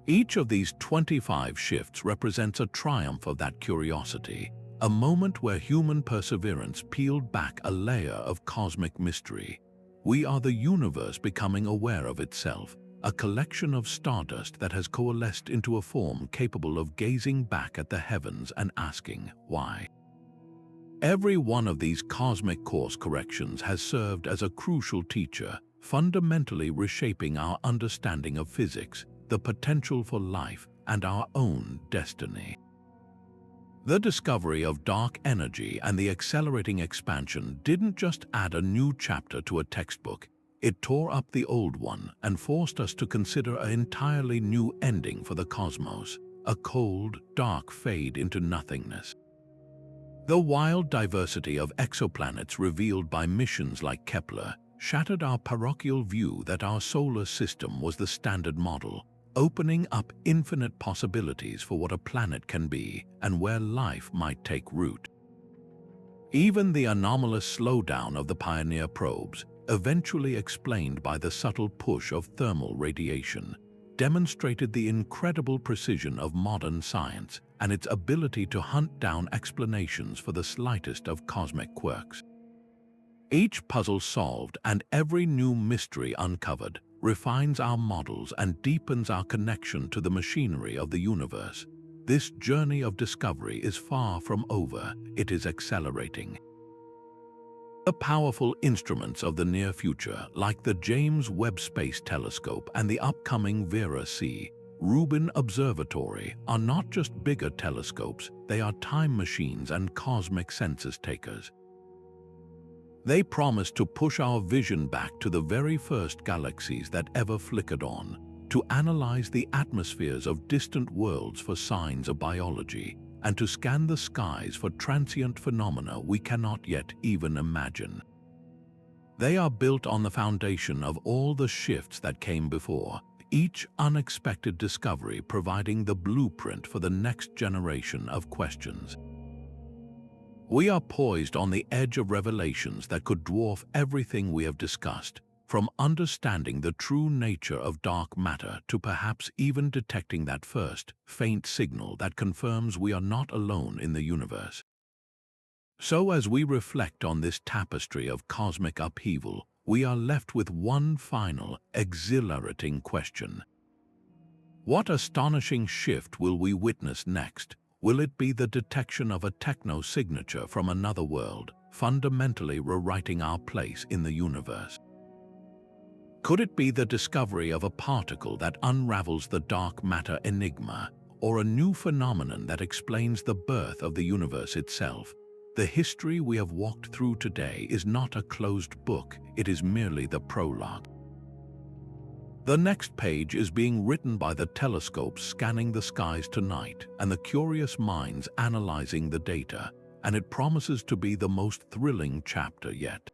Each of these 25 shifts represents a triumph of that curiosity, a moment where human perseverance peeled back a layer of cosmic mystery. We are the universe becoming aware of itself, a collection of stardust that has coalesced into a form capable of gazing back at the heavens and asking, why? Every one of these cosmic course corrections has served as a crucial teacher, fundamentally reshaping our understanding of physics, the potential for life, and our own destiny. The discovery of dark energy and the accelerating expansion didn't just add a new chapter to a textbook, it tore up the old one and forced us to consider an entirely new ending for the cosmos, a cold, dark fade into nothingness. The wild diversity of exoplanets revealed by missions like Kepler shattered our parochial view that our solar system was the standard model, opening up infinite possibilities for what a planet can be and where life might take root. Even the anomalous slowdown of the Pioneer probes, eventually explained by the subtle push of thermal radiation, demonstrated the incredible precision of modern science and its ability to hunt down explanations for the slightest of cosmic quirks. Each puzzle solved and every new mystery uncovered refines our models and deepens our connection to the machinery of the universe. This journey of discovery is far from over, it is accelerating. The powerful instruments of the near future, like the James Webb Space Telescope and the upcoming Vera C. Rubin Observatory, are not just bigger telescopes, they are time machines and cosmic census takers. They promise to push our vision back to the very first galaxies that ever flickered on, to analyze the atmospheres of distant worlds for signs of biology, and to scan the skies for transient phenomena we cannot yet even imagine. They are built on the foundation of all the shifts that came before, each unexpected discovery providing the blueprint for the next generation of questions. We are poised on the edge of revelations that could dwarf everything we have discussed, from understanding the true nature of dark matter to perhaps even detecting that first, faint signal that confirms we are not alone in the universe. So as we reflect on this tapestry of cosmic upheaval, we are left with one final, exhilarating question. What astonishing shift will we witness next? Will it be the detection of a techno-signature from another world, fundamentally rewriting our place in the universe? Could it be the discovery of a particle that unravels the dark matter enigma, or a new phenomenon that explains the birth of the universe itself? The history we have walked through today is not a closed book, it is merely the prologue. The next page is being written by the telescopes scanning the skies tonight and the curious minds analyzing the data, and it promises to be the most thrilling chapter yet.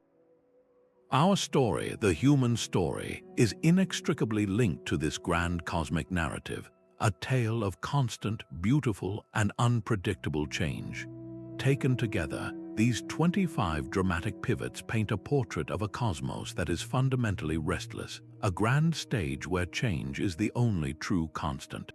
Our story, the human story, is inextricably linked to this grand cosmic narrative, a tale of constant, beautiful, and unpredictable change. Taken together, these 25 dramatic pivots paint a portrait of a cosmos that is fundamentally restless, a grand stage where change is the only true constant.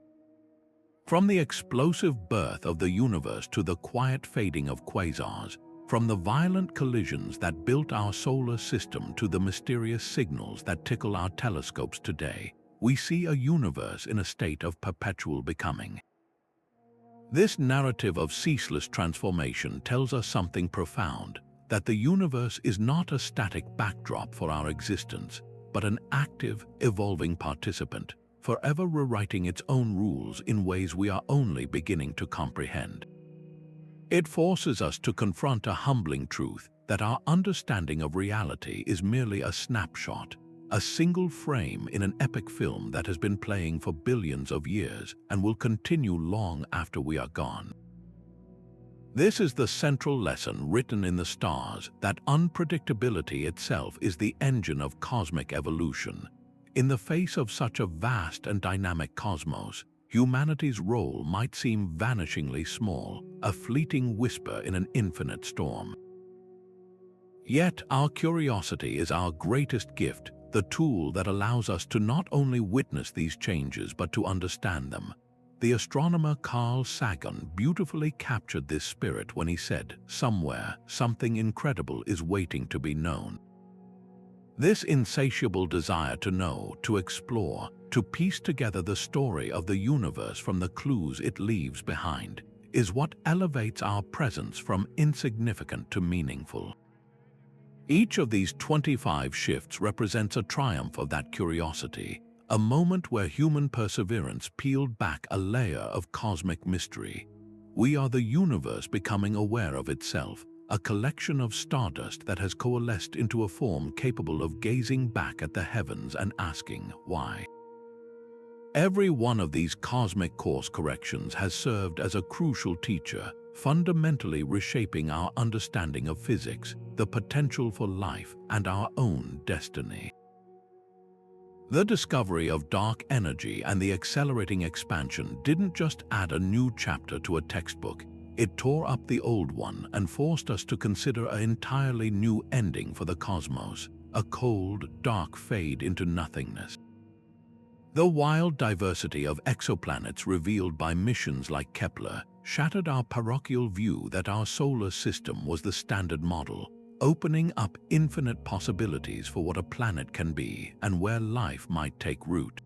From the explosive birth of the universe to the quiet fading of quasars, from the violent collisions that built our solar system to the mysterious signals that tickle our telescopes today, we see a universe in a state of perpetual becoming. This narrative of ceaseless transformation tells us something profound, that the universe is not a static backdrop for our existence, but an active, evolving participant, forever rewriting its own rules in ways we are only beginning to comprehend. It forces us to confront a humbling truth that our understanding of reality is merely a snapshot, a single frame in an epic film that has been playing for billions of years and will continue long after we are gone. This is the central lesson written in the stars, that unpredictability itself is the engine of cosmic evolution. In the face of such a vast and dynamic cosmos, humanity's role might seem vanishingly small, a fleeting whisper in an infinite storm. Yet our curiosity is our greatest gift, the tool that allows us to not only witness these changes but to understand them. The astronomer Carl Sagan beautifully captured this spirit when he said, "Somewhere, something incredible is waiting to be known." This insatiable desire to know, to explore, to piece together the story of the universe from the clues it leaves behind, is what elevates our presence from insignificant to meaningful. Each of these 25 shifts represents a triumph of that curiosity, a moment where human perseverance peeled back a layer of cosmic mystery. We are the universe becoming aware of itself, a collection of stardust that has coalesced into a form capable of gazing back at the heavens and asking, why? Every one of these cosmic course corrections has served as a crucial teacher, fundamentally reshaping our understanding of physics, the potential for life, and our own destiny. The discovery of dark energy and the accelerating expansion didn't just add a new chapter to a textbook, it tore up the old one and forced us to consider an entirely new ending for the cosmos, a cold, dark fade into nothingness. The wild diversity of exoplanets revealed by missions like Kepler shattered our parochial view that our solar system was the standard model, opening up infinite possibilities for what a planet can be and where life might take root.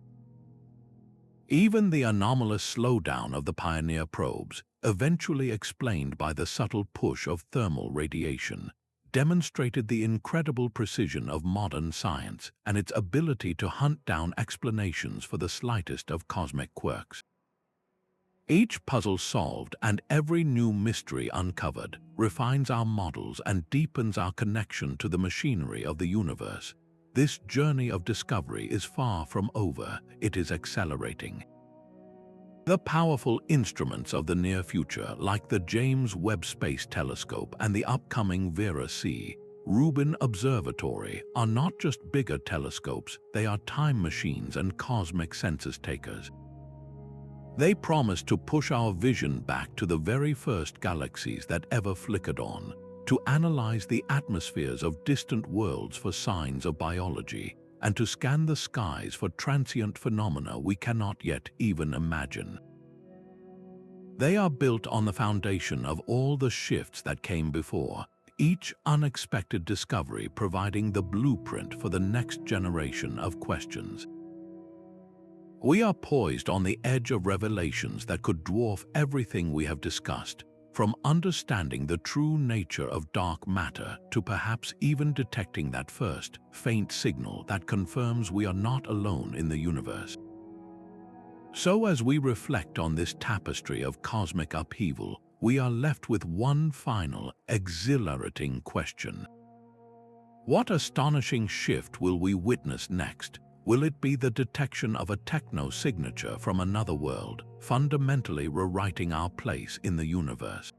Even the anomalous slowdown of the Pioneer probes, eventually explained by the subtle push of thermal radiation, demonstrated the incredible precision of modern science and its ability to hunt down explanations for the slightest of cosmic quirks. Each puzzle solved and every new mystery uncovered refines our models and deepens our connection to the machinery of the universe. This journey of discovery is far from over, it is accelerating. The powerful instruments of the near future, like the James Webb Space Telescope and the upcoming Vera-C Rubin Observatory, are not just bigger telescopes, they are time machines and cosmic census takers. They promise to push our vision back to the very first galaxies that ever flickered on, to analyze the atmospheres of distant worlds for signs of biology, and to scan the skies for transient phenomena we cannot yet even imagine. They are built on the foundation of all the shifts that came before, each unexpected discovery providing the blueprint for the next generation of questions. We are poised on the edge of revelations that could dwarf everything we have discussed, from understanding the true nature of dark matter to perhaps even detecting that first, faint signal that confirms we are not alone in the universe. So as we reflect on this tapestry of cosmic upheaval, we are left with one final, exhilarating question. What astonishing shift will we witness next? Will it be the detection of a techno-signature from another world, fundamentally rewriting our place in the universe?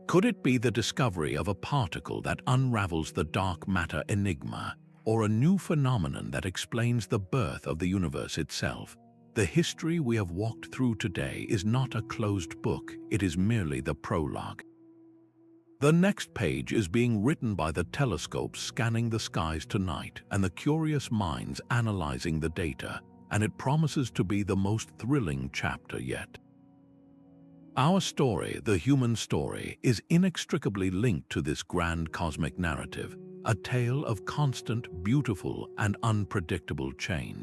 Could it be the discovery of a particle that unravels the dark matter enigma, or a new phenomenon that explains the birth of the universe itself? The history we have walked through today is not a closed book, it is merely the prologue. The next page is being written by the telescopes scanning the skies tonight and the curious minds analyzing the data, and it promises to be the most thrilling chapter yet. Our story, the human story, is inextricably linked to this grand cosmic narrative, a tale of constant, beautiful, and unpredictable change.